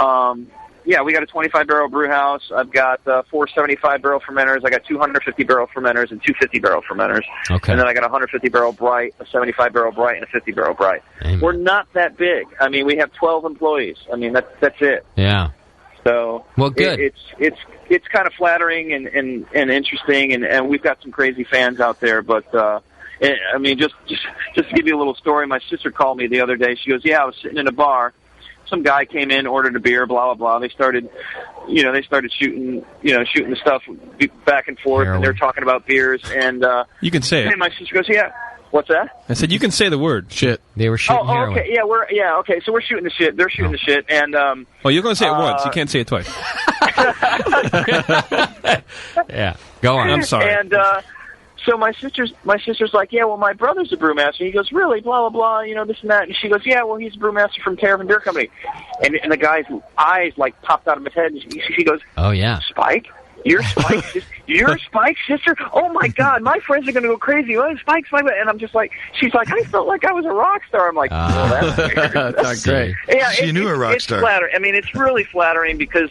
Yeah, we got a 25-barrel brew house. I've got 4 75-barrel fermenters. I got 250-barrel fermenters and 2 50-barrel fermenters. Okay. And then I got a 150-barrel bright, a 75-barrel bright, and a 50-barrel bright. Amen. We're not that big. I mean, we have 12 employees. I mean, that's it. Yeah. So well, good. It's kind of flattering and interesting, and we've got some crazy fans out there. But I mean, just to give you a little story, my sister called me the other day. She goes, "Yeah, I was sitting in a bar. Some guy came in, ordered a beer, blah blah blah. They started shooting the stuff back and forth, and they're talking about beers." And you can say it. And my sister goes, "Yeah, what's that?" I said you can say the word shit. They were shooting heroin. Okay, yeah, okay. So we're shooting the shit. They're shooting the shit, and oh, you're going to say it once. You can't say it twice. Yeah, go on. I'm sorry. And so my sister's like, "Yeah, well, my brother's a brewmaster." He goes, "Really? Blah blah blah, this and that." And she goes, "Yeah, well, he's a brewmaster from Terrapin Beer Company." And the guy's eyes like popped out of his head. And she goes, "Oh yeah, Spike." You're Spike's sister? Oh my God, my friends are going to go crazy. Oh, Spike. And I'm just like, she's like, I felt like I was a rock star. I'm like, well, that's weird. That's great. Yeah, she knew a rock star. It's flattering. I mean, it's really flattering because,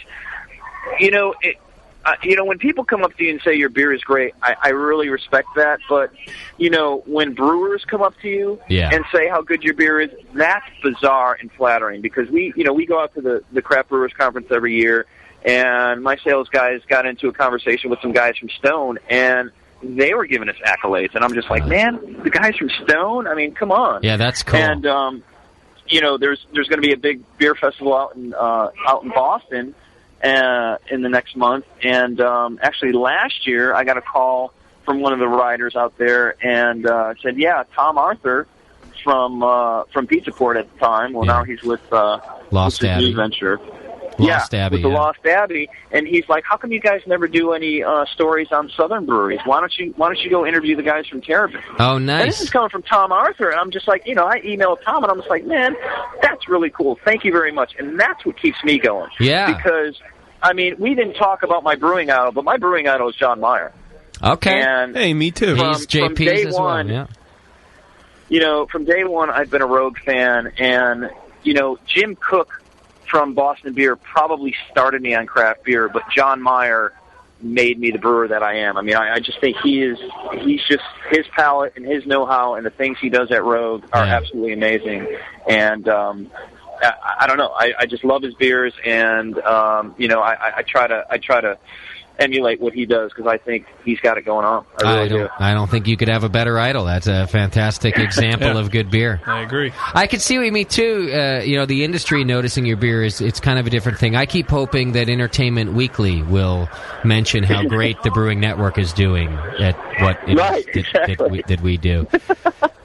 when people come up to you and say your beer is great, I really respect that. But, when brewers come up to you and say how good your beer is, that's bizarre and flattering because we go out to the Craft Brewers Conference every year. And my sales guys got into a conversation with some guys from Stone, and they were giving us accolades. And I'm just like, man, the guys from Stone? I mean, come on. Yeah, that's cool. And, there's going to be a big beer festival out in Boston in the next month. And actually last year I got a call from one of the riders out there and said, yeah, Tom Arthur from Pizza Port at the time. Well, now he's with Lost his Abbey. new venture. Lost Abbey, with the Lost Abbey, and he's like, "How come you guys never do any stories on Southern breweries? Why don't you go interview the guys from Terrapin?" Oh, nice. And this is coming from Tom Arthur, and I'm just like, I emailed Tom, and I'm just like, man, that's really cool. Thank you very much, and that's what keeps me going. Yeah. Because I mean, we didn't talk about my brewing idol, but my brewing idol is John Mayer. Okay. And hey, me too. He's JP's as well. Yeah. From day one, I've been a Rogue fan, and Jim Cook from Boston Beer probably started me on craft beer, but John Mayer made me the brewer that I am. I mean, I just think he's just, his palate and his know-how and the things he does at Rogue are absolutely amazing. And I don't know, I just love his beers, and I try to emulate what he does because I think he's got it going on. I really do. I don't think you could have a better idol. That's a fantastic example of good beer. I agree. I can see what you mean too. The industry noticing your beer it's kind of a different thing. I keep hoping that Entertainment Weekly will mention how great the Brewing Network is doing at what it is that we do.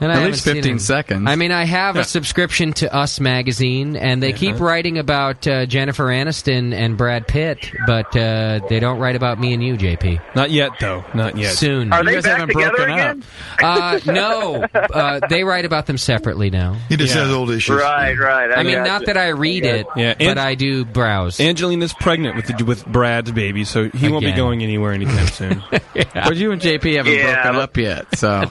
And at least 15 seconds. I mean, I have a subscription to Us magazine, and they keep writing about Jennifer Aniston and Brad Pitt, but they don't write about me and you, JP. Not yet, though. Not yet. Soon. Are they back together again? No. They write about them separately now. He just has old issues. Right. I mean, not that I read it, but I do browse. Angelina's pregnant with Brad's baby, so he won't be going anywhere anytime soon. But you and JP haven't broken up yet, so...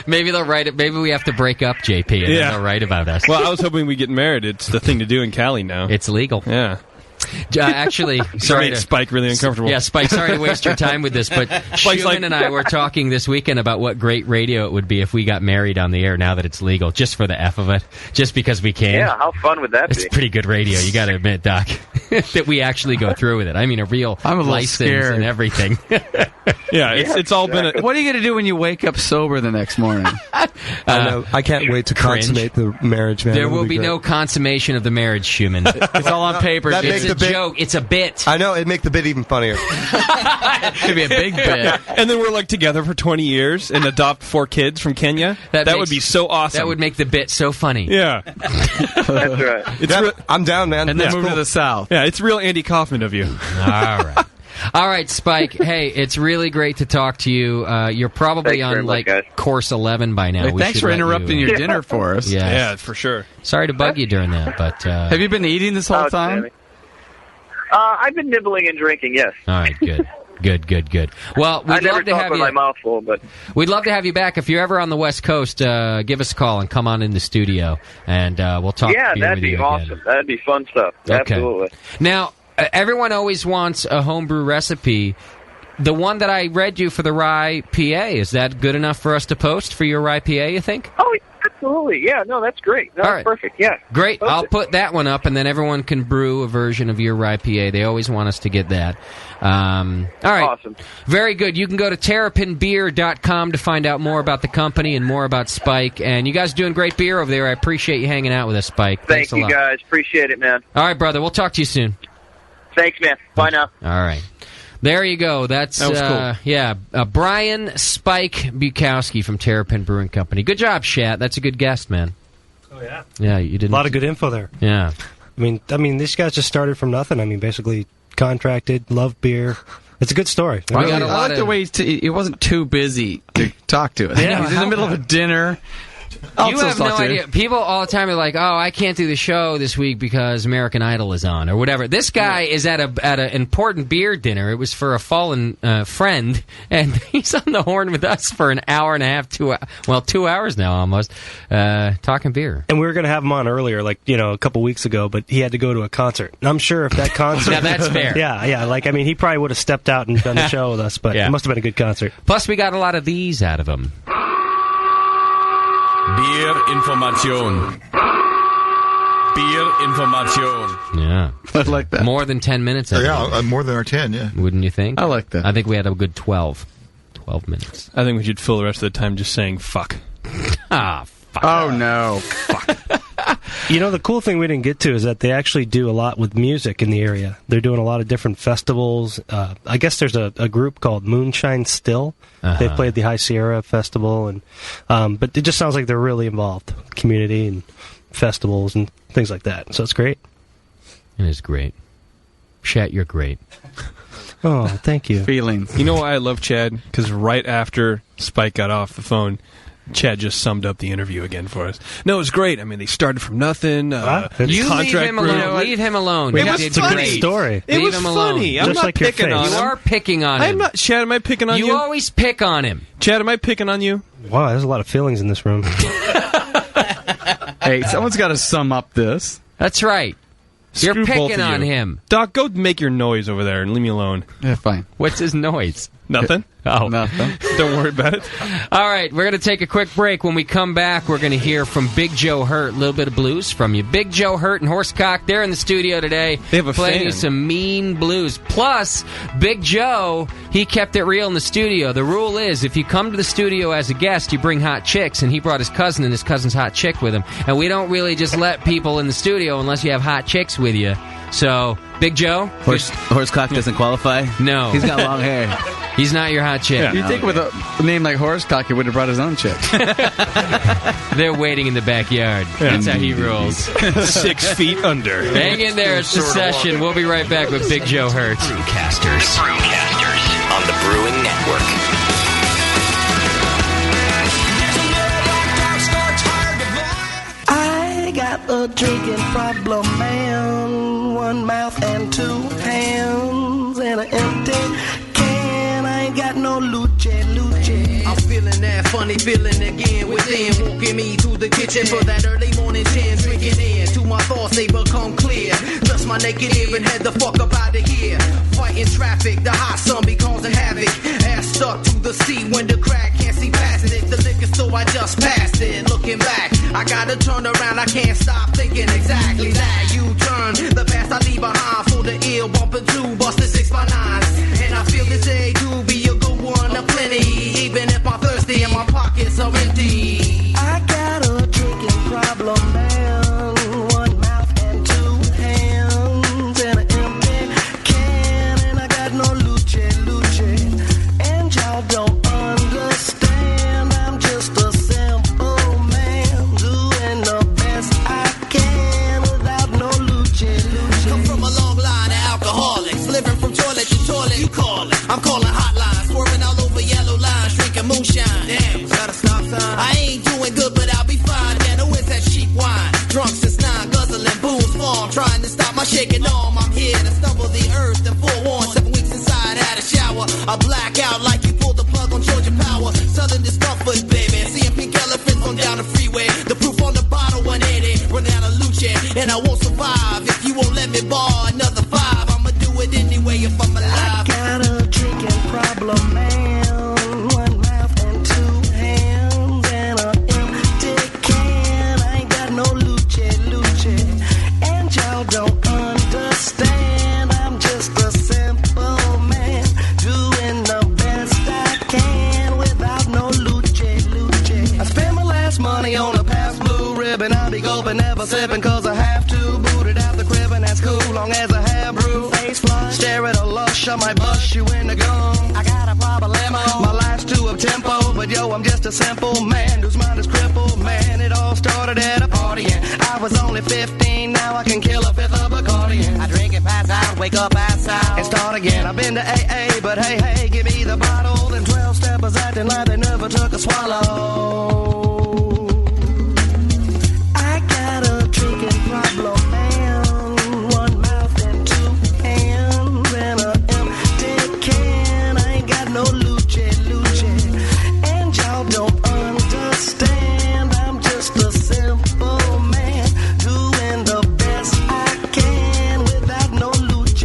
Maybe they'll write it. Maybe we have to break up JP, and then they'll write about us. Well, I was hoping we get married. It's the thing to do in Cali now. It's legal. Yeah. Actually, sorry to Spike really uncomfortable. Yeah, Spike, sorry to waste your time with this, but Schumann and I were talking this weekend about what great radio it would be if we got married on the air now that it's legal, just for the F of it, just because we can. Yeah, how fun would that be? It's pretty good radio, you got to admit, Doc, that we actually go through with it. I mean, a real license scared. and everything. It's all been a... What are you going to do when you wake up sober the next morning? I know. I can't wait to consummate the marriage, man. There will be no consummation of the marriage, Schumann. It's all on paper. It's a joke. It's a bit. I know. It'd make the bit even funnier. It could be a big bit. And then we're together for 20 years and adopt 4 kids from Kenya. That would be so awesome. That would make the bit so funny. Yeah. That's right. I'm down, man. And then move to the South. Yeah, it's real Andy Kaufman of you. All right, Spike. Hey, it's really great to talk to you. You're probably on course 11 by now. Hey, thanks for interrupting your dinner for us. Yeah, for sure. Sorry to bug you during that, but have you been eating this whole time? I've been nibbling and drinking. Yes. All right. Good. Good. Well, we'd love to have you. My mouth full, but we'd love to have you back. If you're ever on the West Coast, give us a call and come on in the studio, and we'll talk. Yeah, that'd be awesome. Again. That'd be fun stuff. Okay. Absolutely. Now, everyone always wants a homebrew recipe. The one that I read you for the rye PA, is that good enough for us to post for your rye PA, you think? Oh, absolutely. Yeah, no, that's great. No, that's perfect. Yeah. Great. I'll put that one up, and then everyone can brew a version of your rye PA. They always want us to get that. All right. Awesome. Very good. You can go to terrapinbeer.com to find out more about the company and more about Spike. And you guys are doing great beer over there. I appreciate you hanging out with us, Spike. Thanks a lot. Guys. Appreciate it, man. All right, brother. We'll talk to you soon. Thanks, man. Bye now. All right. There you go. That was cool. Yeah, Brian Spike Buckowski from Terrapin Brewing Company. Good job, Shat. That's a good guest, man. Oh, yeah. Yeah, you didn't... A lot of good info there. Yeah. I mean, these guys just started from nothing. I mean, basically contracted, love beer. It's a good story. I like the way he wasn't too busy to talk to us. Yeah, he's in the middle of a dinner. You have no idea. People all the time are like, "Oh, I can't do the show this week because American Idol is on," or whatever. This guy is at an important beer dinner. It was for a fallen friend, and he's on the horn with us for an hour and a half, 2 hours now almost, talking beer. And we were going to have him on earlier, a couple weeks ago, but he had to go to a concert. And I'm sure if that concert... Yeah, that's fair. Yeah. He probably would have stepped out and done the show with us, but it must have been a good concert. Plus, we got a lot of these out of him. Beer Information. Yeah. I like that. More than 10 minutes. More than our 10, yeah. Wouldn't you think? I like that. I think we had a good 12 minutes. I think we should fill the rest of the time just saying fuck. Fuck. Oh, no. Fuck. The cool thing we didn't get to is that they actually do a lot with music in the area. They're doing a lot of different festivals. I guess there's a group called Moonshine Still. They played the High Sierra Festival, and but it just sounds like they're really involved with community and festivals and things like that. So it's great. It is great. Chat, you're great. Oh, thank you. Feelings. You know why I love Chad? Because right after Spike got off the phone, Chad just summed up the interview again for us. No, it was great. I mean, they started from nothing. You leave him alone. Leave him alone. It was funny. Great story. It was funny. I'm not picking on him. You are picking on him. I'm not. Chad, am I picking on you? You always pick on him. Chad, am I picking on you? Wow, there's a lot of feelings in this room. Hey, someone's got to sum up this. That's right. You're picking on him. Doc, go make your noise over there and leave me alone. Yeah, fine. What's his noise? Nothing. Oh. Nothing. Don't worry about it. All right, we're going to take a quick break. When we come back, we're going to hear from Big Joe Hurt, a little bit of blues from you. Big Joe Hurt and Horsecock, they're in the studio today. They have a playing fan. you some mean blues. Plus, Big Joe, he kept it real in the studio. The rule is, if you come to the studio as a guest, you bring hot chicks, and he brought his cousin and his cousin's hot chick with him. And we don't really just let people in the studio unless you have hot chicks with you. So, Big Joe? Horsecock doesn't qualify? No. He's got long hair. He's not your hot chick. Yeah. You'd think with a name like Horsecock, he would have brought his own chick. They're waiting in the backyard. That's how he rolls. 6 feet under. Hang in there. It's the session. We'll be right back with Big Joe Hurt. Brewcasters on the Brewing Network. I got a drinking problem, man. One mouth and two hands and an empty can. I ain't got no luce. I'm feeling that funny feeling again within, walking me to the kitchen for that early morning gin, drinking in. To my thoughts, they become clear. Dust my naked ear and head the fuck up out of here. Fighting traffic, the hot sun be causing havoc. Ass stuck to the seat when the crack can't see past it. The liquor store, I just passed it. Looking back, I gotta turn around, I can't stop thinking exactly that. You turn, the past I leave behind for the ill, bumping two, busting 6x9s. And I feel this day to be a good one, a plenty. Even if I'm thirsty and my pockets are empty. I got a drinking problem, man. One mouth and two hands and an empty can. And I got no luce. And y'all don't understand. I'm just a simple man doing the best I can without no luce. Come from a long line of alcoholics, living from toilet to toilet. You call it. I'm calling hotlines, swerving all over yellow lines, drinking moonshine. Damn, got a stop sign. I ain't doing good, but I'll be fine. Man, who is that cheap wine? Drunk since 9, guzzling booze farm, trying to stop my shaking arm. I'm here to stumble the earth and forewarn. 7 weeks inside, had a shower. I black out like you pulled the plug on Georgia Power. Southern discomfort, baby. Seeing pink elephants on down the freeway. The proof on the bottle, 180. Run out of luce, and I won't survive if you won't let me borrow another 5. I'ma do it anyway if I'm alive. I got a drinking problem, man. One mouth and two hands and an empty can. I ain't got no luce. And y'all don't understand. I'm just a simple man doing the best I can without no luce. I spend my last money on a past blue ribbon. I'll be gulping, never sipping, cause I have to. Booted out the crib and that's cool, long as I have brew. Face flush, stare at a lush, I might bust you in the gum. I got a problem, my life's too up-tempo. But yo, I'm just a simple man whose mind is crippled. Man, it all started at a party and I was only 15, now I can kill a fifth of accordion. I drink and pass out, wake up, pass out, and start again. I've been to AA, but hey, give me the bottle. Then 12 steppers acting like they never took a swallow. I got a drinking problem, man. One mouth and two hands and an empty can. I ain't got no luce. And y'all don't understand. I'm just a simple man doing the best I can without no luce.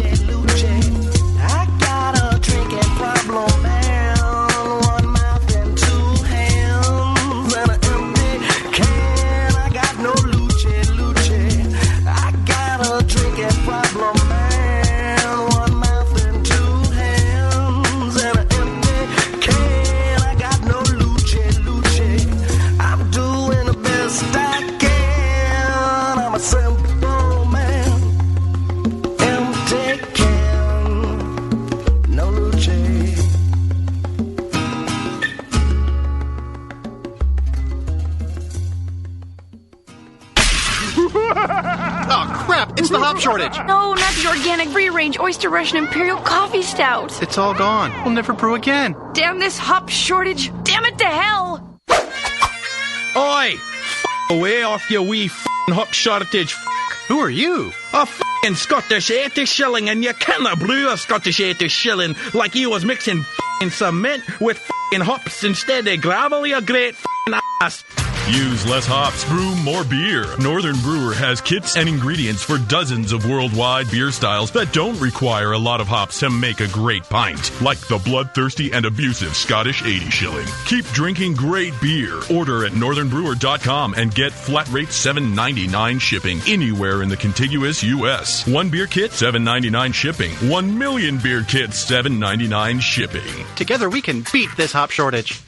I got a drinking problem, man. One mouth and two hands and an empty can. I got no luce. I got a drinking problem, man. One mouth and two hands and an empty can. I got no luce. I'm doing the best I can. I'm a simple man. Empty can. No luce. Oh, crap! It's the hop shortage! No, not the organic free-range Oyster Russian Imperial Coffee Stout. It's all gone. We'll never brew again. Damn this hop shortage. Damn it to hell. Oi! Away off your wee hop shortage. Who are you? A Scottish 80 shilling, and you cannot brew a Scottish 80 shilling like you was mixing cement with hops instead of gravel, you great ass. Use less hops, brew more beer. Northern Brewer has kits and ingredients for dozens of worldwide beer styles that don't require a lot of hops to make a great pint, like the bloodthirsty and abusive Scottish 80 shilling. Keep drinking great beer. Order at northernbrewer.com and get flat rate $7.99 shipping anywhere in the contiguous U.S. One beer kit, $7.99 shipping. 1 million beer kits, $7.99 shipping. Together we can beat this hop shortage.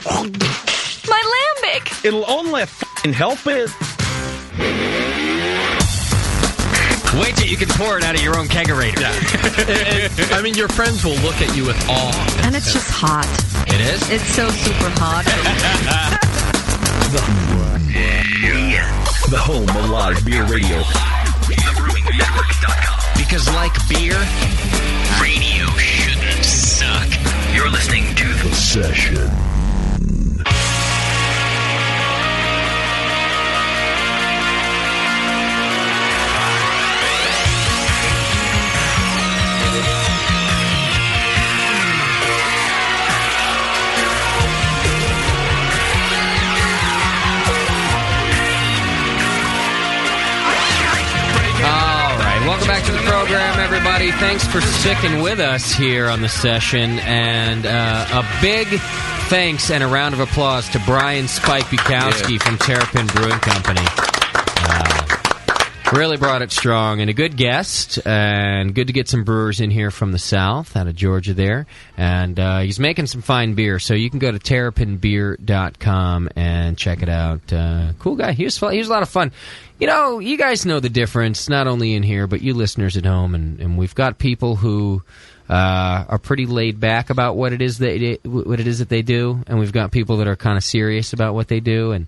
My lambic! It'll only f***ing help it. Wait till you can pour it out of your own kegerator. I mean, your friends will look at you with awe. And it's just hot. It is? It's so super hot. The home of live beer radio. Because like beer, radio shouldn't suck. You're listening to The Session. Welcome back to the program, everybody. Thanks for sticking with us here on The Session. And a big thanks and a round of applause to Brian Spike Buckowski from Terrapin Brewing Company. Really brought it strong, and a good guest, and good to get some brewers in here from the South, out of Georgia there. And he's making some fine beer, so you can go to terrapinbeer.com and check it out. Cool guy. He was fun. He was a lot of fun. You know, you guys know the difference, not only in here, but you listeners at home, and we've got people who are pretty laid back about what it is that they do, and we've got people that are kind of serious about what they do, and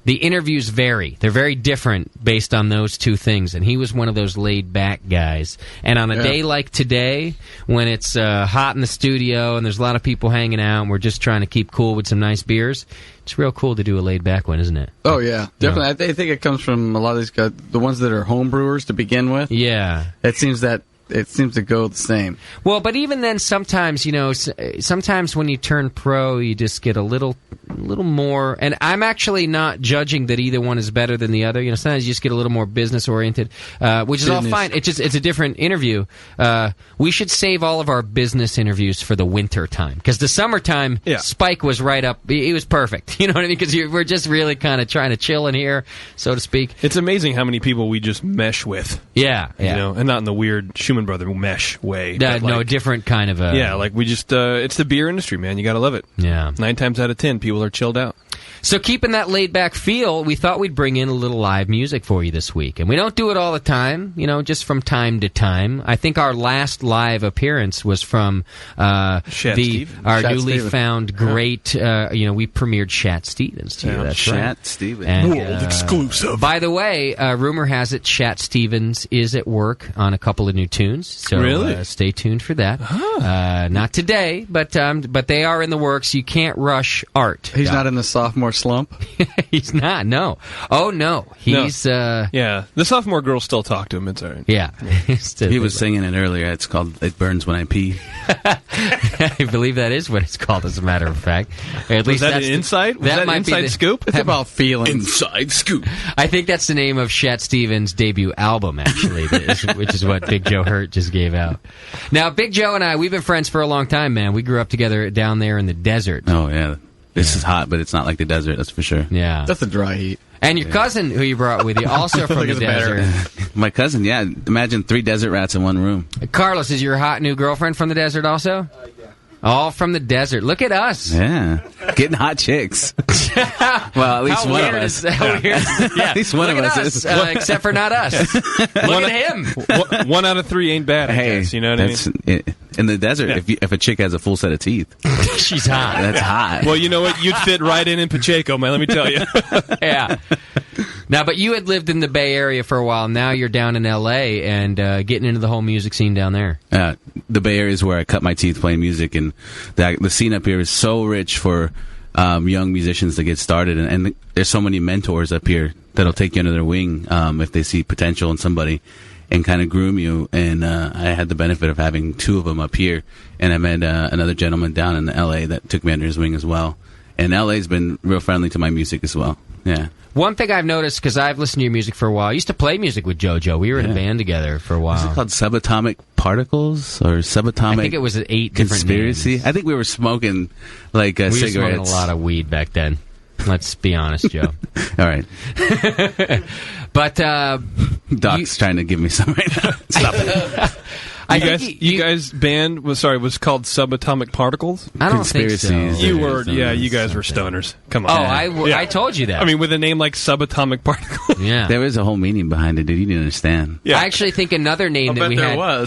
the interviews vary. They're very different based on those two things, and he was one of those laid-back guys. And on a day like today, when it's hot in the studio and there's a lot of people hanging out and we're just trying to keep cool with some nice beers, it's real cool to do a laid-back one, isn't it? Oh, yeah. Definitely. I think it comes from a lot of these guys, the ones that are home brewers to begin with. Yeah. It seems to go the same. Well, but even then, sometimes, you know, sometimes when you turn pro, you just get a little more. And I'm actually not judging that either one is better than the other. You know, sometimes you just get a little more business oriented, which is all fine. It's a different interview. We should save all of our business interviews for the winter time, because the summertime, Spike was right up. He was perfect. You know what I mean? Because we're just really kind of trying to chill in here, so to speak. It's amazing how many people we just mesh with. Yeah. You know, and not in the weird Schumann brother mesh way. No, different kind of a... Yeah, like we just... it's the beer industry, man. You gotta love it. Yeah. 9 times out of 10, people are chilled out. So keeping that laid-back feel, we thought we'd bring in a little live music for you this week. And we don't do it all the time, you know, just from time to time. I think our last live appearance was from our newly found great... we premiered Shat Stevens to you. That's Shat Stevens. And, world exclusive. By the way, rumor has it Shat Stevens is at work on a couple of new tunes. So stay tuned for that. Not today, but they are in the works. You can't rush art. He's not in the sophomore slump? He's not, no. Oh, no. He's... yeah, the sophomore girls still talk to him. It's all right. Yeah. He was singing it earlier. It's called It Burns When I Pee. I believe that is what it's called, as a matter of fact. At least that an inside? Was that an inside scoop? It's about feelings. Inside scoop. I think that's the name of Shat Stevens' debut album, actually, which is what Big Joe Hurt just gave out. Now, Big Joe and I, we've been friends for a long time, man. We grew up together down there in the desert. Oh, yeah. This is hot, but it's not like the desert, that's for sure. Yeah. That's the dry heat. And your cousin, who you brought with you, also from the desert. My cousin, yeah. Imagine 3 desert rats in one room. Carlos, is your hot new girlfriend from the desert also? Yeah. All from the desert. Look at us. Yeah. Getting hot chicks. Well, at least one of us. At least one of us is. Except for not us. Look at him. 1 out of 3 ain't bad, I guess. You know what I mean? In the desert, if a chick has a full set of teeth. She's hot. That's hot. Well, you know what? You'd fit right in Pacheco, man. Let me tell you. Yeah. Now, but you had lived in the Bay Area for a while. Now you're down in L.A. and getting into the whole music scene down there. The Bay Area is where I cut my teeth playing music, and the scene up here is so rich for young musicians to get started. And there's so many mentors up here that'll take you under their wing if they see potential in somebody and kind of groom you. And I had the benefit of having 2 of them up here, and I met another gentleman down in L.A. that took me under his wing as well. And LA's been real friendly to my music as well. Yeah. One thing I've noticed, because I've listened to your music for a while, I used to play music with JoJo. We were in a band together for a while. Was it called Subatomic Particles or Subatomic? I think it was 8 different Conspiracy. names. I think we were smoking like we were cigarettes. smoking a lot of weed back then. Let's be honest, Joe. All right. But Doc's trying to give me some right now. Stop it. You guys' band was called Subatomic Particles. I don't think so. You were, you guys were stoners. Come on. I told you that. I mean, with a name like Subatomic Particles. Yeah, there was a whole meaning behind it, dude. You didn't understand. I actually think another name that we had.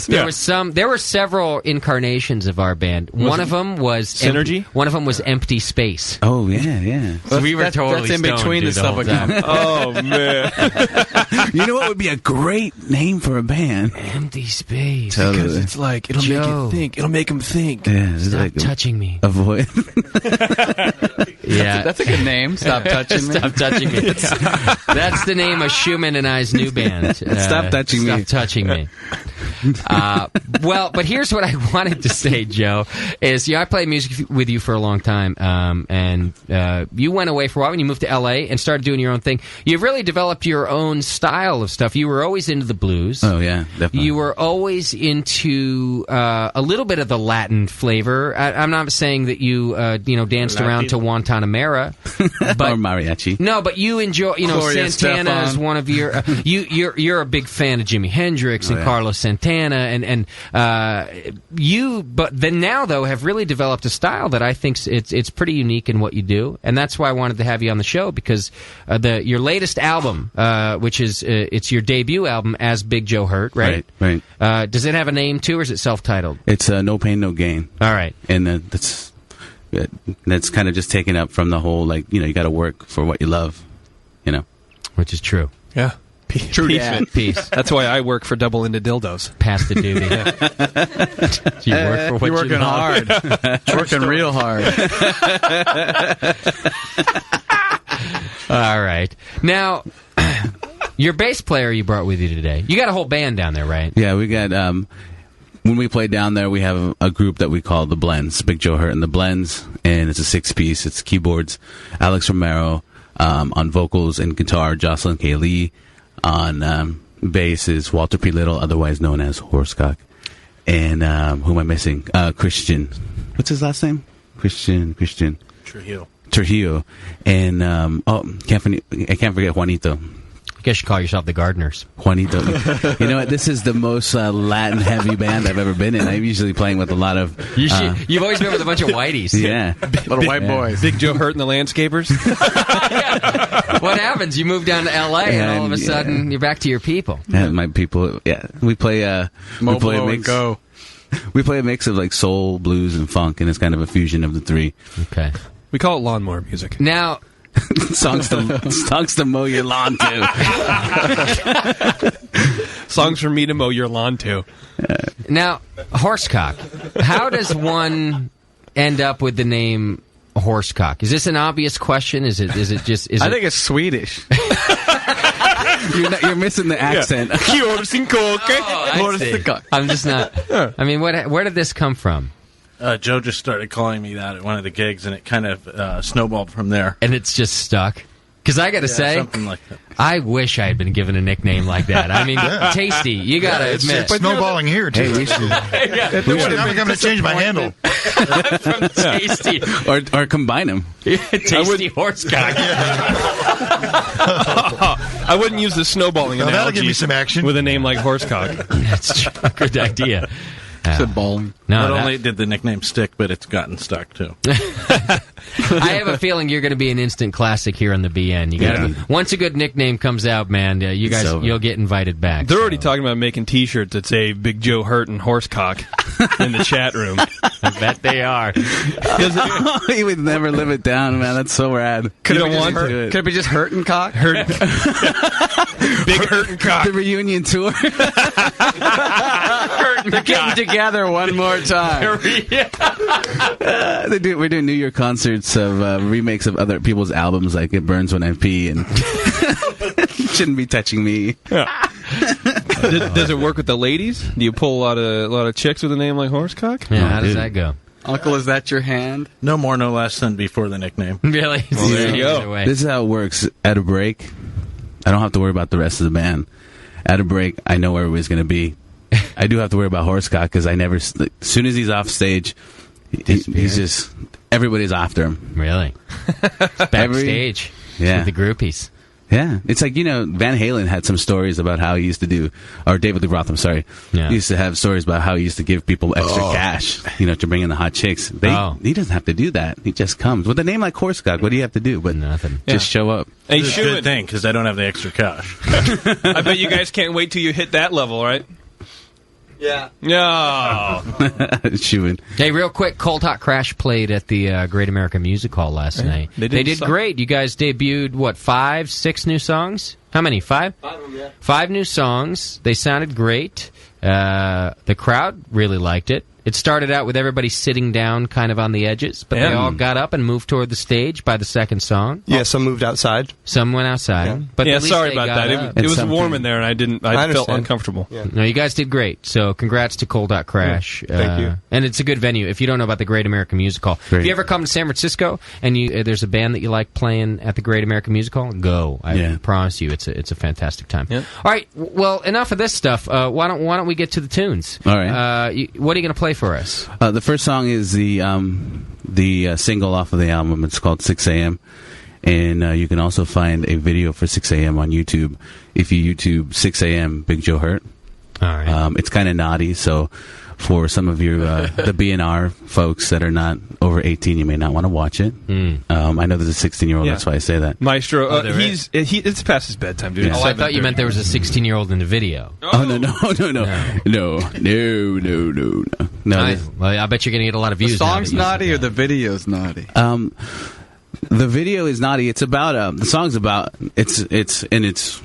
There were several incarnations of our band. One of them was Synergy. One of them was Empty Space. Oh yeah. So we were totally that's in stoned, between dude, the whole time. Oh man. You know what would be a great name for a band? Empty Space. Because it's like it'll make you think. It'll make them think. Yeah, Stop touching me. Avoid. Yeah, that's a good name. Stop touching me. Stop touching me. That's the name of Schumann and I's new band. Stop touching me. Stop touching me. Well, but here's what I wanted to say, Joe, is I played music with you for a long time, and you went away for a while and you moved to L.A. and started doing your own thing. You really developed your own style of stuff. You were always into the blues. Oh, yeah, definitely. You were always into a little bit of the Latin flavor. I'm not saying that you danced around to Guantanamera, but or mariachi. No, but you enjoy. Gloria Santana Estefan. is one of your. You're a big fan of Jimi Hendrix and Carlos Santana, and you. But then now though have really developed a style that I think it's pretty unique in what you do, and that's why I wanted to have you on the show because your latest album, which is it's your debut album as Big Joe Hurt, right? Right. Does it have a name too, or is it self-titled? It's No Pain, No Gain. All right, and that's kind of just taken up from the whole you got to work for what you love, which is true. Yeah. True dad. Peace. That's why I work for double-ended dildos. Pass the duty. You work for what You're working hard. Working real hard. All right. Now, your bass player you brought with you today. You got a whole band down there, right? Yeah, we got. When we play down there, we have a group that we call the Blends, Big Joe Hurt and the Blends, and it's a 6-piece. It's keyboards, Alex Romero on vocals and guitar, Jocelyn K. Lee on bass is Walter P. Little, otherwise known as Horsecock, and who am I missing? Christian. What's his last name? Christian Trujillo, and I can't forget Juanito. I guess you call yourself the Gardeners. Juanito. You know what? This is the most Latin-heavy band I've ever been in. I'm usually playing with a lot of... You've always been with a bunch of whiteys. Yeah. Little white boys. Big Joe Hurt and the Landscapers. What happens? You move down to L.A. and all of a sudden you're back to your people. Yeah, my people. Yeah. We play a mix. Go. We play a mix of soul, blues, and funk, and it's kind of a fusion of the three. Okay. We call it lawnmower music. Now... songs to mow your lawn to. Songs for me to mow your lawn to. Now, Horsecock. How does one end up with the name Horsecock? Is this an obvious question? Is it just? I think it's Swedish. You're missing the accent. I'm just not. I mean, where did this come from? Joe just started calling me that at one of the gigs, and it kind of snowballed from there. And it's just stuck? Because I got to say, something like that. I wish I had been given a nickname like that. I mean, Tasty, you got to admit. It's snowballing here, too. Hey, we should... I'm going to change my handle. From Tasty. Or combine them. Tasty Horsecock. I wouldn't use the snowballing analogy. That'll give me some action. With a name like Horsecock. That's true. Good idea. Said bowling. Not only did the nickname stick, but it's gotten stuck too. I have a feeling you're going to be an instant classic here on the BN. You got to once a good nickname comes out, man. You guys, you'll get invited back. They're already talking about making T-shirts that say "Big Joe Hurt and Horsecock" in the chat room. I bet they are. You would never live it down, man. That's so rad. Could it be just Hurt and Cock? Big Hurt and Cock. The reunion tour. They're getting together one more time. We're doing New Year concerts of remakes of other people's albums, like "It Burns When I Pee" and "Shouldn't Be Touching Me." Yeah. Does it work with the ladies? Do you pull a lot of chicks with a name like Horsecock? Yeah, how does that go? Uncle, is that your hand? No more, no less than before the nickname. Really? Well, there you go. This is how it works. At a break, I don't have to worry about the rest of the band. At a break, I know where everybody's going to be. I do have to worry about Horsecock because I never. As soon as he's off stage, he's just everybody's after him. Really? Backstage. Yeah. With the groupies. Yeah, it's like, Van Halen had some stories about how he used to do, or David Lee Roth, I'm sorry, he used to have stories about how he used to give people extra cash, to bring in the hot chicks. He doesn't have to do that. He just comes. With a name like Horsecock, what do you have to do? But nothing. Just show up. It's a good thing, because I don't have the extra cash. I bet you guys can't wait till you hit that level, right? Yeah. No. Shooting. Hey, real quick, Cold Hot Crash played at the Great American Music Hall last night. They did great. You guys debuted, 5, 6 new songs? How many? 5? 5 of them, yeah. 5 new songs. They sounded great. The crowd really liked it. It started out with everybody sitting down kind of on the edges, but they all got up and moved toward the stage by the second song. Yeah, some moved outside. Some went outside. Yeah. But at least sorry they about got that. up. It was warm in there, and I felt uncomfortable. Yeah. No, you guys did great. So congrats to Cold Hot Crash. Thank you. And it's a good venue. If you don't know about the Great American Music Hall, if you ever come to San Francisco and there's a band that you like playing at the Great American Music Hall, go. I promise you, it's a fantastic time. Yeah. All right. Well, enough of this stuff. Why don't we get to the tunes? All right. What are you going to play for us? The first song is the single off of the album. It's called 6 a.m. And you can also find a video for 6 a.m. on YouTube. If you YouTube 6 a.m. Big Joe Hurt. All right. It's kind of naughty, so for some of you, the B&R folks that are not over 18, you may not want to watch it. I know there's a 16-year-old, that's why I say that. Maestro, it's past his bedtime, dude. Yeah. Oh, I thought you meant there was a 16-year-old in the video. Oh, no. Well, I bet you're going to get a lot of views. The song's naughty or the video's naughty? The video is naughty. It's about the song's about it's in its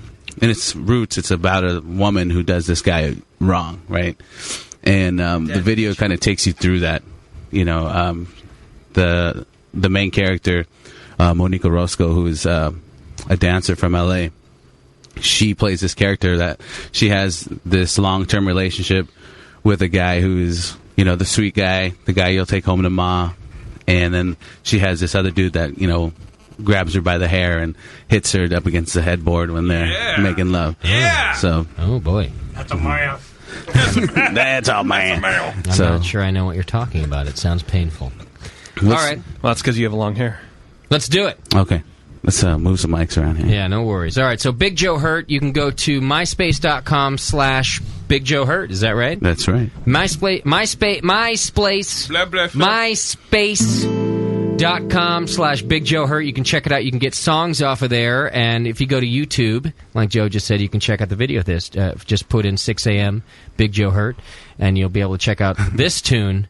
roots. It's about a woman who does this guy wrong, right? And the video kind of takes you through that. The main character, Monica Roscoe, who is a dancer from LA. She plays this character that she has this long-term relationship with a guy who's the sweet guy, the guy you'll take home to Ma. And then she has this other dude that, grabs her by the hair and hits her up against the headboard when they're making love. Yeah. So. Oh, boy. That's a man. That's a man. I'm not sure I know what you're talking about. It sounds painful. All right. Well, that's because you have long hair. Let's do it. Okay. Let's move some mics around here. Yeah, no worries. All right, so Big Joe Hurt, you can go to myspace.com/Big Joe Hurt. Is that right? That's right. MySpace.com/Big Joe Hurt. You can check it out. You can get songs off of there. And if you go to YouTube, like Joe just said, you can check out the video of this. Just put in 6 a.m. Big Joe Hurt, and you'll be able to check out this tune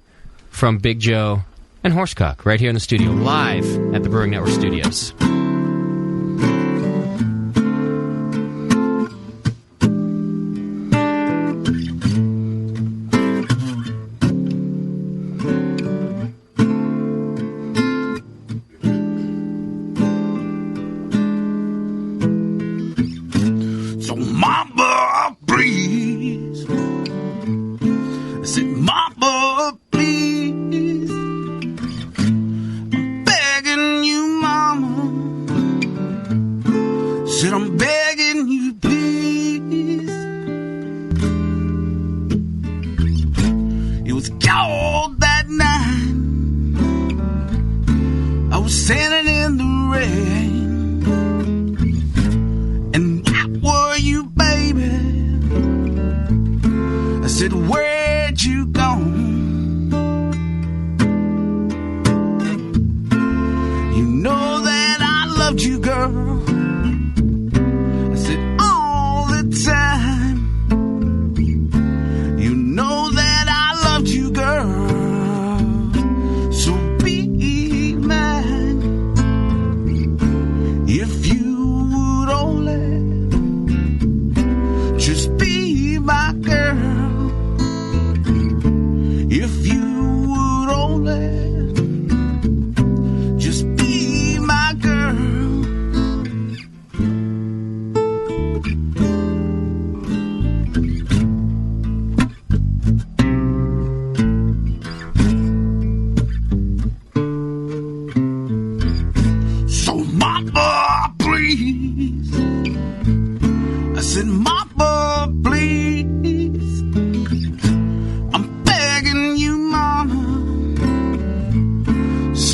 from Big Joe and Horsecock right here in the studio, live at the Brewing Network Studios. Mama, please. I said, Mama, please. I'm begging you, Mama. I said, I'm begging you, please. It was cold that night. I was standing in the rain. Were you, baby? I said, where'd you gone? You know that I loved you, girl. I said, all the time. You know that I loved you, girl. So be mine. If you would only just be my girl. If you would only just be my girl.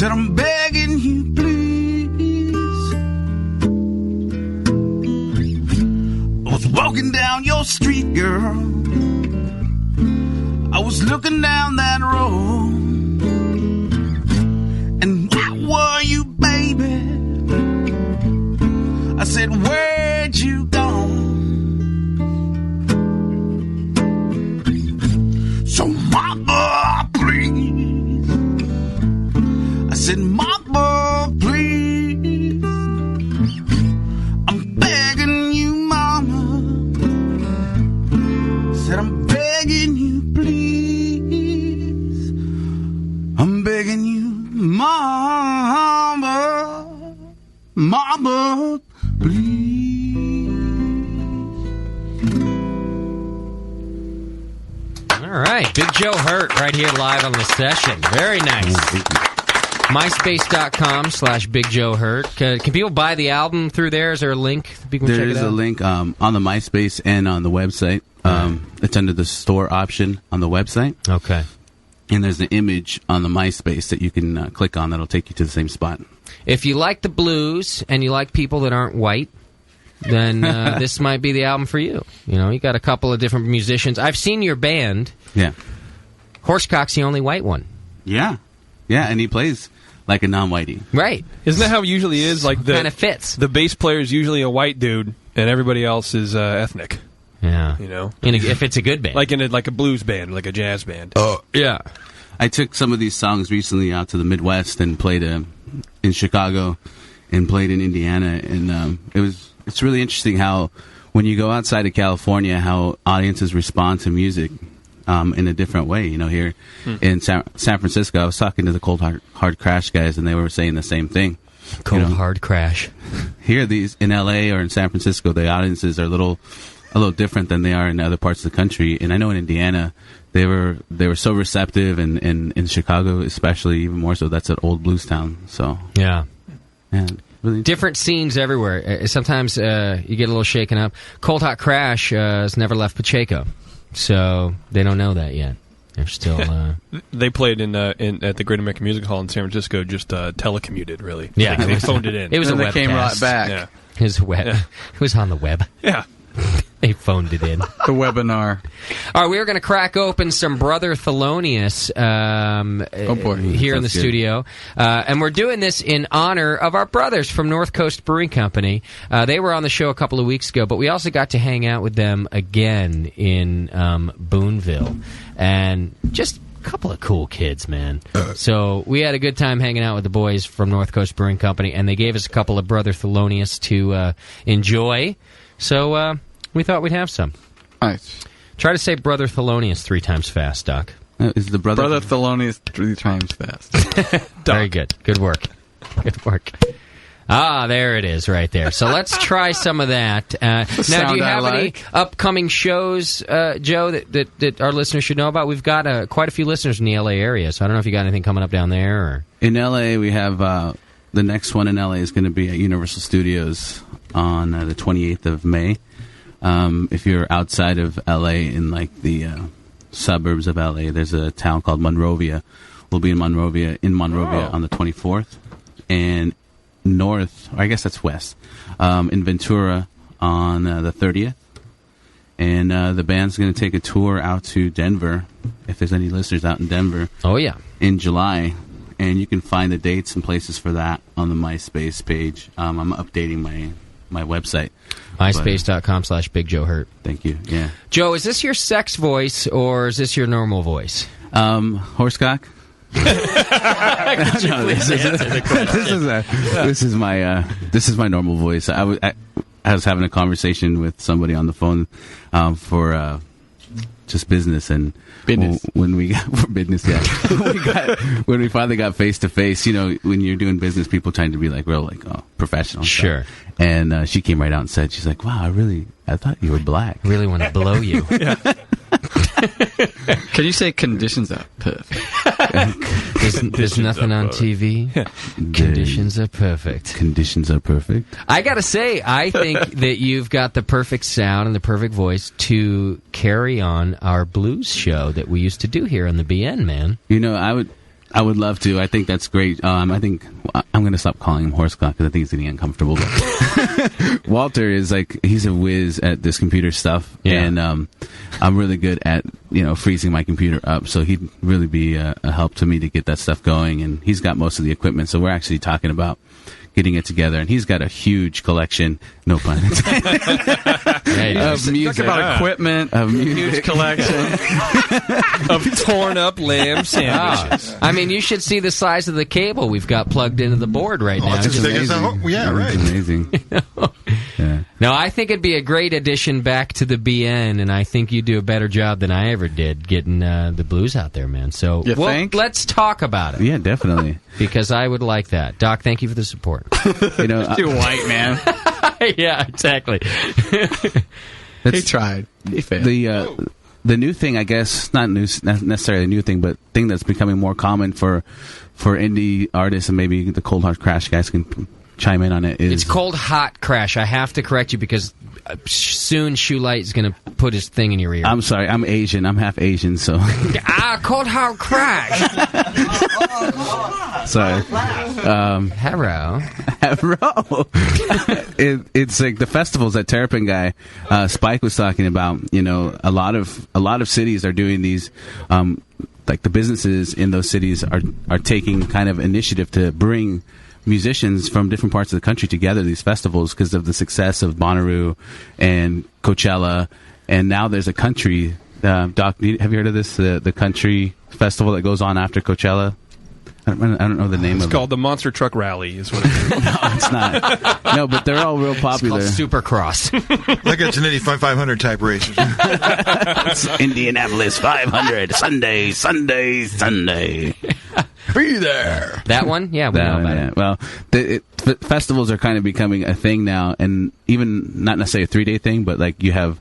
Said, I'm begging you, please. I was walking down your street, girl. I was looking down that road. And where were you, baby? I said, where'd you go? So, mama, please. I said, mama, please. I'm begging you, mama. I said, I'm begging you, please. I'm begging you, mama. Mama, please. All right, Big Joe Hurt right here live on the session. Very nice. MySpace.com/Big Joe Hurt. Can people buy the album through there? Is there a link? People can There check is it out? a link on the MySpace and on the website. It's under the store option on the website. Okay. And there's an image on the MySpace that you can click on that'll take you to the same spot. If you like the blues and you like people that aren't white, then this might be the album for you. You know, you got a couple of different musicians. I've seen your band. Yeah. Horsecock's the only white one. Yeah. Yeah, and he plays like a non-whitey. Right. Isn't that how it usually is? Like the kind of fits. The bass player is usually a white dude, and everybody else is ethnic. Yeah. You know, if it's a good band, like in a blues band, like a jazz band. Yeah. I took some of these songs recently out to the Midwest and played in Chicago and played in Indiana, and it's really interesting how when you go outside of California, how audiences respond to music in a different way. You know, here in San Francisco, I was talking to the Cold Hard Crash guys, and they were saying the same thing. Cold Hard Crash. Here, these in LA or in San Francisco, the audiences are a little different than they are in other parts of the country. And I know in Indiana, they were so receptive, and in Chicago especially, even more so. That's an old blues town. So yeah. Really different scenes everywhere. Sometimes you get a little shaken up. Cold Hot Crash has never left Pacheco, so they don't know that yet. They're still. They played at the Great American Music Hall in San Francisco. Just telecommuted, really. Yeah, they phoned it in. It was a they webcast. came right back. Yeah. It was web. Yeah. It was on the web. Yeah. They phoned it in. The webinar. All right, we're going to crack open some Brother Thelonious here in the studio. And we're doing this in honor of our brothers from North Coast Brewing Company. They were on the show a couple of weeks ago, but we also got to hang out with them again in Boonville. And just a couple of cool kids, man. So we had a good time hanging out with the boys from North Coast Brewing Company, and they gave us a couple of Brother Thelonious to enjoy. So we thought we'd have some. Nice. Try to say Brother Thelonious 3 times fast, Doc. Is the Brother Thelonious 3 times fast? Very good. Good work. Good work. Ah, there it is right there. So let's try some of that. Now, do you have any upcoming shows, Joe, that our listeners should know about? We've got quite a few listeners in the L.A. area, so I don't know if you got anything coming up down there. Or in L.A., we have the next one in L.A. is going to be at Universal Studios on the 28th of May. If you're outside of L.A. in like the suburbs of L.A., there's a town called Monrovia. We'll be in Monrovia on the 24th, and north, or I guess that's west, in Ventura on the 30th. And the band's going to take a tour out to Denver, if there's any listeners out in Denver. Oh, yeah. In July. And you can find the dates and places for that on the MySpace page. I'm updating my website. MySpace.com/Big Joe Hurt. Thank you. Yeah. Joe, is this your sex voice or is this your normal voice? Horsecock? This is my normal voice. I was having a conversation with somebody on the phone for just business, and when we got for business, when we finally got face to face, you know, when you're doing business, people trying to be like real professional. Sure. Stuff. And she came right out and said, she's like, "Wow, I thought you were black. I really want to blow you." Can you say conditions are perfect? There's nothing on TV. Conditions are perfect. Conditions are perfect. I gotta say, I think that you've got the perfect sound and the perfect voice to carry on our blues show that we used to do here on the BN, man. You know, I would love to. I think that's great. I think I'm going to stop calling him Horse Clock because I think he's getting uncomfortable. But Walter is he's a whiz at this computer stuff, and I'm really good at freezing my computer up. So he'd really be a help to me to get that stuff going. And he's got most of the equipment, so we're actually talking about getting it together, and he's got a huge collection, no pun intended, of music. Talk about equipment, of music. Huge collection of torn up lamb sandwiches. I mean, you should see the size of the cable we've got plugged into the board right now. It's as big as right. It's amazing. No, I think it'd be a great addition back to the BN, and I think you do a better job than I ever did getting the blues out there, man. So let's talk about it. Yeah, definitely. Because I would like that. Doc, thank you for the support. Too white, man. Yeah, exactly. He tried. He failed. The new thing, I guess, not necessarily a new thing, but thing that's becoming more common for indie artists, and maybe the Cold Hard Crash guys can chime in on it. It's Cold Hot Crash. I have to correct you because soon Shoelight is going to put his thing in your ear. I'm sorry, I'm Asian. I'm half Asian, so. Cold Hard Crash. Sorry. Hello. It's like the festivals that Terrapin guy Spike was talking about. A lot of cities are doing these. Like the businesses in those cities are taking kind of initiative to bring musicians from different parts of the country together, these festivals, because of the success of Bonnaroo and Coachella. And now there's a country, Doc, have you heard of this? The country festival that goes on after Coachella? I don't know the name of it. It's called the Monster Truck Rally, is what it is. No, it's not. No, but they're all real popular. It's called Supercross. Like it's an Indy 500 type race. Indianapolis 500, Sunday. Be there. That one? Yeah, we know about it. Well, festivals are kind of becoming a thing now, and even not necessarily a 3-day thing, but like you have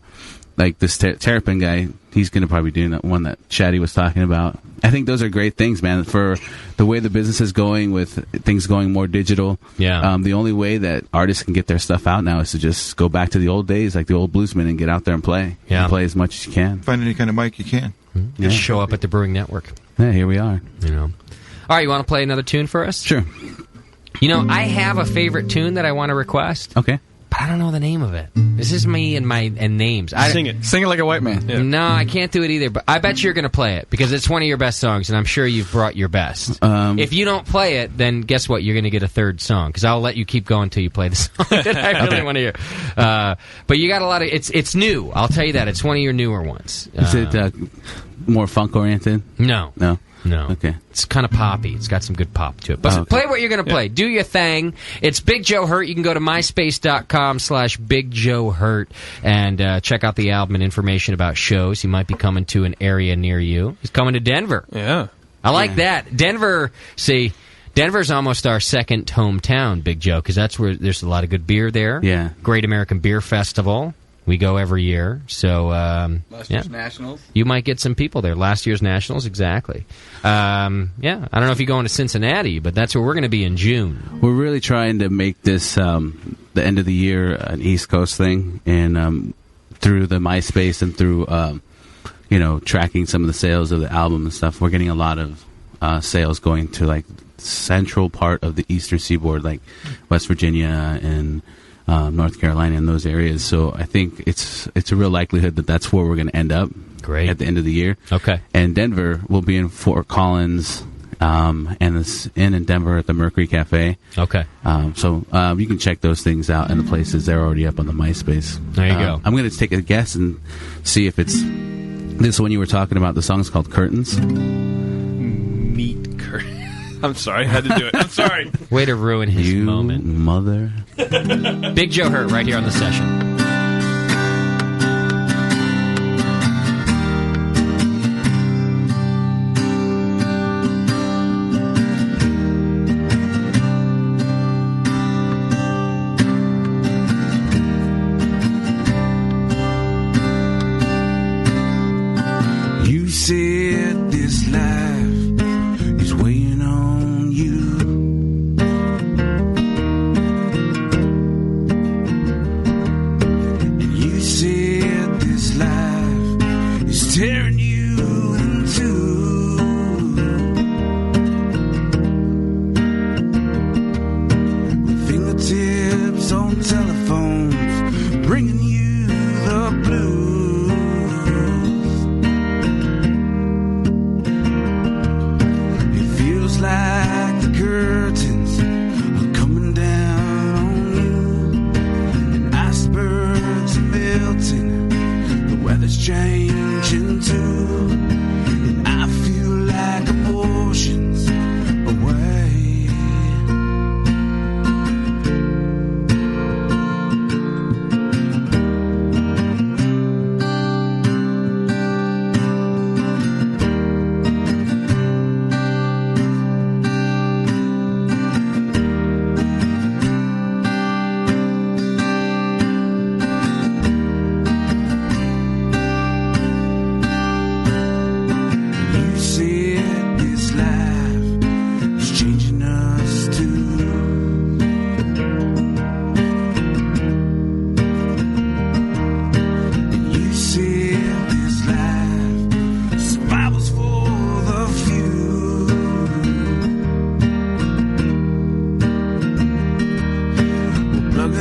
like this Terrapin guy, he's going to probably do that one that Shaddy was talking about. I think those are great things, man, for the way the business is going with things going more digital. Yeah. The only way that artists can get their stuff out now is to just go back to the old days, like the old bluesmen, and get out there and play. Yeah. And play as much as you can. Find any kind of mic you can. Yeah. Just show up at the Brewing Network. Yeah, here we are. All right, you want to play another tune for us? Sure. I have a favorite tune that I want to request. Okay. But I don't know the name of it. This is me and names. Sing it like a white man. Yeah. No, I can't do it either. But I bet you're going to play it because it's one of your best songs, and I'm sure you've brought your best. If you don't play it, then guess what? You're going to get a third song because I'll let you keep going until you play the song that I really want to hear. But you got a lot of. It's new. I'll tell you that. It's one of your newer ones. Is it more funk oriented? No. Okay. It's kind of poppy. It's got some good pop to it. But play what you're going to play. Do your thing. It's Big Joe Hurt. You can go to myspace.com/Big Joe Hurt and check out the album and information about shows. He might be coming to an area near you. He's coming to Denver. Yeah. I like that. Denver, Denver's almost our second hometown, Big Joe, because that's where there's a lot of good beer there. Yeah. Great American Beer Festival. We go every year, so last year's Nationals. You might get some people there. Last year's Nationals, exactly. I don't know if you're going to Cincinnati, but that's where we're going to be in June. We're really trying to make this the end of the year an East Coast thing, and through the MySpace and through tracking some of the sales of the album and stuff, we're getting a lot of sales going to like central part of the Eastern Seaboard, like West Virginia and North Carolina and those areas. So I think it's a real likelihood that that's where we're going to end up. Great. At the end of the year. Okay. And Denver will be in Fort Collins, and it's in Denver at the Mercury Cafe. Okay. So you can check those things out and the places. They're already up on the MySpace. There you go. I'm going to take a guess and see if it's this one you were talking about. The song's called Curtains. Meat curtains. I'm sorry, I had to do it. I'm sorry. Way to ruin his moment. Mother. Big Joe Hurt right here on the session. You said this life is weighing on you.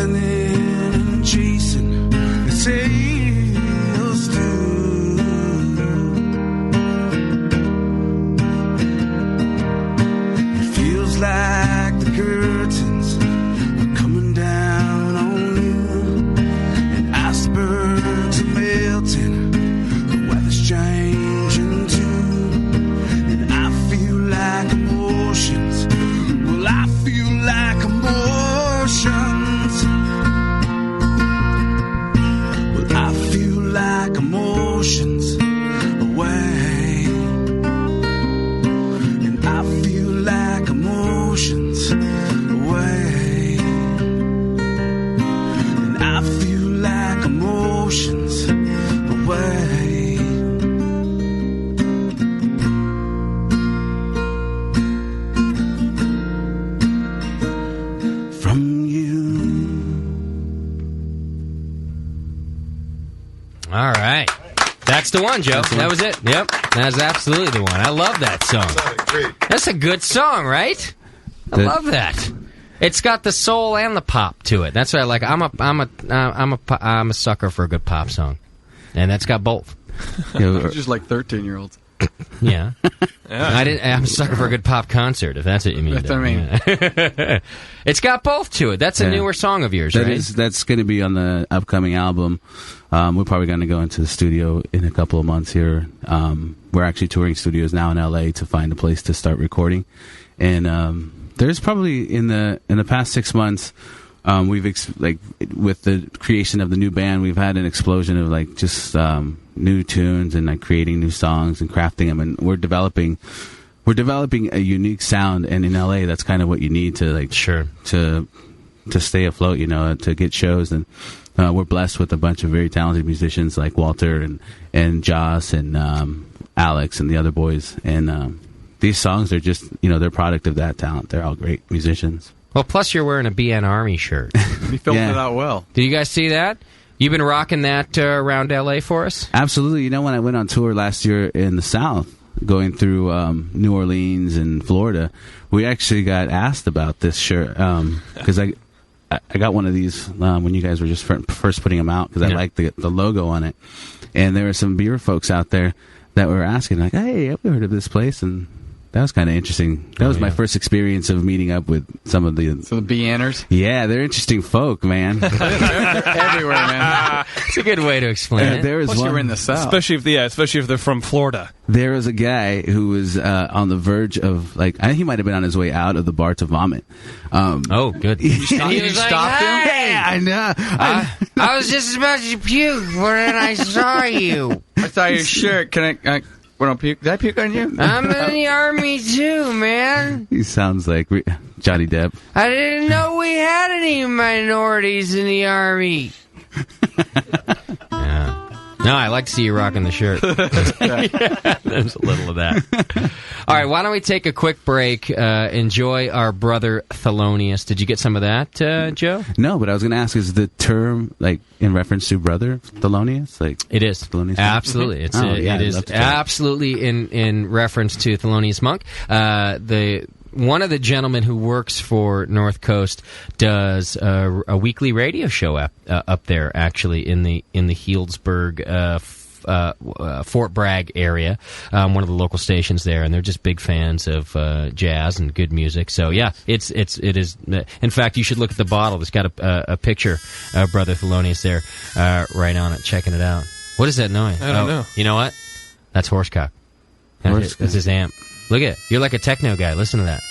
running and chasing the sails through. It feels like the curtains are coming down on you, and icebergs are melting, the weather's changing too, and I feel like emotions. Well, I feel like emotions. Well, I feel like emotions away, and I feel like emotions away, and I feel like emotions away. From you. All right. That's the one, Joe. That was it. Yep. That's absolutely the one. I love that song. That's a good song, right? I love that. It's got the soul and the pop to it. That's what I like. I'm a sucker for a good pop song, and that's got both. You're just like 13-year-olds. Yeah. I'm a sucker for a good pop concert, if that's what you mean. That's what I mean. Yeah. It's got both to it. That's a newer song of yours, right? That's going to be on the upcoming album. We're probably going to go into the studio in a couple of months here. We're actually touring studios now in LA to find a place to start recording. And there's probably in the past 6 months, we've with the creation of the new band, we've had an explosion of like just new tunes and like creating new songs and crafting them, and we're developing a unique sound. And in LA, that's kind of what you need to to stay afloat, to get shows. And we're blessed with a bunch of very talented musicians like Walter and Joss and Alex and the other boys. And these songs are just they're product of that talent. They're all great musicians. Well, plus you're wearing a BN Army shirt. You filmed it out well. Did you guys see that? You've been rocking that around L.A. for us? Absolutely. When I went on tour last year in the South, going through New Orleans and Florida, we actually got asked about this shirt because I got one of these when you guys were just first putting them out because I liked the logo on it. And there were some beer folks out there that were asking, like, hey, have you heard of this place? And that was kind of interesting. That was my first experience of meeting up with some of the BNers. Yeah, they're interesting folk, man. They're everywhere, man. It's a good way to explain it. There was Plus one, you're in the South, especially if they're from Florida. There was a guy who was on the verge of he might have been on his way out of the bar to vomit. Oh, good. He stopped him? Yeah, I know. I was just about to puke when I saw you. I saw your shirt. Can I puke? Did I puke on you? I'm in the Army too, man. He sounds like Johnny Depp. I didn't know we had any minorities in the Army. Yeah. No, I like to see you rocking the shirt. Yeah, there's a little of that. All right, why don't we take a quick break, enjoy our brother Thelonious. Did you get some of that, Joe? No, but I was going to ask, is the term in reference to brother Thelonious? It is. Thelonious Absolutely. It is absolutely in reference to Thelonious Monk. One of the gentlemen who works for North Coast does a weekly radio show up there, actually in the Healdsburg, Fort Bragg area, one of the local stations there, and they're just big fans of jazz and good music. So yeah, it is. In fact, you should look at the bottle. It's got a picture of Brother Thelonious there, right on it. Checking it out. What is that noise? I don't know. You know what? That's horsecock. That's his amp. Look at it. You're like a techno guy. Listen to that.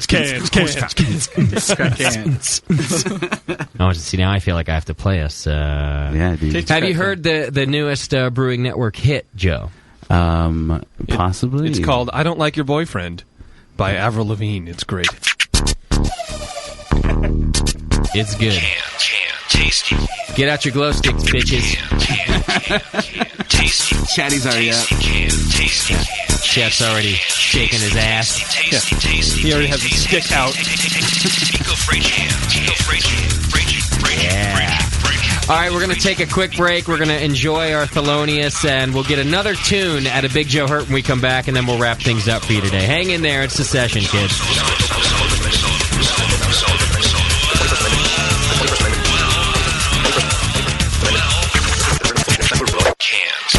Cans. Oh, see, now I feel like I have to play us. Yeah, dude. Have you heard the newest Brewing Network hit, Joe? Possibly. It's called "I Don't Like Your Boyfriend" by Avril Lavigne. It's great. It's good. Tasty. Get out your glow sticks, bitches. Tasty. Chatty's already up. Tasty. Chef's already shaking his ass. Tasty. He already has his stick out. Yeah. All right, we're going to take a quick break. We're going to enjoy our Thelonious, and we'll get another tune at a Big Joe Hurt when we come back, and then we'll wrap things up for you today. Hang in there. It's the session, kids. Cans.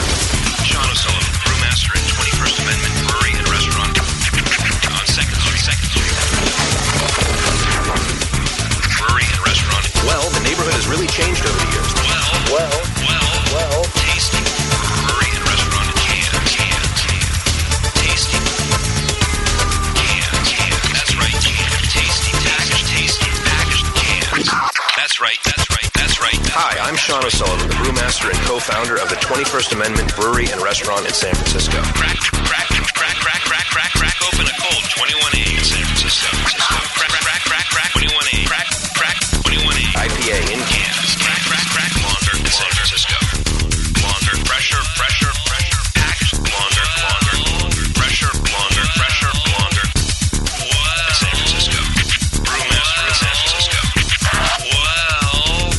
Sean O'Sullivan, Brewmaster at 21st Amendment Brewery and Restaurant on 2nd Street. Brewery and Restaurant. Well, the neighborhood has really changed over the years. Well. Tasty. Brewery and Restaurant. Cans. Tasty. Cans. That's right. Tasty. Packaged cans. That's right. Hi, I'm Sean O'Sullivan, the brewmaster and co-founder of the 21st Amendment Brewery and Restaurant in San Francisco. Crack open a cold 21A in San Francisco. Crack 21A. Crack 21A. IPA in cans. Crack lager in San Francisco. Lager, pressure. Packaged lager. Pressure lager. What? In San Francisco. Brewmaster in San Francisco. Well,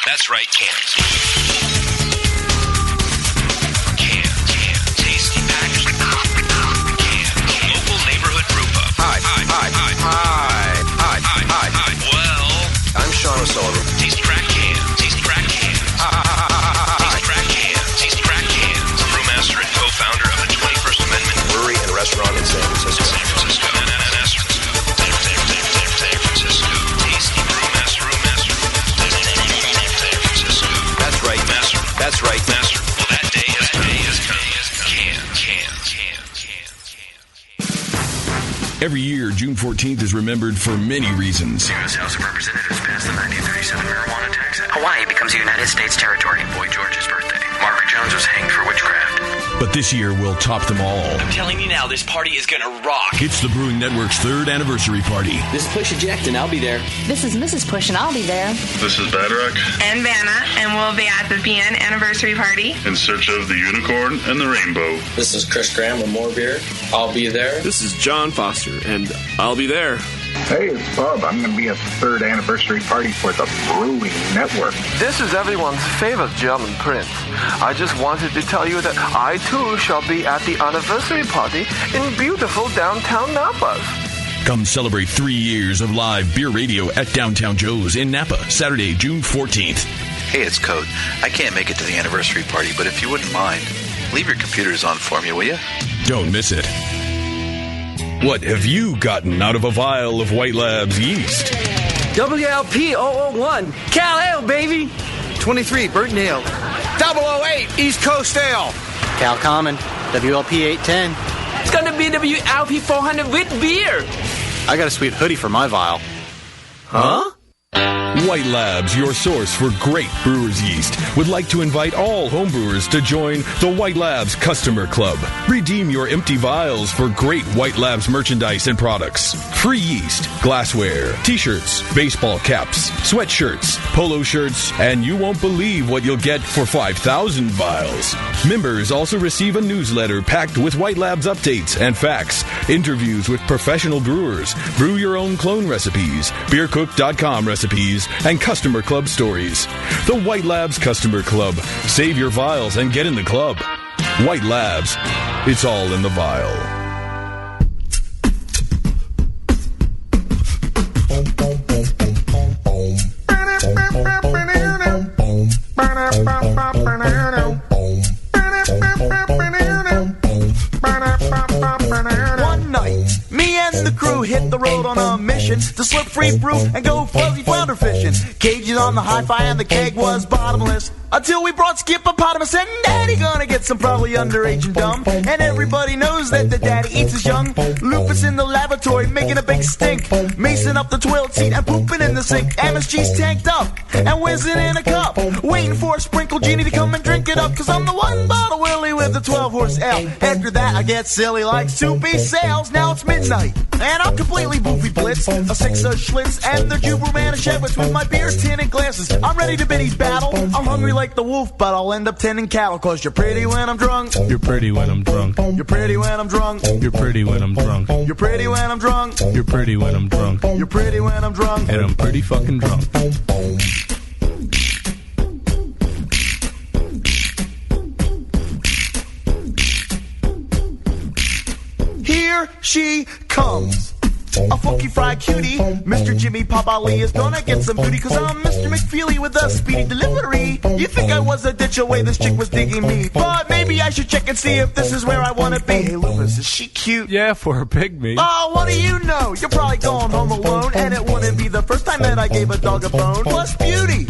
that's right, cans. Tasty packaged. Local neighborhood brew pub. Hi. Well, I'm Sean O'Sullivan. tasty crack cans. Tasty crack cans. Brewmaster and co-founder of the 21st Amendment Brewery and Restaurant in San Francisco. San Francisco. Tasty Brewmaster. San Francisco. That's right, master. Well, that day has come. Every year, June 14th is remembered for many reasons. The U.S. House of Representatives passed the 1937 marijuana tax. Hawaii becomes a United States territory. Boy George's birthday. Margaret Jones was hanged for witchcraft. But this year will top them all. I'm telling you now, this party is gonna rock. It's the Brewing Network's 3rd anniversary party. This is Push Eject, and I'll be there. This is Mrs. Push, and I'll be there. This is Badrock. And Vanna, and we'll be at the BN anniversary party. In search of the unicorn and the rainbow. This is Chris Graham with More Beer. I'll be there. This is John Foster, and I'll be there. Hey, it's Bob. I'm going to be at the 3rd anniversary party for the Brewing Network. This is everyone's favorite German prince. I just wanted to tell you that I, too, shall be at the anniversary party in beautiful downtown Napa. Come celebrate 3 years of live beer radio at Downtown Joe's in Napa, Saturday, June 14th. Hey, it's Code. I can't make it to the anniversary party, but if you wouldn't mind, leave your computers on for me, will you? Don't miss it. What have you gotten out of a vial of White Labs yeast? WLP 001, Cal Ale, baby. 23, Burton Ale. 008, East Coast Ale. Cal Common, WLP 810. It's gonna be WLP 400 with beer. I got a sweet hoodie for my vial. Huh? White Labs, your source for great brewer's yeast, would like to invite all homebrewers to join the White Labs Customer Club. Redeem your empty vials for great White Labs merchandise and products. Free yeast, glassware, t-shirts, baseball caps, sweatshirts, polo shirts, and you won't believe what you'll get for 5,000 vials. Members also receive a newsletter packed with White Labs updates and facts, interviews with professional brewers, brew your own clone recipes, beercook.com recipes, and customer club stories. The White Labs Customer Club. Save your vials and get in the club. White Labs. It's all in the vial. One night, me and the crew hit the road on a mission to slip free brew and go fuzzy flounder fishing. Cages on the hi-fi and the keg was bottomless until we brought Skip-opotamus and Daddy gonna get some probably underage and dumb. And everybody knows that the daddy eats his young. Lupus in the laboratory making a big stink, Mason up the toilet seat and pooping in the sink. MSG's tanked up and whizzing in a cup, waiting for a sprinkle genie to come and drink it up, cause I'm the one bottle Willie with the 12-horse ale. After that I get silly like soupy sales. Now it's midnight and I'm completely boofy blitz, a 6 Schlitz and the Juber Manischewitz with my beer tin and glasses. I'm ready to biddy battle. I'm hungry like the wolf, but I'll end up tending cattle, cause you're pretty when I'm drunk. You're pretty when I'm drunk. You're pretty when I'm drunk. You're pretty when I'm drunk. You're pretty when I'm drunk. You're pretty when I'm drunk. You're pretty when I'm drunk. And I'm pretty fucking drunk. Here she comes. a funky fried cutie. Mr. Jimmy Pop Ali is gonna get some booty, cause I'm Mr. McFeely with a speedy delivery. You think I was a ditch away, this chick was digging me, but maybe I should check and see if this is where I wanna be. Hey, Lupus, is she cute? Yeah, for a pygmy. Oh, what do you know? You're probably going home alone, and it wouldn't be the first time that I gave a dog a bone. Plus beauty,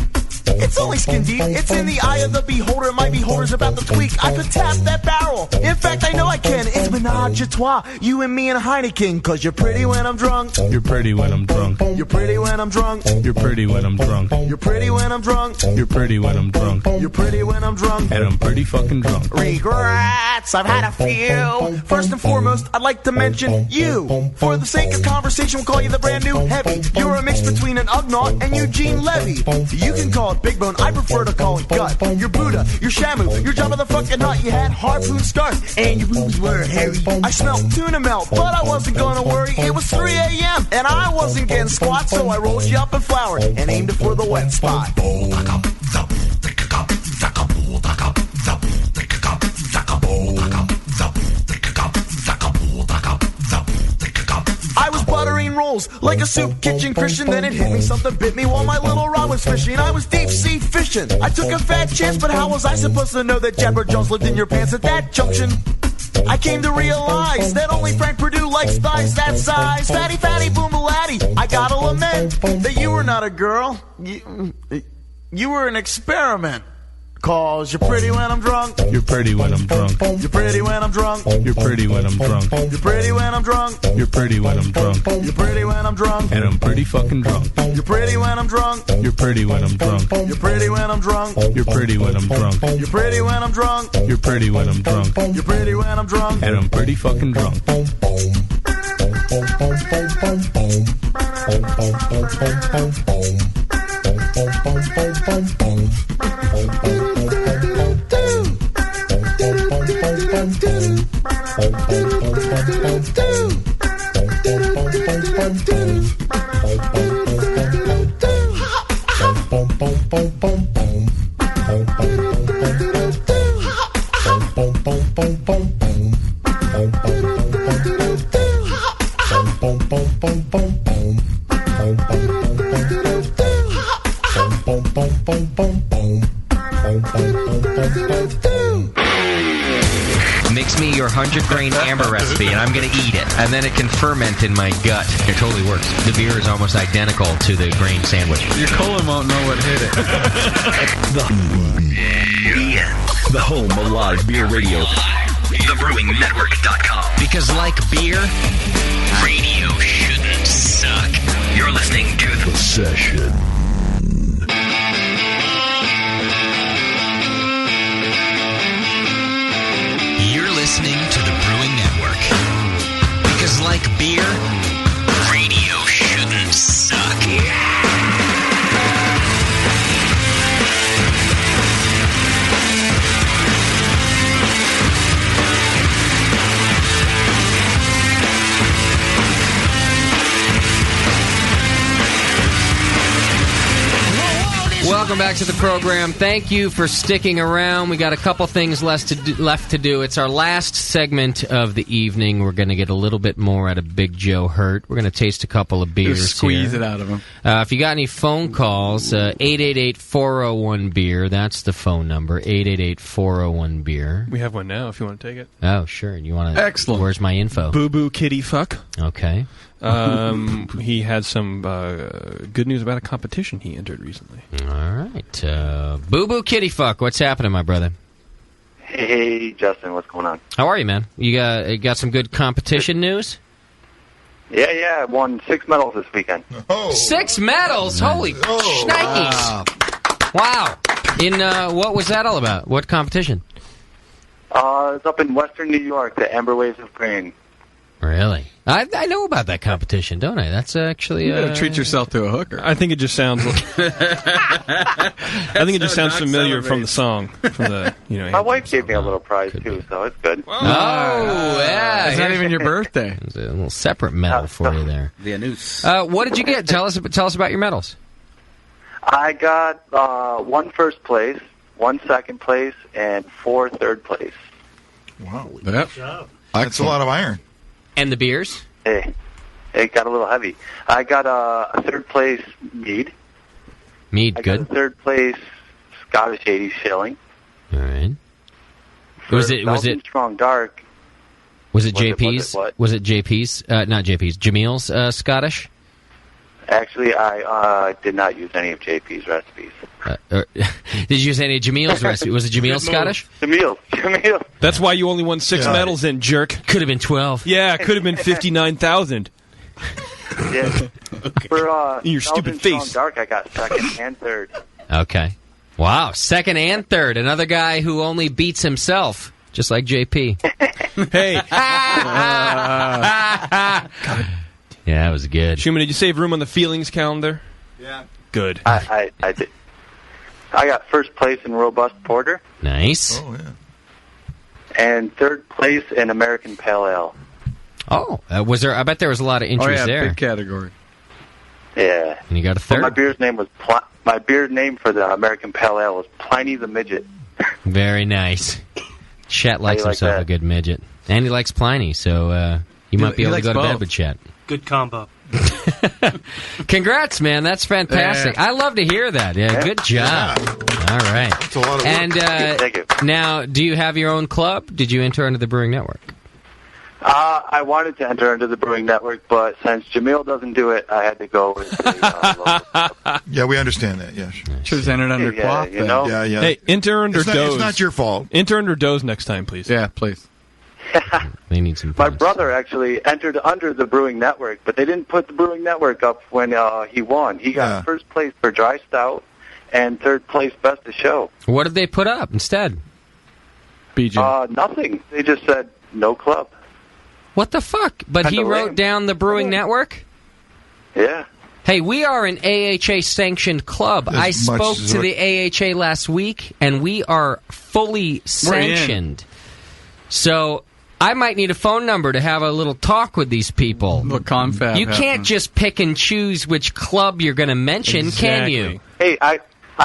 it's only skin deep. It's in the eye of the beholder. My beholder's about to tweak. I could tap that barrel. In fact, I know I can. It's menage a trois. You and me and Heineken. Cause you're pretty when I'm drunk. You're pretty when I'm drunk. You're pretty when I'm drunk. You're pretty when I'm drunk. You're pretty when I'm drunk. You're pretty when I'm drunk. You're pretty when I'm drunk. And I'm pretty fucking drunk. Regrets, I've had a few. First and foremost, I'd like to mention you. For the sake of conversation, we'll call you the brand new Heavy. You're a mix between an Ugnaught and Eugene Levy. You can call it Big Bone, I prefer to call it Gut. You're Buddha, you're Shamu, you're Jabba the fucking Hutt. You had harpoon start, and your boobs were hairy. I smelled tuna melt, but I wasn't gonna worry. It was 3 a.m., and I wasn't getting squat, so I rolled you up in flour and aimed it for the wet spot. I was buttering rolls like a soup kitchen Christian. Then it hit me, something bit me while my little rod was fishing. I was deep sea fishing. I took a fat chance, but how was I supposed to know that Jabber Jones lived in your pants at that junction? I came to realize that only Frank Purdue likes thighs that size. Fatty, fatty, boom-a-latty. I gotta lament that you were not a girl. You were an experiment. Cause you're pretty when I'm drunk. You're pretty when I'm drunk. You're pretty when I'm drunk. You're pretty when I'm drunk. You're pretty when I'm drunk. You're pretty when I'm drunk. You're pretty when I'm drunk. And I'm pretty fucking drunk. You're pretty when I'm drunk. You're pretty when I'm drunk. You're pretty when I'm drunk. You're pretty when I'm drunk. You're pretty when I'm drunk. You're pretty when I'm drunk. You're pretty when I'm drunk. And I'm pretty fucking drunk. Mix me your 100-grain amber recipe, and I'm going to eat it. And then it can ferment in my gut. It totally works. The beer is almost identical to the grain sandwich. Your colon won't know what hit it. The home of live beer radio. TheBrewingNetwork.com. Because like beer, Radio shouldn't suck. You're listening to The Session. you're listening to the Brewing Network. Because like beer, radio shouldn't suck. Welcome back to the program. Thank you for sticking around. We got a couple things left to do. It's our last segment of the evening. We're going to get a little bit more out of Big Joe Hurt. We're going to taste a couple of beers. Just squeeze here. It out of him. If you got any phone calls, 888-401-BEER. That's the phone number, 888-401-BEER. We have one now if you want to take it. Oh, sure. You want to? Excellent. Where's my info? Boo-boo kitty fuck. Okay. He had some good news about a competition he entered recently. All right. Boo-boo kitty fuck. What's happening, my brother? Hey, Justin. What's going on? How are you, man? You got some good competition news? Yeah. I won 6 medals this weekend. Oh. 6 medals? Holy shnikes. Wow. In, what was that all about? What competition? It's up in western New York, the Amber Waves of Grain. Really? I know about that competition, don't I? That's actually... You gotta treat yourself to a hooker. I think it just sounds... familiar from the song. From the, my wife gave me a little prize, too, so it's good. Oh, yeah. It's not even your birthday. There's a little separate medal for you there. The noose. What did you get? Tell us about your medals. I got 1 first place, 1 second place, and 4 third place. Wow. Yep. That's a lot of iron. And the beers? Hey, it got a little heavy. I got a third place mead. Mead, I good. got a third place Scottish 80 shilling. All right. For Was it Belgian Strong Dark? Was it JP's? Was it JP's? Not JP's. Jamil's Scottish? Actually, I did not use any of JP's recipes. Did you use any of Jamil's recipe? Was it Jamil Scottish? Jamil. That's why you only won 6 medals in, jerk. Could have been 12. Yeah, it could have been 59,000. Yeah. For your stupid face. Strong Dark, I got second and third. Okay. Wow, second and third. Another guy who only beats himself, just like JP. Hey. Yeah, that was good. Schumann, did you save room on the feelings calendar? Yeah. Good. I did. I got first place in Robust Porter. Nice. Oh, yeah. And third place in American Pale Ale. Oh, was there? I bet there was a lot of interest there. Big category. Yeah. And you got a third. Well, my beer name for the American Pale Ale was Pliny the Midget. Very nice. Chet likes himself a good midget, and he likes Pliny, so you might be able to go to bed with Chet. Good combo. Congrats, man. That's fantastic. I love to hear that. Yeah, good job. All right. That's a lot of work. And Thank you. now, do you have your own club? Did you enter into the Brewing Network? I wanted to enter into the Brewing Network, but since Jamil doesn't do it, I had to go with the local. Yeah, we understand that, yes. Should have entered under Quaff. You know? Yeah. Hey, enter under Doze. It's not your fault. Enter under Doze next time, please. Yeah, please. They need some. My brother actually entered under the Brewing Network, but they didn't put the Brewing Network up when he won. He got first place for Dry Stout and third place Best of Show. What did they put up instead? BJ. Nothing. They just said no club. What the fuck? But he wrote down the Brewing Network? Yeah. Hey, we are an AHA-sanctioned club. I spoke to the AHA last week, and we are fully sanctioned. So I might need a phone number to have a little talk with these people. The confab. You can't just pick and choose which club you're going to mention, can you? Hey, I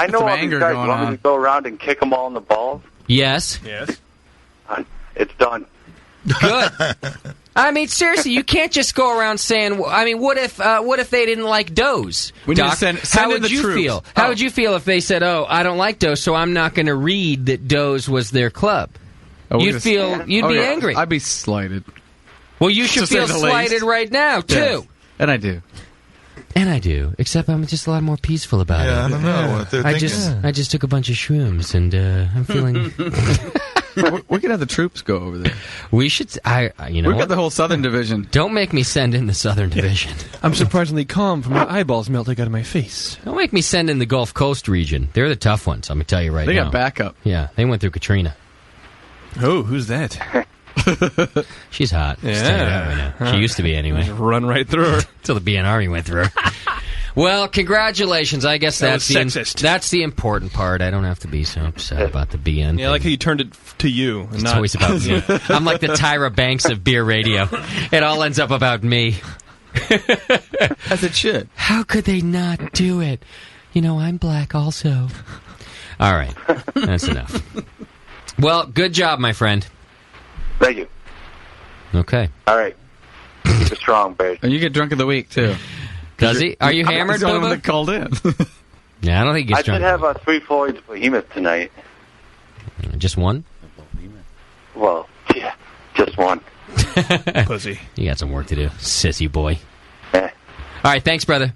know all these guys want me to go around and kick them all in the balls. Yes. It's done. Good. I mean, seriously, you can't just go around saying. I mean, what if they didn't like Doze? Doc, how would you feel? How would you feel if they said, "Oh, I don't like Doze, so I'm not going to read that Doze was their club"? You'd be angry. I'd be slighted. Well, you should feel slighted right now too. Yes. And I do. And I do, except I'm just a lot more peaceful about it. I don't know what they're thinking. I just took a bunch of shrooms, and I'm feeling. We could have the troops go over there. We should. We've got the whole Southern Division. Don't make me send in the Southern Division. I'm surprisingly calm from my eyeballs melting out of my face. Don't make me send in the Gulf Coast region. They're the tough ones. I'm gonna tell you right now. They got backup. Yeah, they went through Katrina. Oh, who's that? She's hot. Yeah. Just tell you that right now. She used to be anyway. Just run right through her. Until the BN went through her. Well, congratulations. I guess that's the important part. I don't have to be so upset about the BN. Yeah, I like how you turned it to you. It's always about me. I'm like the Tyra Banks of beer radio. It all ends up about me. As it should. How could they not do it? You know, I'm black also. All right. That's enough. Well, good job, my friend. Thank you. Okay. All right. Keep it strong, babe. And you get drunk of the week, too. Does he? Are you hammered, He's the only one Bubba? that called in. Yeah, I don't think he gets drunk. I did have a 3 Floyd's Behemoth tonight. Just one? Well, yeah, just one. Pussy. You got some work to do, sissy boy. All right, thanks, brother.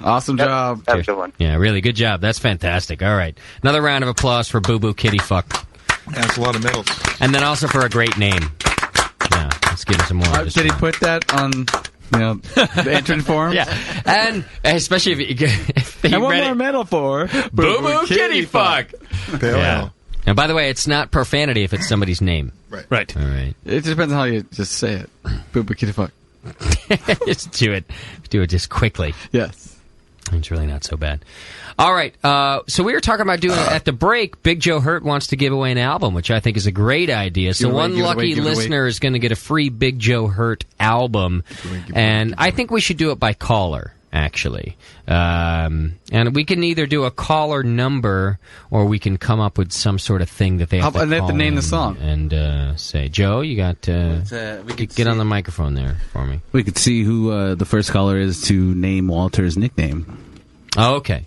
Awesome job. Have a good one. Yeah, really good job. That's fantastic. All right. Another round of applause for Boo Boo Kitty Fuck. That's a lot of medals. And then also for a great name. Yeah, let's give him some more. Did he put that on... the entrance form? Yeah. And especially if and one more medal for Boo Boo Kitty Fuck. Yeah. And by the way, it's not profanity if it's somebody's name. Right. All right. It depends on how you just say it. Boo Boo Kitty Fuck. Just do it. Do it just quickly. Yes. It's really not so bad. All right. So we were talking about doing at the break. Big Joe Hurt wants to give away an album, which I think is a great idea. So one lucky listener is going to get a free Big Joe Hurt album. And I think we should do it by caller. actually. And we can either do a caller number, or we can come up with some sort of thing that they have to They have call to name the in song. and say, Joe, you got get on the microphone there for me. We could see who the first caller is to name Walter's nickname. Oh, okay.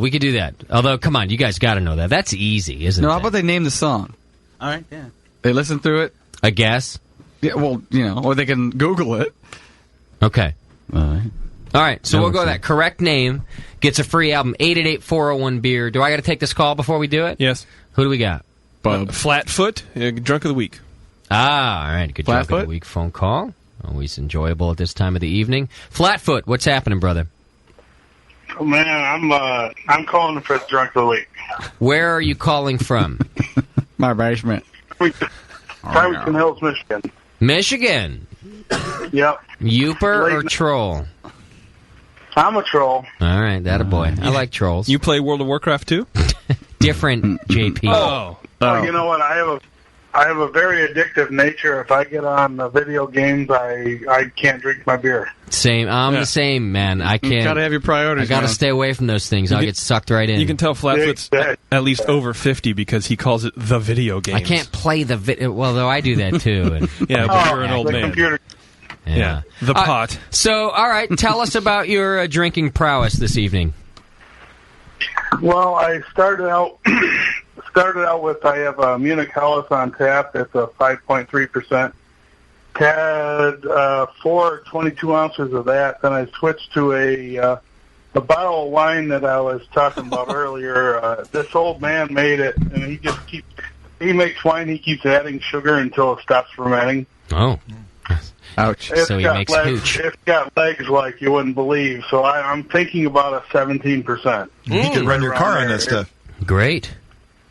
We could do that. Although, come on, you guys got to know that. That's easy, isn't it? No, how about they name the song? All right, yeah. They listen through it? A guess? Yeah, well, or they can Google it. Okay. All right, so we'll go with that. Correct name gets a free album, 888-401-BEER. Do I got to take this call before we do it? Yes. Who do we got? Flatfoot, Drunk of the Week. Ah, all right. Good Drunk of the Week phone call. Always enjoyable at this time of the evening. Flatfoot, what's happening, brother? Oh, man, I'm calling for Drunk of the Week. Where are you calling from? My basement. Farmington Hills, Michigan. Michigan? Yep. Youper or troll? I'm a troll. All right, that a boy. I like trolls. You play World of Warcraft too? Different, JP. Oh, you know what? I have a very addictive nature. If I get on the video games, I can't drink my beer. Same. I'm the same, man. I can't. You gotta have your priorities. I gotta stay away from those things. I'll get sucked right in. You can tell Flatfoot's at least over 50 because he calls it the video games. I can't play the video. Well, though I do that too. And, yeah, but you're an old man. Computer. Yeah. The pot. So, all right, tell us about your drinking prowess this evening. Well, I started out with I have a Munich Helles on tap. It's a 5.3%. Had 4 22 ounces of that. Then I switched to a bottle of wine that I was talking about earlier. This old man made it, and he makes wine. He keeps adding sugar until it stops fermenting. Oh. Ouch. So he makes hooch. It's got legs like you wouldn't believe. So I'm thinking about a 17%. You could run your car on that stuff. Great.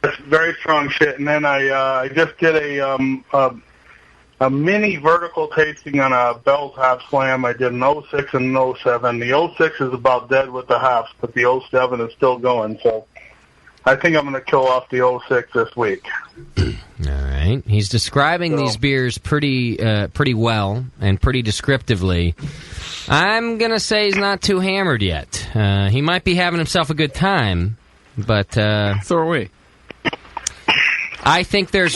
It's very strong shit. And then I just did a mini vertical tasting on a Bell's Hop Slam. I did an 06 and an 07. The 06 is about dead with the hops, but the 07 is still going. So I think I'm going to kill off the 06 this week. All right. He's describing these beers pretty well and pretty descriptively. I'm going to say he's not too hammered yet. He might be having himself a good time, but so are we. I think there's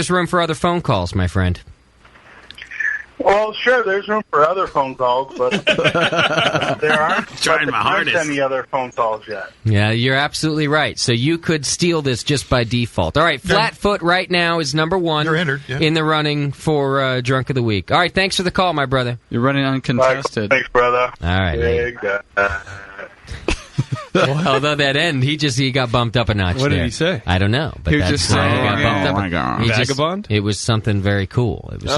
room for other phone calls, my friend. Well, sure, there's room for other phone calls, but there aren't any other phone calls yet. Yeah, you're absolutely right. So you could steal this just by default. All right, Flatfoot right now is number one in the running for Drunk of the Week. All right, thanks for the call, my brother. You're running uncontested. Thanks, brother. All right. Well, although that end, he got bumped up a notch. What did he say? I don't know. But he was just saying, he got bumped up. My God. Vagabond? It was something very cool. It was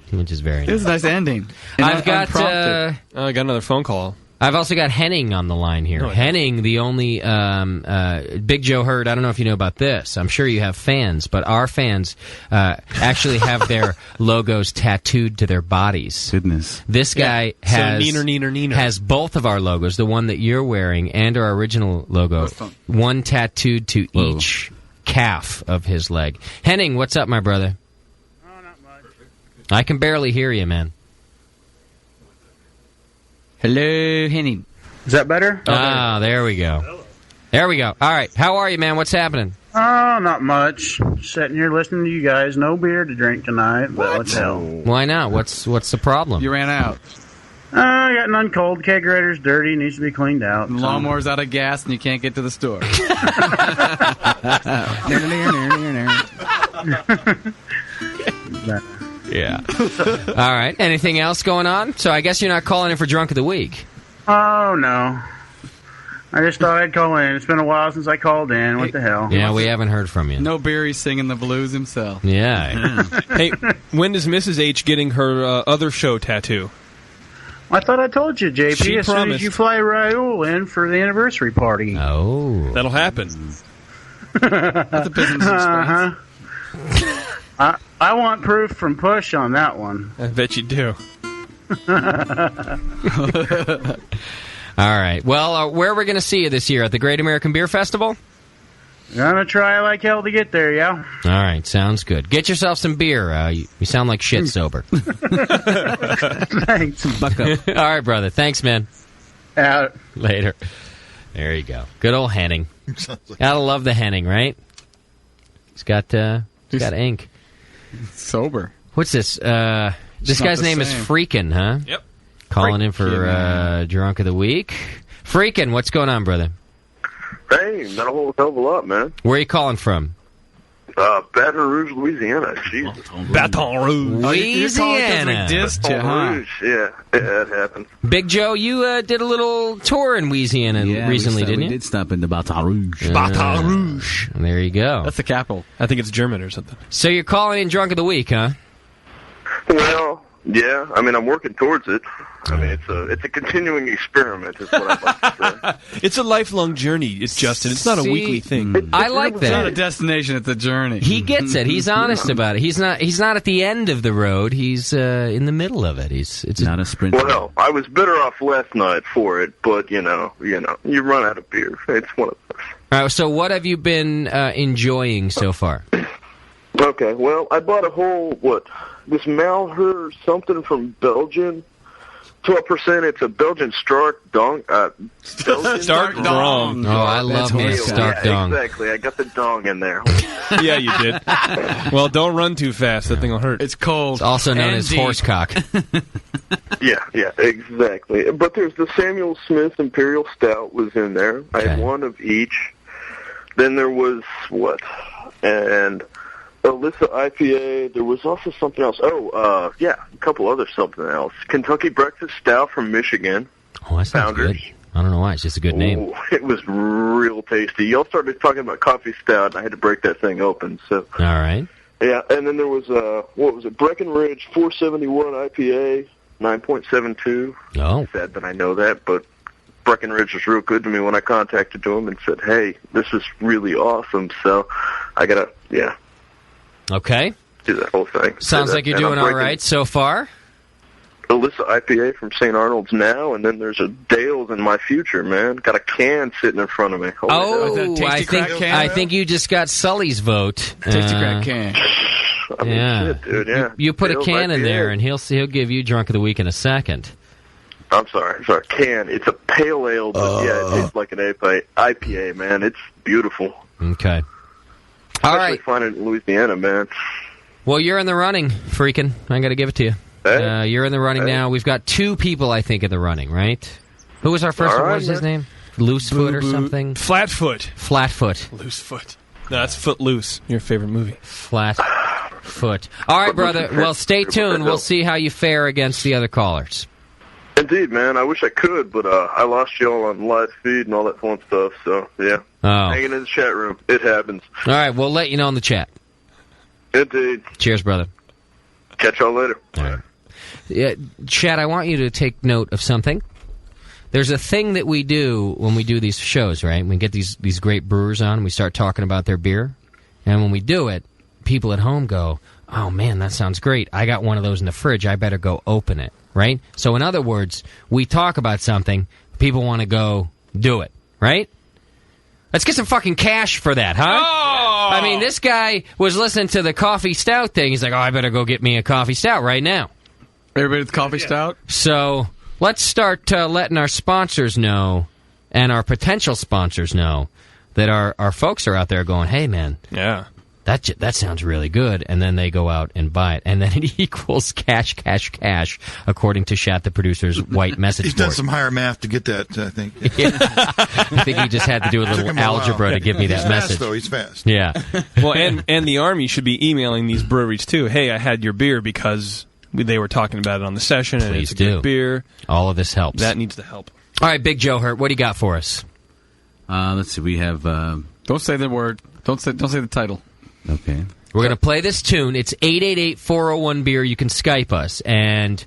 which is very nice. It was a nice ending. I've got I got another phone call. I've also got Henning on the line here. Henning, the only Big Joe Hurd. I don't know if you know about this. I'm sure you have fans, but our fans actually have their logos tattooed to their bodies. Goodness. This guy has neener. has both of our logos, the one that you're wearing and our original logo, one tattooed to each calf of his leg. Henning, what's up, my brother? Oh, not much. I can barely hear you, man. Hello, Henning. Is that better? Ah, there we go. There we go. All right. How are you, man? What's happening? Oh, not much. Sitting here listening to you guys. No beer to drink tonight, but what the hell? Why not? What's the problem? You ran out. I got none cold. Kegerator's dirty. Needs to be cleaned out. The lawnmower's out of gas and you can't get to the store. Yeah. All right. Anything else going on? So I guess you're not calling in for Drunk of the Week. Oh, no. I just thought I'd call in. It's been a while since I called in. What the hell? Yeah, we haven't heard from you. No beer, he's singing the blues himself. Yeah. Hey, when is Mrs. H getting her other show tattoo? I thought I told you, JP, She as soon as you fly Raul in for the anniversary party. Oh. That'll happen. That's a business expense. I want proof from Push on that one. I bet you do. All right. Well, where are we going to see you this year? At the Great American Beer Festival? Gonna try like hell to get there, yeah. All right, sounds good. Get yourself some beer. You sound like shit sober. Thanks. Buck up. All right, brother. Thanks, man. Out. Later. There you go. Good old Henning. Gotta love the Henning, right? He's got ink. Sober. What's this? This guy's name is Freakin', huh? Yep. Calling in for Drunk of the Week. Freakin', what's going on, brother? Hey, not a whole hell of a lot, man. Where are you calling from? Baton Rouge, Louisiana. Jesus. Baton Rouge. Louisiana. Baton Rouge. Yeah, it happened. Big Joe, you did a little tour in Louisiana recently, didn't you? We did stop into Baton Rouge. Baton Rouge. There you go. That's the capital. I think it's German or something. So you're calling in Drunk of the Week, huh? Well, yeah. I mean, I'm working towards it. I mean, it's a continuing experiment, is what I'd like to say. It's a lifelong journey, Justin. It's not a weekly thing. I like that. It's not a destination, it's a journey. He gets it. He's honest about it. He's not at the end of the road. He's in the middle of it. It's not a sprint. Well, I was better off last night for it, but you run out of beer. It's one of those. All right, so what have you been enjoying so far? Okay, well, I bought this Malheur something from Belgium. 12%. It's a Belgian Stark Dong. Stark Dong. Oh, I love me Stark Dong. Exactly. I got the dong in there. Yeah, you did. Well, don't run too fast. That thing will hurt. It's cold. It's also known as horsecock. Yeah, exactly. But there's the Samuel Smith Imperial Stout was in there. I had one of each. Then there was and Alyssa IPA. There was also something else. A couple other something else. Kentucky Breakfast Stout from Michigan. Oh, that sounds good. I don't know why. It's just a good name. It was real tasty. Y'all started talking about coffee stout, and I had to break that thing open. So. All right. Yeah, and then there was, Breckenridge 471 IPA, 9.72. Oh. Sad that I know that, but Breckenridge was real good to me when I contacted them and said, hey, this is really awesome. So I got to, Okay. do that whole thing. Sounds like you're doing all right so far. Alyssa IPA from St. Arnold's now, and then there's a Dale's in my future, man. Got a can sitting in front of me. I think you just got Sully's vote. Tasty crack can. I mean, shit, dude, yeah. You put Dale's a can in IPA. there, and he'll give you Drunk of the Week in a second. I'm sorry, can. It's a pale ale, but it tastes like an IPA, man. It's beautiful. Okay. All right. Find it in Louisiana, man. Well, you're in the running, Freakin'. I got to give it to you. Hey. You're in the running now. We've got 2 people, I think, in the running, right? Who was our first one? What was his name? Loosefoot or something? Flatfoot. Flatfoot. Loosefoot. No, that's Footloose, your favorite movie. Flatfoot. All right, brother. Well, stay tuned. We'll see how you fare against the other callers. Indeed, man. I wish I could, but I lost y'all on live feed and all that fun stuff, so, yeah. Oh. Hanging in the chat room. It happens. All right, we'll let you know in the chat. Indeed. Cheers, brother. Catch y'all later. All right. Yeah, Chad, I want you to take note of something. There's a thing that we do when we do these shows, right? We get these great brewers on, and we start talking about their beer. And when we do it, people at home go, oh, man, that sounds great. I got one of those in the fridge. I better go open it, right? So in other words, we talk about something, people want to go do it, right? Let's get some fucking cash for that, huh? Oh! I mean, this guy was listening to the coffee stout thing. He's like, oh, I better go get me a coffee stout right now. Everybody with coffee stout? So let's start letting our sponsors know and our potential sponsors know that our folks are out there going, hey, man. Yeah. That sounds really good, and then they go out and buy it, and then it equals cash, according to Shat, the producer's white message He's board. done some higher math to get that, I think. Yeah. I think he just had to do a little algebra to give me that message. He's fast. Yeah. Well, and the Army should be emailing these breweries, too. Hey, I had your beer because they were talking about it on the session, and it's a good beer. All of this helps. That needs to help. All right, Big Joe Hurt, what do you got for us? Let's see. We have... don't say the word. Don't say the title. Okay. We're going to play this tune. It's 888-401-BEER. You can Skype us and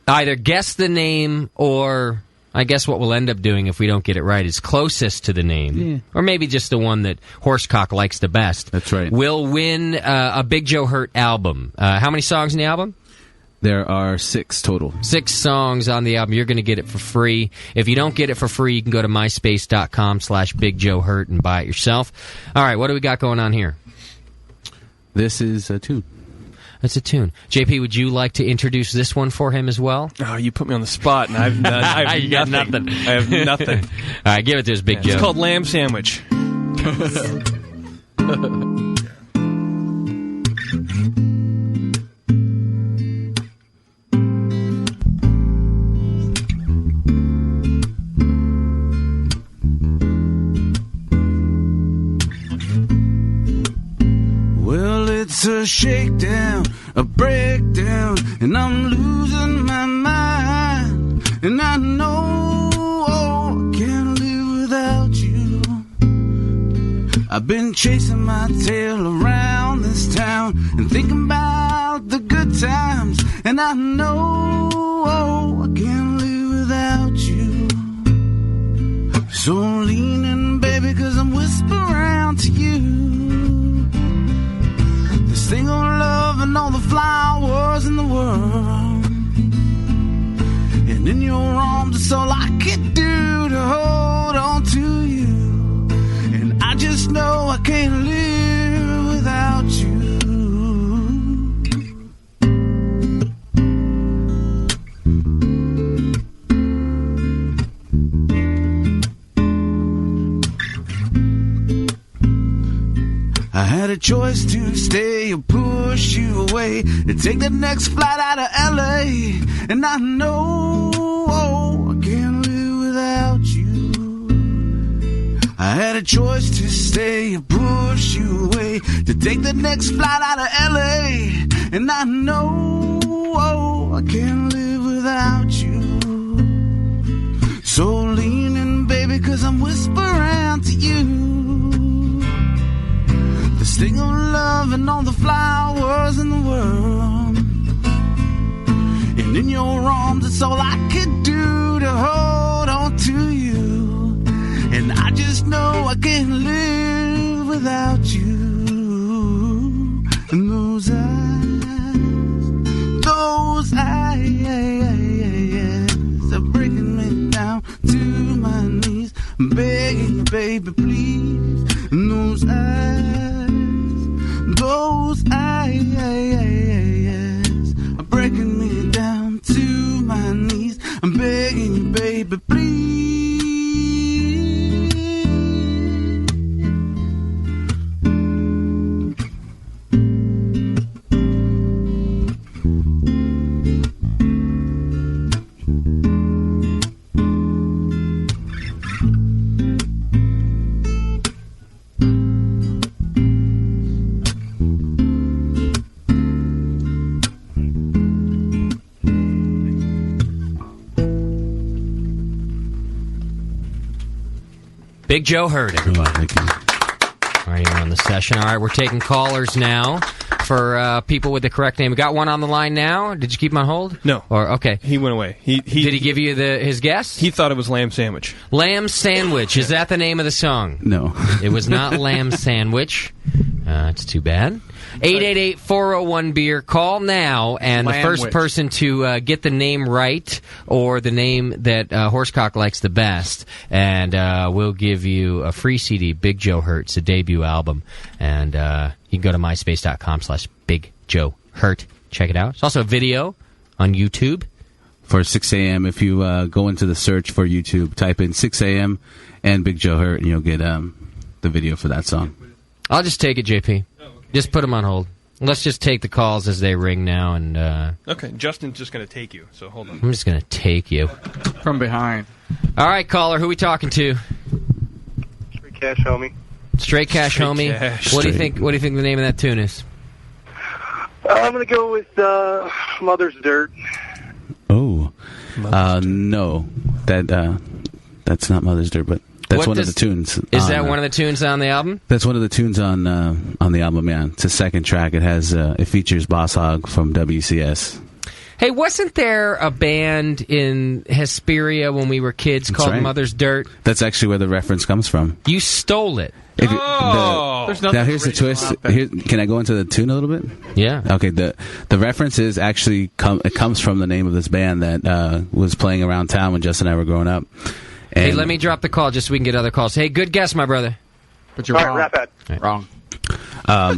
either guess the name or I guess what we'll end up doing if we don't get it right is closest to the name. Yeah. Or maybe just the one that Horsecock likes the best. That's right. We'll win a Big Joe Hurt album. How many songs in the album? There are 6 total. 6 songs on the album. You're going to get it for free. If you don't get it for free, you can go to myspace.com/BigJoeHurt and buy it yourself. All right, what do we got going on here? This is a tune. It's a tune. JP, would you like to introduce this one for him as well? Oh, you put me on the spot, and I have nothing. I have nothing. All right, give it to us, Big Joe. It's called Lamb Sandwich. It's a shakedown, a breakdown, and I'm losing my mind. And I know I can't live without you. I've been chasing my tail around this town and thinking about the good times. And I know I can't live without you. So lean in, baby, 'cause I'm whispering to you. Sing of love and all the flowers in the world. And in your arms, it's all I can do to hold on to you. And I just know I can't live without you. I had a choice to stay or push you away, to take the next flight out of LA. And I know I can't live without you. I had a choice to stay or push you away, to take the next flight out of LA. And I know I can't live without you. So lean in, baby, 'cause I'm whispering to you. The sting of love and all the flowers in the world. And in your arms, it's all I could do to hold on to you. And I just know I can't live without you. And those eyes are breaking me down to my knees. I'm begging you, baby, please. And those eyes are breaking me down to my knees. I'm begging you, baby, please. Big Joe Hurt, everybody. Thank you. All right, you're on the session. All right, we're taking callers now for people with the correct name. We got one on the line now. Did you keep him on hold? No. Or okay, he went away. Did he give you his guess? He thought it was Lamb Sandwich. Lamb Sandwich. Is that the name of the song? No. It was not Lamb Sandwich. It's too bad. 888-401-BEER. Call now, and the first person to get the name right, or the name that Horsecock likes the best, and we'll give you a free CD, Big Joe Hurt's a debut album. And you can go to myspace.com/BigJoeHurt. Check it out. It's also a video on YouTube. For 6 a.m., if you go into the search for YouTube, type in 6 a.m. and Big Joe Hurt, and you'll get the video for that song. I'll just take it, JP. Just put them on hold. Let's just take the calls as they ring now. And okay, Justin's just going to take you, so hold on. I'm just going to take you. From behind. All right, caller, who are we talking to? Straight Cash Homie. Straight Cash Homie. What do you think the name of that tune is? I'm going to go with Mother's Dirt. Oh. No. That's not Mother's Dirt, but... That's one of the tunes. Is that one of the tunes on the album? That's one of the tunes on the album, yeah. It's the second track. It has it features Boss Hogg from WCS. Hey, wasn't there a band in Hesperia when we were kids called right. Mother's Dirt? That's actually where the reference comes from. You stole it. Now here's the twist. Can I go into the tune a little bit? Yeah. Okay. The reference is actually it comes from the name of this band that was playing around town when Justin and I were growing up. And Hey, let me drop the call just so we can get other calls. Hey, good guess, my brother. But you're wrong. Wrap it. Right. Wrong.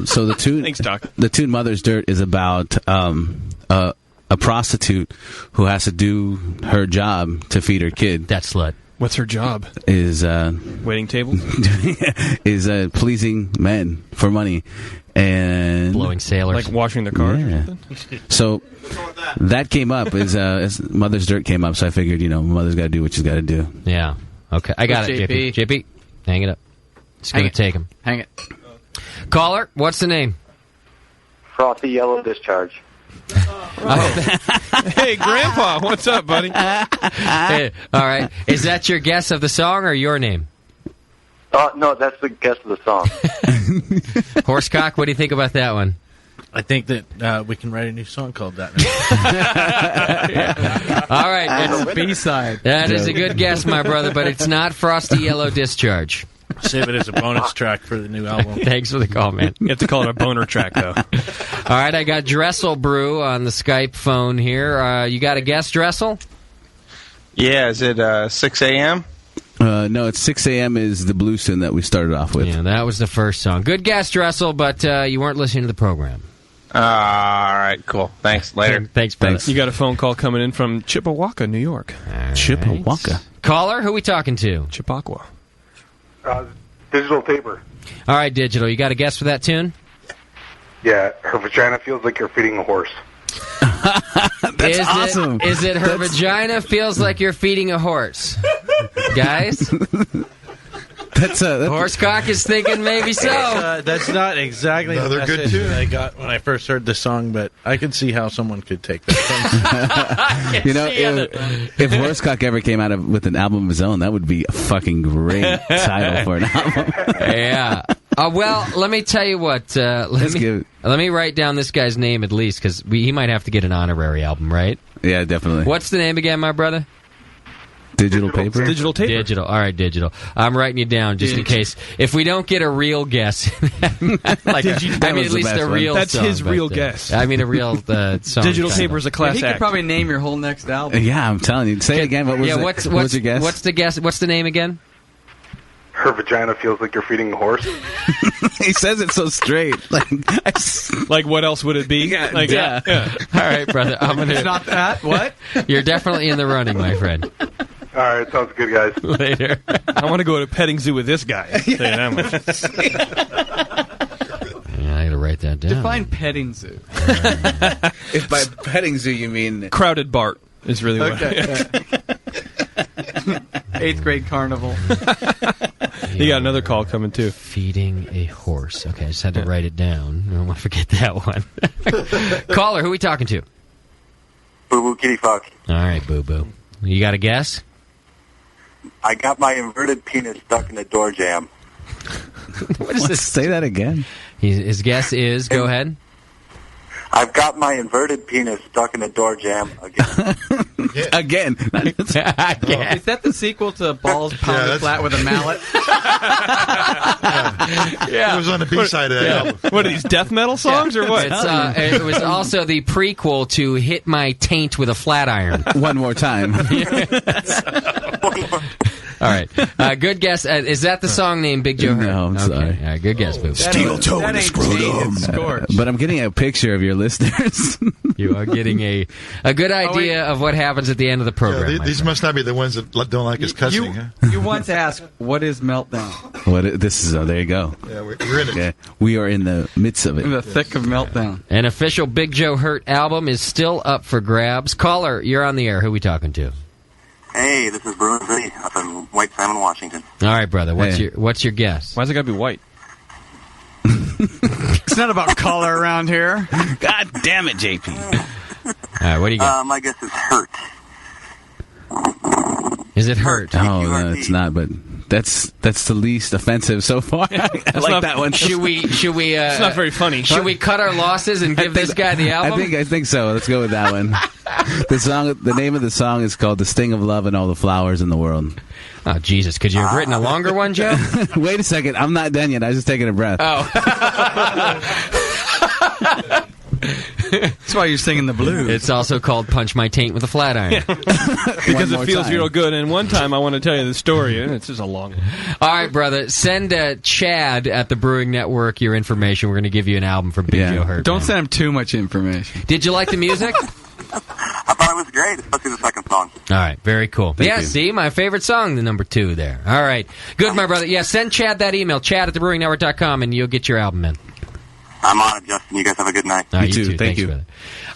So the tune, Thanks, Doc. The tune "Mother's Dirt" is about a prostitute who has to do her job to feed her kid. That slut. What's her job? Is waiting tables? is pleasing men for money and blowing sailors, like washing their cars. Yeah. So that came up as Mother's Dirt came up. So I figured, mother's got to do what she's got to do. Yeah. Okay. I got it, JP. JP, hang it up. It's going to take him. Hang it. Caller, what's the name? Frothy Yellow Discharge. Hey, Grandpa, what's up, buddy? Hey, all right. Is that your guess of the song or your name? No, that's the guess of the song. Horsecock, what do you think about that one? I think that we can write a new song called that. All right. That's B-side. That is a good guess, my brother, but it's not Frosty Yellow Discharge. Save it as a bonus track for the new album. Thanks for the call, man. You have to call it a boner track, though. All right, I got Dressel Brew on the Skype phone here. You got a guess, Dressel? Yeah, is it 6 a.m.? No, it's 6 a.m. is the blues tune that we started off with. Yeah, that was the first song. Good guess, Dressel, but you weren't listening to the program. All right, cool. Thanks. Later. Thanks, brother. You got a phone call coming in from Chippewa, New York. Right. Chippewa. Caller, who we talking to? Chippewa. Digital Taper. All right, Digital. You got a guess for that tune? Yeah, her vagina feels like you're feeding a horse. That's awesome. Is it her vagina feels like you're feeding a horse? Guys? That's Horsecock is thinking maybe so. That's not exactly the message that I got when I first heard the song, but I can see how someone could take that. If Horsecock ever came out with an album of his own, that would be a fucking great title for an album. Yeah. Well, let me tell you what. Let me write down this guy's name at least, because he might have to get an honorary album, right? Yeah, definitely. What's the name again, my brother? Digital Paper? Digital Taper. Digital. All right, Digital. I'm writing you down just in case. If we don't get a real guess. At least a real That's song, his real guess. I mean, a real song. Digital Taper is a class He act. could probably name your whole next album. Yeah, I'm telling you. Say it again. What was your guess? What's the guess? What's the name again? Her vagina feels like you're feeding a horse. He says it so straight. Like what else would it be? Yeah. All right, brother. It's not that. What? You're definitely in the running, my friend. All right, sounds good, guys. Later. I want to go to a petting zoo with this guy. I'll tell you that much. Yeah, I got to write that down. Define petting zoo. If by petting zoo you mean Crowded Bart is really what. Okay. 8th grade carnival. You got another call coming too. Feeding a horse. Okay, I just had to write it down. I don't want to forget that one. Caller, who are we talking to? Boo Boo Kitty Fuck. All right, Boo Boo. You got a guess? I got my inverted penis stuck in a door jam. What is this? Say that again. His guess is, go ahead. I've got my inverted penis stuck in a door jam again. Again. Is that the sequel to Balls Pounded Flat with a Mallet? Yeah. It was on the B-side of that album. What are these, death metal songs or what? It was also the prequel to Hit My Taint with a Flat Iron. One more time. All right. Good guess. Is that the song name, Big Joe Hurt? No, I'm sorry. All right, good guess, Boo. Steel toe in the scrotum. But I'm getting a picture of your listeners. You are getting a good idea of what happens at the end of the program. Yeah, these must not be the ones that don't like us cussing. You once asked, what is Meltdown? There you go. Yeah, we're in it. Okay. We are in the midst of it. In the thick of Meltdown. An official Big Joe Hurt album is still up for grabs. Caller, you're on the air. Who are we talking to? Hey, this is Brewery up in White Salmon, Washington. All right, brother. What's your guess? Why's it got to be white? It's not about color around here. God damn it, JP. All right, what do you got? My guess is Hurt. Is it Hurt? Oh, no, it's not, but that's the least offensive so far. I like that one. Should we? It's not very funny. Should we cut our losses and give this guy the album? I think so. Let's go with that one. The name of the song is called "The Sting of Love and All the Flowers in the World." Oh, Jesus. Could you have written a longer one, Joe? Wait a second. I'm not done yet. I was just taking a breath. Oh. That's why you're singing the blues. It's also called Punch My Taint with a Flat Iron. Because it feels real good. And one time I want to tell you the story, and it's just a long one. All right, brother. Send Chad at the Brewing Network your information. We're going to give you an album from Big Joe Hurt. Don't send him too much information. Did you like the music? I thought it was great, especially the second song. All right, very cool. Thank you. See, my favorite song, the number 2 there. All right. Good, my brother. Yeah, send Chad that email, chad@thebrewingnetwork.com, and you'll get your album in. I'm on it, Justin. You guys have a good night. You too. Thank you. Brother.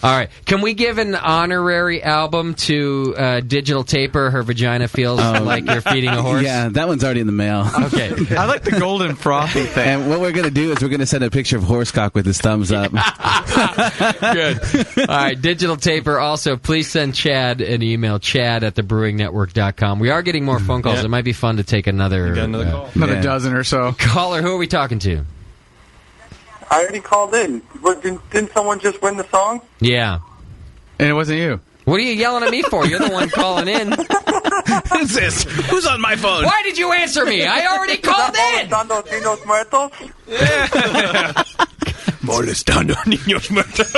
All right. Can we give an honorary album to Digital Taper? Her vagina feels like you're feeding a horse. Yeah, that one's already in the mail. Okay. I like the golden frothy thing. And what we're going to do is we're going to send a picture of Horsecock with his thumbs up. Good. All right. Digital Taper. Also, please send Chad an email, chad@thebrewingnetwork.com. We are getting more phone calls. Yeah. It might be fun to take another call. Another dozen or so. Caller, who are we talking to? I already called in. Didn't someone just win the song? Yeah. And it wasn't you. What are you yelling at me for? You're the one calling in. Who's this? Who's on my phone? Why did you answer me? I already called in. Molestando niños muertos? Molestando niños muertos.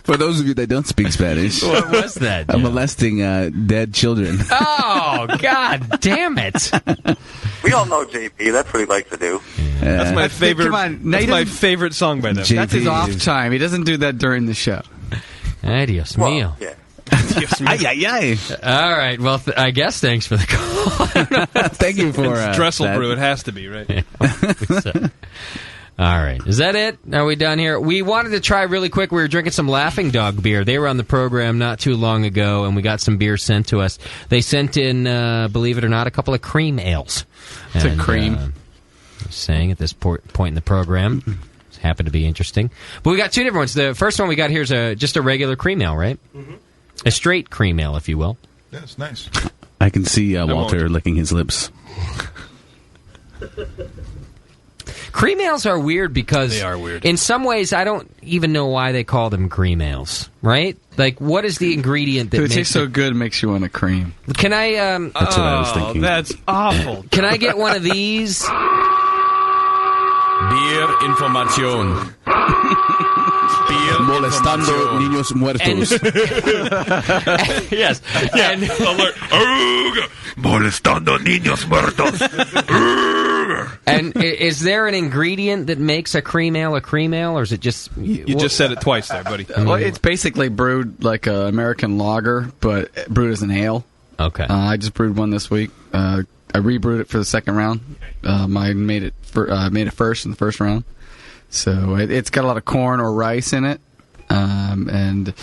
For those of you that don't speak Spanish. What was that? Molesting dead children. Oh, God damn it. We all know JP. That's what he likes to do. That's my favorite. Come on. That's my favorite song by them. That's his off time. He doesn't do that during the show. Ay, Dios mío. Yeah. All right. Well, I guess thanks for the call. Thank you for Dressel that. brew. It has to be, right? Yeah. All right. Is that it? Are we done here? We wanted to try really quick. We were drinking some Laughing Dog beer. They were on the program not too long ago, and we got some beer sent to us. They sent in, believe it or not, a couple of cream ales. It's a cream. Saying at this point in the program. It's happened to be interesting. But we got two different ones. The first one we got here is just a regular cream ale, right? Mm-hmm. A straight cream ale, if you will. Yeah, it's nice. I can see Walter licking his lips. Cream ales are weird because they are weird. In some ways, I don't even know why they call them cream ales, right? Like, what is the ingredient that it makes tastes so good makes you want a cream? Can I... That's what I was thinking. That's awful. Can I get one of these? Beer información. Molestando niños muertos. Yes. Yeah. And alert. Molestando niños muertos. And is there an ingredient that makes a cream ale, or is it just... You just said it twice there, buddy. Well, it's basically brewed like an American lager, but brewed as an ale. Okay. I just brewed one this week. I rebrewed it for the second round. I made it first in the first round. So it's got a lot of corn or rice in it, and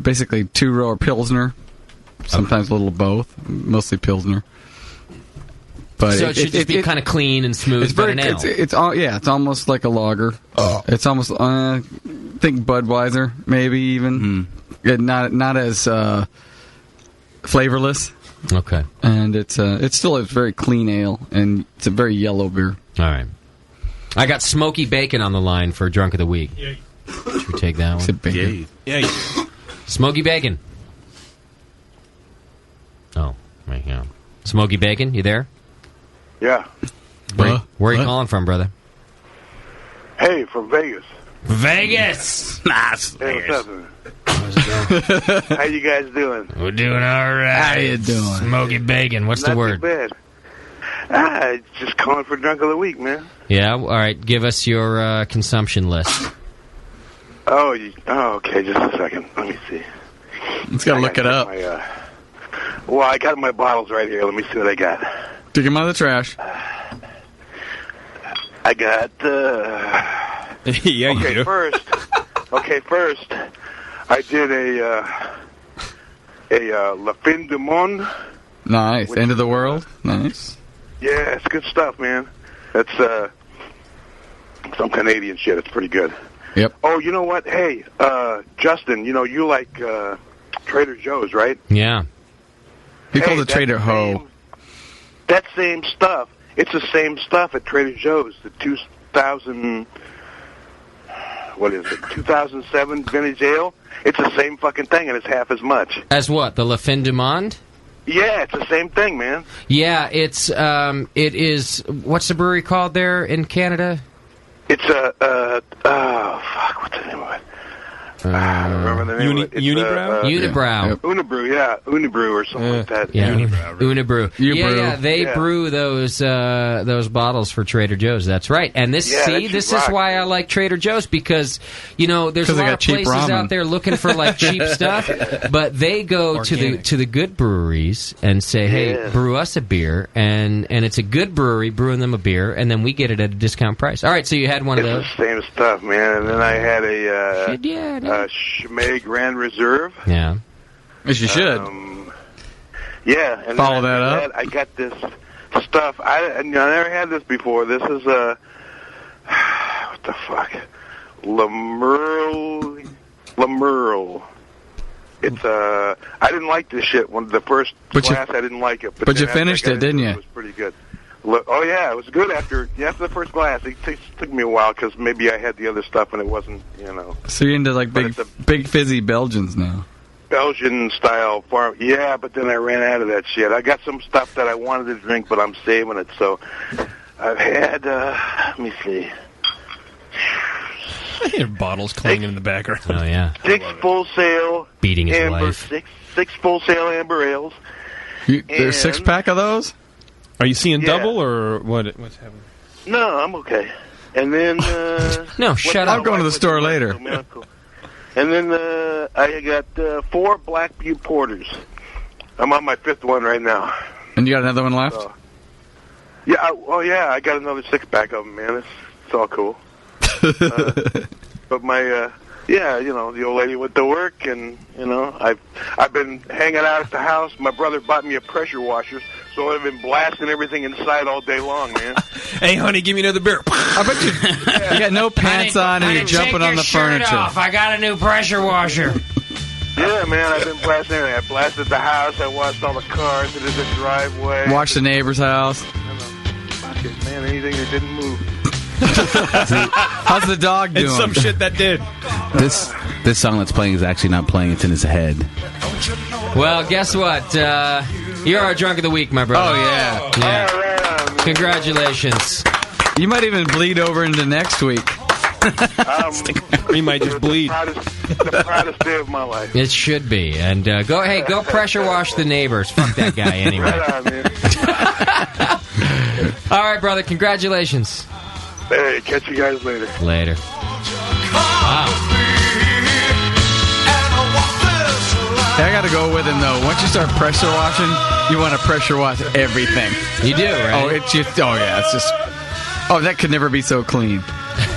basically 2-rower Pilsner, sometimes a little of both, mostly Pilsner. But so it should just be kind of clean and smooth. It's very, an ale. it's almost like a lager. Oh. It's almost think Budweiser, maybe even. Not as flavorless. Okay. And it's still a very clean ale, and it's a very yellow beer. All right. I got Smoky Bacon on the line for Drunk of the Week. Should we take that one? Bacon. Yeah. Smoky Bacon. Oh, right here. Smoky Bacon, you there? Yeah. Where are you calling from, brother? Hey, from Vegas. Vegas! Hey, what's up? How you guys doing? We're doing all right. How you doing? Smoky Bacon. What's the word? Not too bad. Just calling for Drunk of the Week, man. Yeah, all right. Give us your consumption list. Oh, okay. Just a second. Let me see. Let's gotta look it up. Well, I got my bottles right here. Let me see what I got. Dig them out of the trash. I got. Yeah, you do. First, I did a La Fin du Monde. Nice. End of the world. Nice. Yeah, it's good stuff, man. That's some Canadian shit. It's pretty good. Yep. Oh, you know what? Hey, Justin, you like Trader Joe's, right? Yeah. He called it Trader Ho. That same stuff. It's the same stuff at Trader Joe's. The 2000... what is it, 2007 vintage ale. It's the same fucking thing, and it's half as much. As what? The La Fin du Monde? Yeah, it's the same thing, man. Yeah, it is. What's the brewery called there in Canada? It's what's the name of it? I don't remember the name of it. Unibrow? Unibrow. Unibrew, yeah. Unibrew or something like that. Yeah, Unibrew. Yeah, they Yeah. brew those bottles for Trader Joe's. That's right. And this is why I like Trader Joe's, because there's a 'Cause they lot got of cheap places ramen. out there looking for like cheap stuff, but they go to the good breweries and say, "Hey, Yeah. brew us a beer," and it's a good brewery brewing them a beer, and then we get it at a discount price. All right, so you had one of those. It's the same stuff, man. And then I had a Chimay Grand Reserve. Yeah. Yes, you should. Yeah. And Follow then that after up. that, I got this stuff. I never had this before. This is what the fuck? Lemerle. It's I didn't like this shit. The first glass, I didn't like it. But then you finished after I it, got didn't you? It was pretty good. Oh yeah, it was good after the first glass. It took me a while because maybe I had the other stuff and it wasn't, So you're into like big fizzy Belgians now. Belgian style farm. Yeah, but then I ran out of that shit. I got some stuff that I wanted to drink, but I'm saving it. So I've had. Let me see. I hear bottles clanging in the background. Oh yeah. 6 Full Sail beating his amber, wife. Six Full Sail amber ales. There's 6-pack of those? Are you seeing double or what? What's happening? No, I'm okay. And then no, shut up. I'm going to the store later. And then I got 4 Black Butte Porters. I'm on my 5th one right now. And you got another one left? Yeah. I got another 6-pack of them, man. It's all cool. But my the old lady went to work, and I've been hanging out at the house. My brother bought me a pressure washer, so I've been blasting everything inside all day long, man. Hey, honey, give me another beer. I bet you got no pants on and you're jumping on the furniture. I got a new pressure washer. Yeah, man, I've been blasting everything. I blasted the house. I washed all the cars that is the driveway. Watch the neighbor's house. Fuck it, man, anything that didn't move. How's the dog doing? And some shit that did. This song that's playing is actually not playing. It's in his head. Well, guess what? You're our drunk of the week, my brother. Oh, yeah. Congratulations. You might even bleed over into next week. We might just bleed. The proudest day of my life. It should be. And go pressure wash the neighbors. Fuck that guy anyway. Right on, man. All right, brother. Congratulations. Hey, catch you guys later. Later. Wow. Hey, I got to go with him, though. Once you start pressure washing, you want to pressure wash everything. You do, right? Oh, it's just... Oh, yeah. It's just... Oh, that could never be so clean.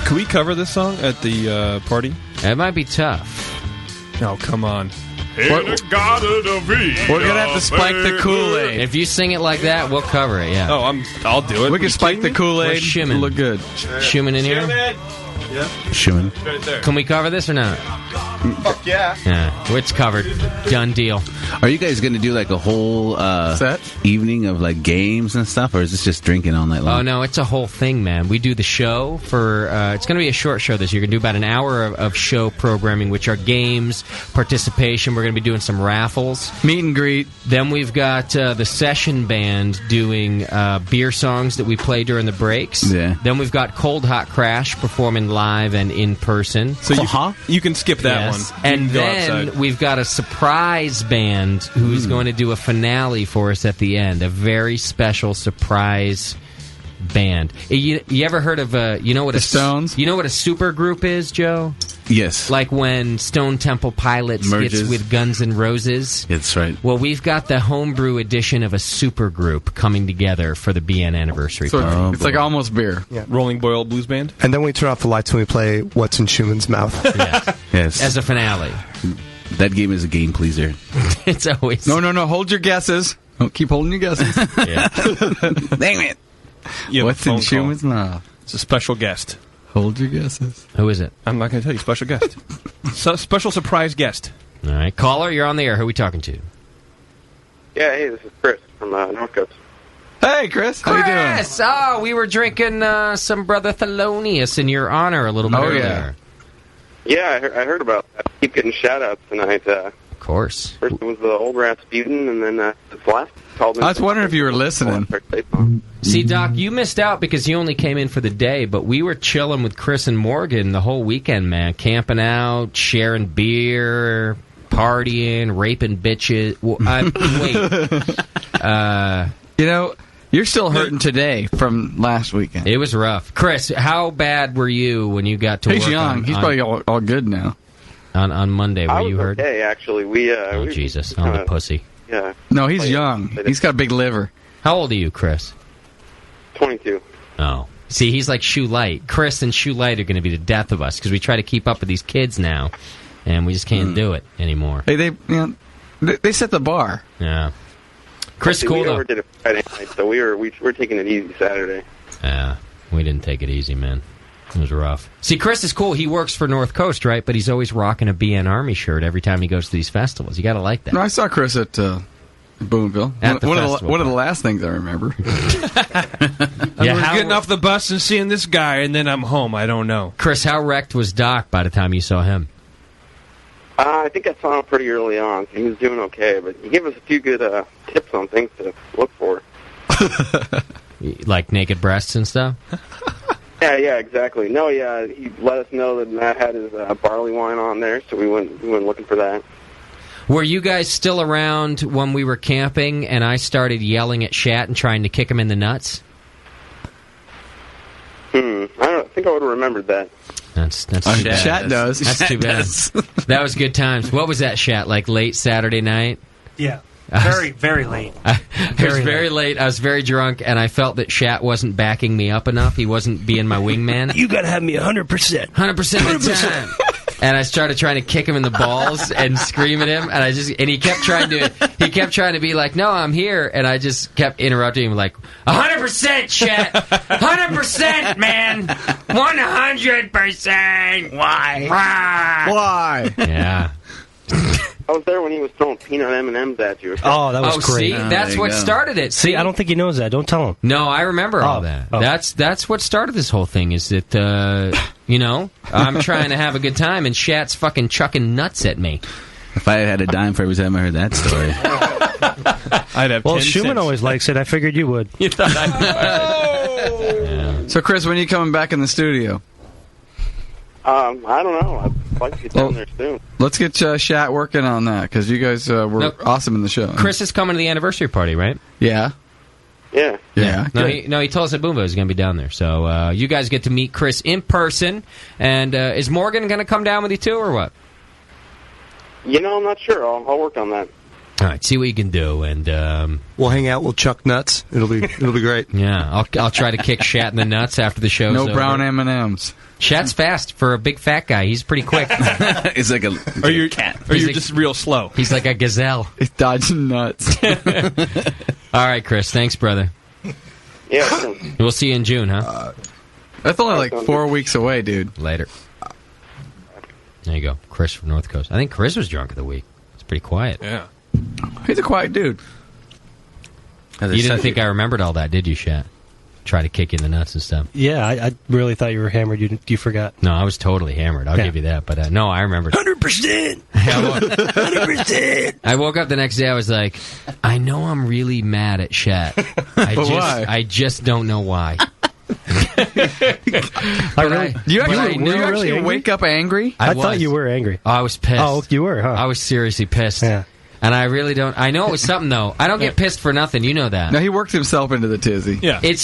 Can we cover this song at the party? It might be tough. No, come on. We're going to have to spike the Kool-Aid. If you sing it like that, we'll cover it, yeah. Oh, I'll do it. We can spike the Kool-Aid. Where's Shimon? Look good. Shimon in here? Yeah. Shimon. Right there. Can we cover this or not? Fuck yeah. Yeah, it's covered. Done deal. Are you guys going to do like a whole set evening of like games and stuff, or is this just drinking all night long? Oh, no, it's a whole thing, man. We do the show for, it's going to be a short show this year. We're going to do about an hour of show programming, which are games, participation. We're going to be doing some raffles. Meet and greet. Then we've got the session band doing beer songs that we play during the breaks. Yeah. Then we've got Cold Hot Crash performing live and in person. So you can skip that one. And go then outside. we've got a surprise band who's going to do a finale for us at the end. A very special surprise band. You ever heard of you know what the Stones? You know what a super group is, Joe? Yes. Like when Stone Temple Pilots Merges. gets with Guns N' Roses. That's right. Well, we've got the homebrew edition of a super group coming together for the BN anniversary So party. it's like almost beer. Yeah. Rolling Boil Blues Band. And then we turn off the lights when we play What's in Schumann's Mouth. Yes. As a finale. That game is a game pleaser. It's always... No. Hold your guesses. Don't keep holding your guesses. Yeah. Dang it. What's in Schumann's mouth? It's a special guest. Hold your guesses. Who is it? I'm not going to tell you. Special guest. Special surprise guest. All right. Caller, you're on the air. Who are we talking to? Yeah, hey, this is Chris from North Coast. Hey, Chris. How you doing? Chris! Oh, we were drinking some Brother Thelonious in your honor a little bit earlier. Yeah, I heard about that. Keep getting shout-outs tonight. Of course. First it was the Old Rasputin, and then the last called in. I was wondering if you were listening. See, Doc, you missed out because you only came in for the day, but we were chilling with Chris and Morgan the whole weekend, man. Camping out, sharing beer, partying, raping bitches. Well, wait. You know, you're still hurting today from last weekend. It was rough. Chris, how bad were you when you got to work? He's young. He's probably all good now. On Monday, were you hurt? Okay, actually. Oh, Jesus. On the pussy. Yeah. No, he's young. He's got a big liver. How old are you, Chris? 22. Oh. See, he's like Shoe Light. Chris and Shoe Light are going to be the death of us because we try to keep up with these kids now, and we just can't do it anymore. Hey, they set the bar. Yeah. Chris, cool we though. never did it Friday night, so we're taking it easy Saturday. Yeah, we didn't take it easy, man. It was rough. See, Chris is cool. He works for North Coast, right? But he's always rocking a BN Army shirt every time he goes to these festivals. You got to like that. No, I saw Chris at Boonville. One of the last things I remember. I was getting off the bus and seeing this guy, and then I'm home. I don't know. Chris, how wrecked was Doc by the time you saw him? I think I saw him pretty early on. He was doing okay, but he gave us a few good tips on things to look for. Like naked breasts and stuff? Yeah, exactly. No, yeah, he let us know that Matt had his barley wine on there, so we went looking for that. Were you guys still around when we were camping and I started yelling at Shat and trying to kick him in the nuts? I think I would have remembered that. That's too bad. Shat knows. That's too bad. That was good times. What was that, Shat? Like late Saturday night? Yeah. Very late. It was very late. I was very drunk, and I felt that Shat wasn't backing me up enough. He wasn't being my wingman. You got to have me 100%. 100% of the time. And I started trying to kick him in the balls and scream at him, and he kept trying to be like, "No, I'm here," and I just kept interrupting him like, 100%, Shat, 100%, man, 100%. Why? Yeah. I was there when he was throwing peanut M&Ms at you. Oh, that was great. See, that's what started it. See, I don't think he knows that. Don't tell him. No, I remember all that. Oh. That's what started this whole thing. Is that I'm trying to have a good time and Shat's fucking chucking nuts at me. If I had a dime for every time I heard that story, I'd have. Well, 10 Schumann cents. always likes it. I figured you would. You thought I So, Chris, when are you coming back in the studio? I don't know. I'd like to get down there soon. Let's get Shat working on that, because you guys were awesome in the show. Chris is coming to the anniversary party, right? Yeah. Yeah. No, he told us at Boomba he's going to be down there. So you guys get to meet Chris in person. And is Morgan going to come down with you too, or what? I'm not sure. I'll work on that. All right, see what you can do, and we'll hang out. We'll chuck nuts. It'll be great. Yeah, I'll try to kick Shat in the nuts after the show's over. No brown M&Ms. Shat's fast for a big fat guy. He's pretty quick. It's like a cat. Or you're just real slow. He's like a gazelle. He's dodging nuts. All right, Chris. Thanks, brother. Yeah. We'll see you in June, huh? That's only like 4 weeks away, dude. Later. There you go. Chris from North Coast. I think Chris was drunk of the week. It's pretty quiet. Yeah. He's a quiet dude. You didn't think I remembered all that, did you, Shat? Try to kick you in the nuts and stuff. Yeah, I really thought you were hammered. You forgot. No, I was totally hammered. I'll give you that. But no, I remembered. 100%. 100%. I woke up the next day. I was like, I know I'm really mad at Shat. Why? I just don't know why. You actually wake up angry? I thought you were angry. Oh, I was pissed. Oh, you were, huh? I was seriously pissed. Yeah. And I really don't. I know it was something though. I don't get pissed for nothing. You know that. No, he worked himself into the tizzy. Yeah. It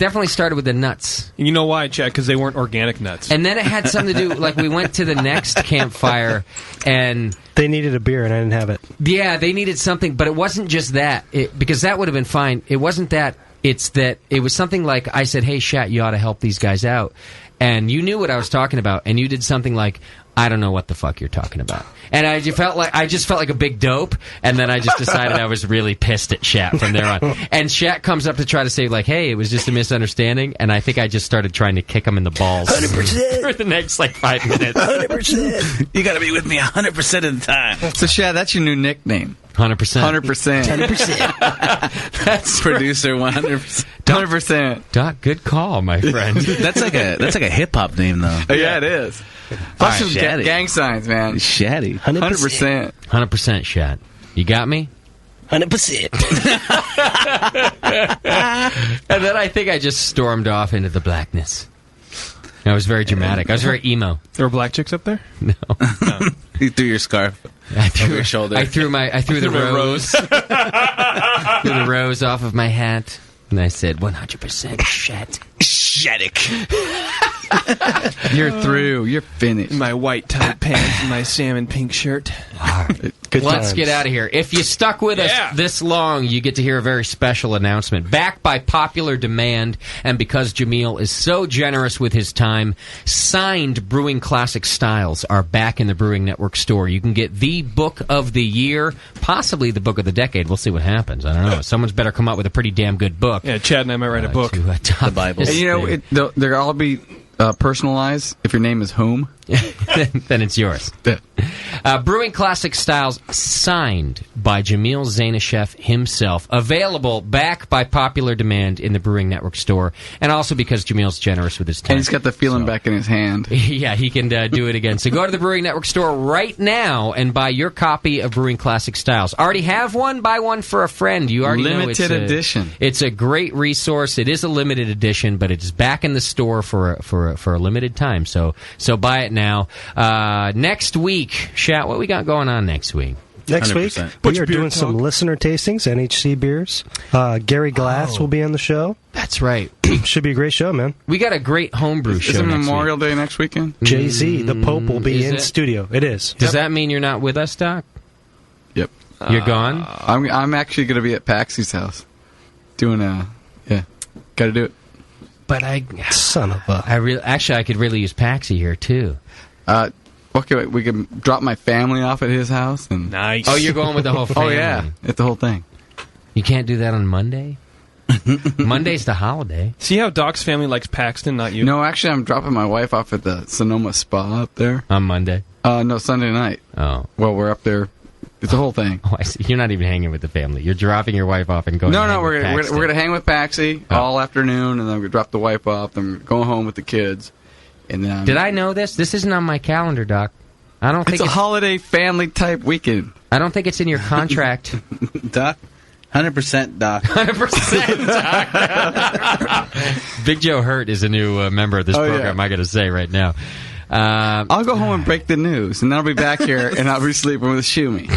definitely started with the nuts. You know why, Chad? Because they weren't organic nuts. And then it had something to do. Like we went to the next campfire, and they needed a beer, and I didn't have it. Yeah, they needed something, but it wasn't just that. Because that would have been fine. It wasn't that. It's that it was something like I said, "Hey, Shat, you ought to help these guys out," and you knew what I was talking about, and you did something like, I don't know what the fuck you're talking about. And I just felt like a big dope, and then I just decided I was really pissed at Shat from there on. And Shat comes up to try to say, like, hey, it was just a misunderstanding, and I think I just started trying to kick him in the balls 100%. for the next, 5 minutes. 100%. You got to be with me 100% of the time. So, Shat, that's your new nickname. 100%. 100%. 100%. That's Producer 100%. 100%. Doc, good call, my friend. That's like a hip hop name though. Yeah, it is. Plus some gang signs, man. Shatty. 100%. 100% Shat. You got me? 100%. And then I think I just stormed off into the blackness. I was very dramatic. I was very emo. There were black chicks up there? No. You threw your scarf over your shoulder. I threw the rose. Threw the rose off of my hat. And I said, 100% Shat. Shattic. You're through. You're finished. My white tight pants and my salmon pink shirt. Let's get out of here. If you stuck with us this long, you get to hear a very special announcement. Back by popular demand, and because Jameel is so generous with his time, signed Brewing Classic Styles are back in the Brewing Network store. You can get the book of the year, possibly the book of the decade. We'll see what happens. I don't know. Someone's better come up with a pretty damn good book. Yeah, Chad and I might write a book. The Bible. And you know, they'll all be personalized. If your name is Home, then it's yours. Brewing Classic Styles, signed by Jameel Zainasheff himself. Available back by popular demand in the Brewing Network store. And also because Jameel's generous with his time. and he's got the feeling back in his hand. Yeah, he can do it again. So go to the Brewing Network store right now and buy your copy of Brewing Classic Styles. Already have one? Buy one for a friend. You already know Limited edition. It's a great resource. It is a limited edition, but it's back in the store for a limited time. So buy it now. Next week, Shat, what we got going on next week? Next 100%. week, we are doing some listener tastings, NHC beers. Gary Glass will be on the show. That's right. Should be a great show, man. We got a great homebrew show Is it next Memorial Day next weekend? Jay-Z, the Pope, will be in studio. It is. Does that mean you're not with us, Doc? Yep. You're gone? I'm actually going to be at Paxy's house doing got to do it. But son of a. I could really use Paxi here too. Okay, we can drop my family off at his house and nice. Oh, you're going with the whole family? Oh yeah, it's the whole thing. You can't do that on Monday. Monday's the holiday. See how Doc's family likes Paxton, not you? No, actually, I'm dropping my wife off at the Sonoma Spa up there on Monday. No, Sunday night. Oh, well, we're up there. It's the whole thing. Oh, I see. You're not even hanging with the family. You're dropping your wife off and going. No, we're gonna hang with Paxi all afternoon, and then we drop the wife off. Then we're going home with the kids. And then did I know this? This isn't on my calendar, Doc. I don't think it's a holiday family type weekend. I don't think it's in your contract, Doc. 100% Doc. 100% Doc. Big Joe Hurt is a new member of this program. I got to say right now. I'll go home and break the news, and then I'll be back here, and I'll be sleeping with Shumi.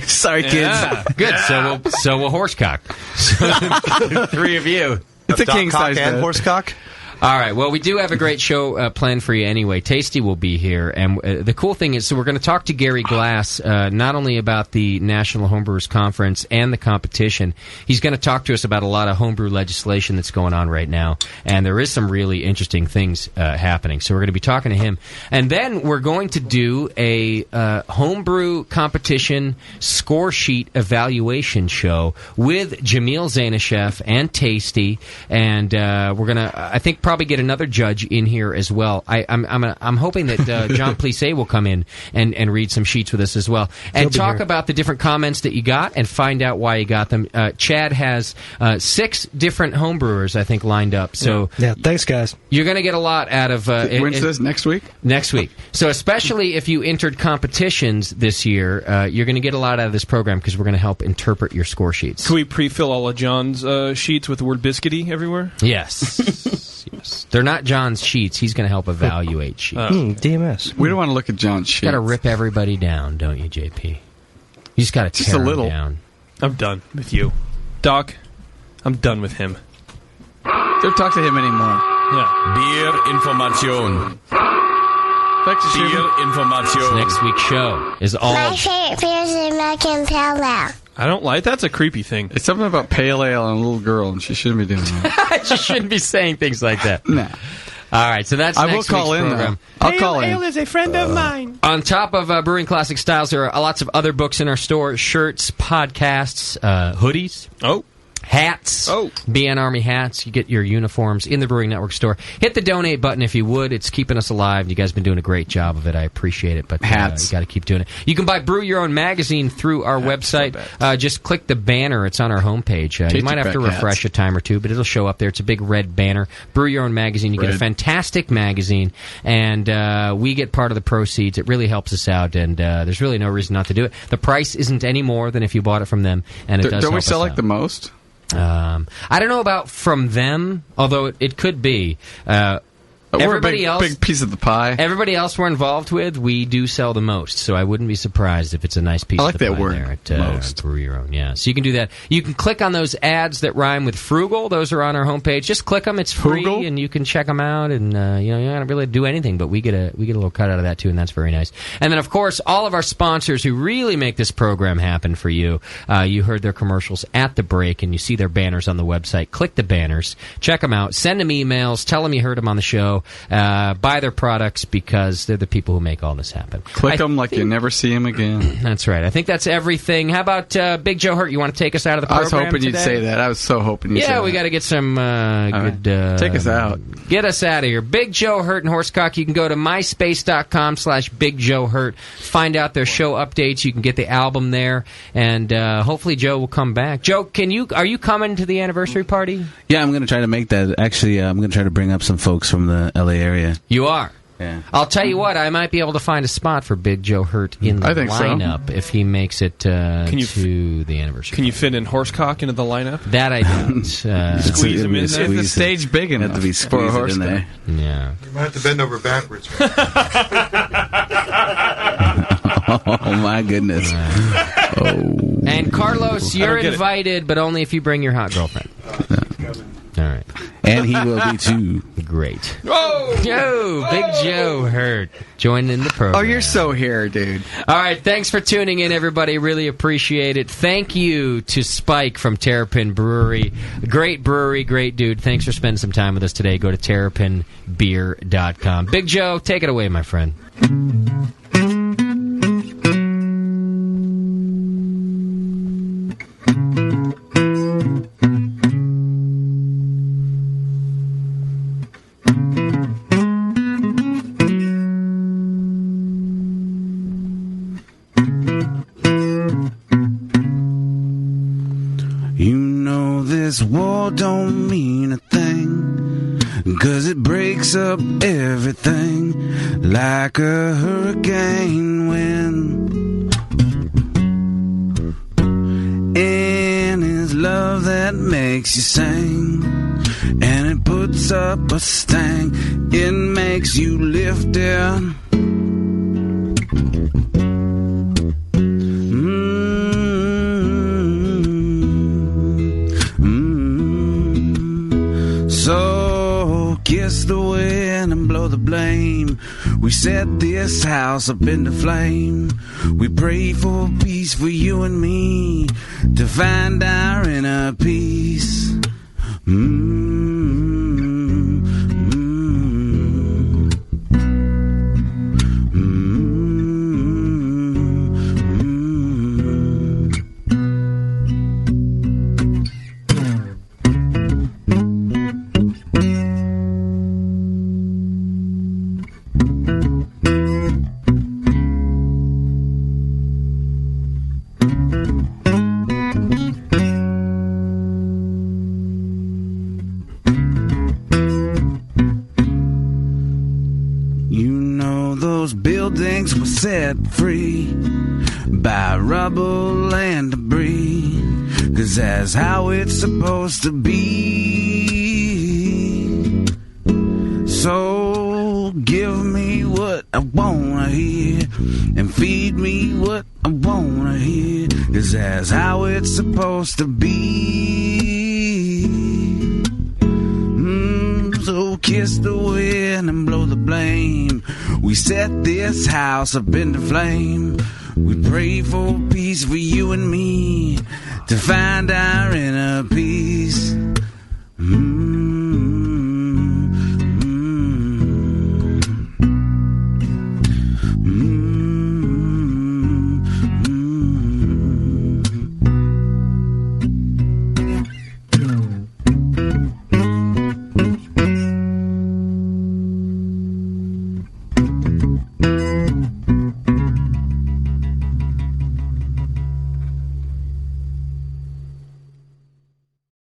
Sorry, kids. Yeah. Good. So we'll horsecock. So, three of you. It's a king size and horsecock. All right. Well, we do have a great show planned for you anyway. Tasty will be here. And the cool thing is, so we're going to talk to Gary Glass, not only about the National Homebrewers Conference and the competition. He's going to talk to us about a lot of homebrew legislation that's going on right now. And there is some really interesting things happening. So we're going to be talking to him. And then we're going to do a homebrew competition score sheet evaluation show with Jameel Zainasheff and Tasty. And we're going to, I think, probably get another judge in here as well. I'm hoping that John Plissé will come in and read some sheets with us as well and talk about the different comments that you got and find out why you got them. Chad has 6 different homebrewers, I think, lined up. So yeah, thanks, guys. You're going to get a lot out of when's this, next week? Next week. So especially if you entered competitions this year, you're going to get a lot out of this program because we're going to help interpret your score sheets. Can we pre-fill all of John's sheets with the word biscuity everywhere? Yes. Yes. They're not John's sheets. He's going to help evaluate sheets. DMS. We don't want to look at John's sheets. You got to rip everybody down, don't you, JP? You just got to tear them down. I'm done with you. Doc, I'm done with him. Don't talk to him anymore. Yeah. Beer Information. Beer Information. Next week's show is all... My favorite beer is American Pale Ale. I don't like that's a creepy thing. It's something about pale ale and a little girl, and she shouldn't be doing that. She shouldn't be saying things like that. Nah. All right, so that's next week's program. I'll call in. Ale is a friend of mine. On top of Brewing Classic Styles, there are lots of other books in our store: shirts, podcasts, hoodies. Oh. Hats. BN Army hats. You get your uniforms in the Brewing Network store. Hit the donate button if you would. It's keeping us alive. You guys have been doing a great job of it. I appreciate it. But hats. You got to keep doing it. You can buy Brew Your Own magazine through our website. Just click the banner. It's on our homepage. You might have to refresh a time or two, but it'll show up there. It's a big red banner. Brew Your Own magazine. You get a fantastic magazine, and we get part of the proceeds. It really helps us out, and there's really no reason not to do it. The price isn't any more than if you bought it from them, and it does. Don't we help sell us like out. the most? I don't know about from them, although it could be. We're a big piece of the pie. Everybody else we're involved with, we do sell the most, so I wouldn't be surprised if it's a nice piece of the pie there at most. Brew Your Own. Yeah, so you can do that. You can click on those ads that rhyme with frugal. Those are on our homepage. Just click them. It's free, and you can check them out. And you don't have to really do anything, but we get a little cut out of that too, and that's very nice. And then, of course, all of our sponsors who really make this program happen for you. You heard their commercials at the break, and you see their banners on the website. Click the banners, check them out, send them emails, tell them you heard them on the show. Buy their products because they're the people who make all this happen. Click them like you never see them again. That's right. I think that's everything. How about Big Joe Hurt? You want to take us out of the program I was hoping you'd say that. I was so hoping you'd say that. Yeah, we got to get some good... take us out. Get us out of here. Big Joe Hurt and Horsecock. You can go to myspace.com/Big Joe Hurt. Find out their show updates. You can get the album there. And hopefully Joe will come back. Joe, are you coming to the anniversary party? Yeah, I'm going to try to make that. Actually, I'm going to try to bring up some folks from the L.A. area. You are? Yeah. I'll tell you what, I might be able to find a spot for Big Joe Hurt in the lineup if he makes it to the anniversary. Can you fit in Horsecock into the lineup? That I don't. Squeeze him in there? Is the stage big enough have to be for a horse in there? Yeah. You might have to bend over backwards. Oh, my goodness. And Carlos, you're invited, but only if you bring your hot girlfriend. All right. And he will be too. Great. Oh, Joe, Big Joe Hurt joining the program. Oh, you're so here, dude. All right, thanks for tuning in, everybody. Really appreciate it. Thank you to Spike from Terrapin Brewery. Great brewery, great dude. Thanks for spending some time with us today. Go to terrapinbeer.com. Big Joe, take it away, my friend. This war don't mean a thing, 'cause it breaks up everything like a hurricane wind. And it's love that makes you sing, and it puts up a sting. It makes you lift it. So kiss the wind and blow the blame. We set this house up into flame. We pray for peace for you and me, to find our inner peace. Buildings were set free by rubble and debris, 'cause that's how it's supposed to be. So give me what I wanna hear, and feed me what I wanna hear, 'cause that's how it's supposed to be. So kiss the wind and blow the blame. We set this house up into flame. We pray for peace for you and me, to find our inner peace.